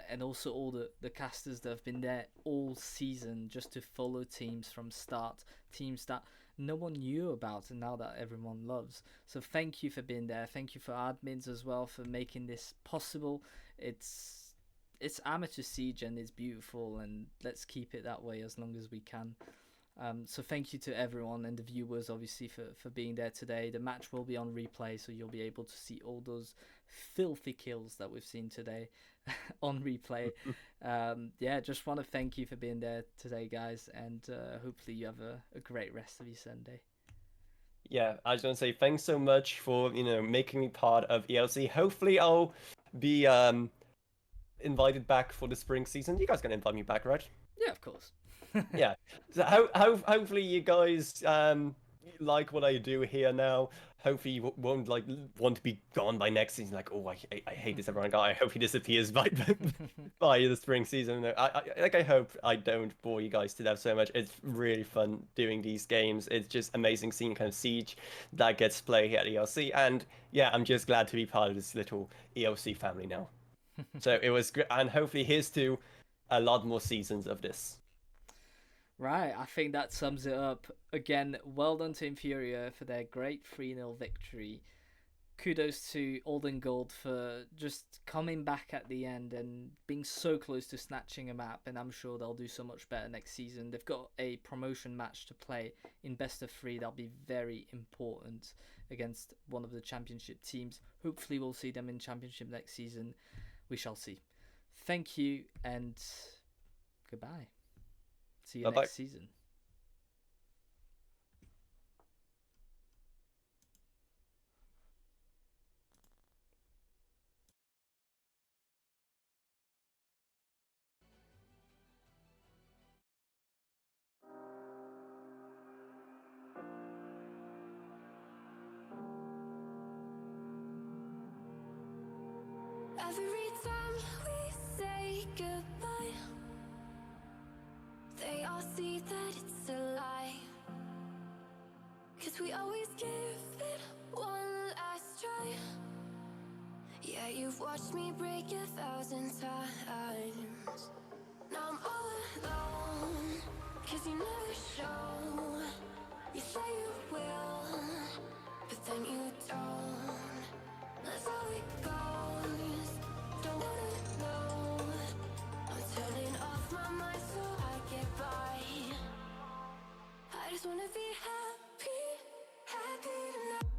and also all the casters that have been there all season just to follow teams from start, teams that no one knew about and now that everyone loves. So thank you for being there. Thank you for admins as well for making this possible. It's amateur siege and it's beautiful, and let's keep it that way as long as we can. So thank you to everyone and the viewers, obviously, for being there today. The match will be on replay, so you'll be able to see all those filthy kills that we've seen today on replay. Yeah, just want to thank you for being there today, guys, and hopefully you have a great rest of your Sunday. Yeah, I was gonna say thanks so much for making me part of ELC. Hopefully, I'll be invited back for the spring season. You guys gonna invite me back, right? Yeah, of course. Yeah. So hopefully you guys like what I do here now. Hopefully you won't want to be gone by next season. Like, oh, I hate this everyone guy. I hope he disappears by the spring season. I hope I don't bore you guys to death so much. It's really fun doing these games. It's just amazing seeing kind of Siege that gets played here at ELC. And yeah, I'm just glad to be part of this little ELC family now. So it was great, and hopefully here's to a lot more seasons of this. Right, I think that sums it up. Again, well done to InFuria for their great 3-0 victory. Kudos to Alden Gold for just coming back at the end and being so close to snatching a map, and I'm sure they'll do so much better next season. They've got a promotion match to play in best of 3 that'll be very important against one of the championship teams. Hopefully we'll see them in championship next season. We shall see. Thank you and goodbye. See you Bye-bye. next season. Every time we say goodbye, they all see that it's a lie. 'Cause we always give it one last try. Yeah, you've watched me break 1,000 times. Now I'm all alone, 'cause you never show. You say you will, but then you don't. That's how it goes. Don't wanna know. I'm turning off my mind so I get by. I just wanna be happy, happy tonight.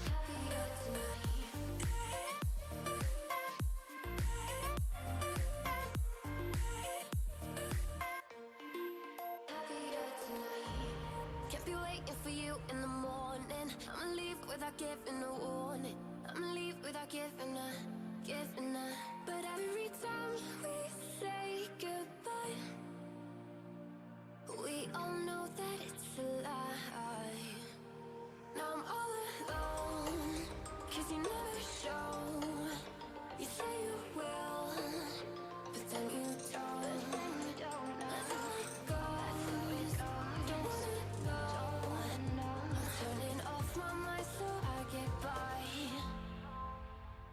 Happier tonight. Happier tonight. Can't be waiting for you in the morning. I'ma leave without giving a warning. I'ma leave without giving a. But every time we say goodbye, we all know that it's a lie. Now I'm all alone, 'cause you never show. You say you will, but then you don't. That's how it goes. Don't wanna know. I'm turning off my mind so I get by.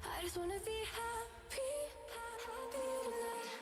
I just wanna be happy, happy tonight.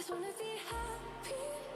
Just wanna be happy.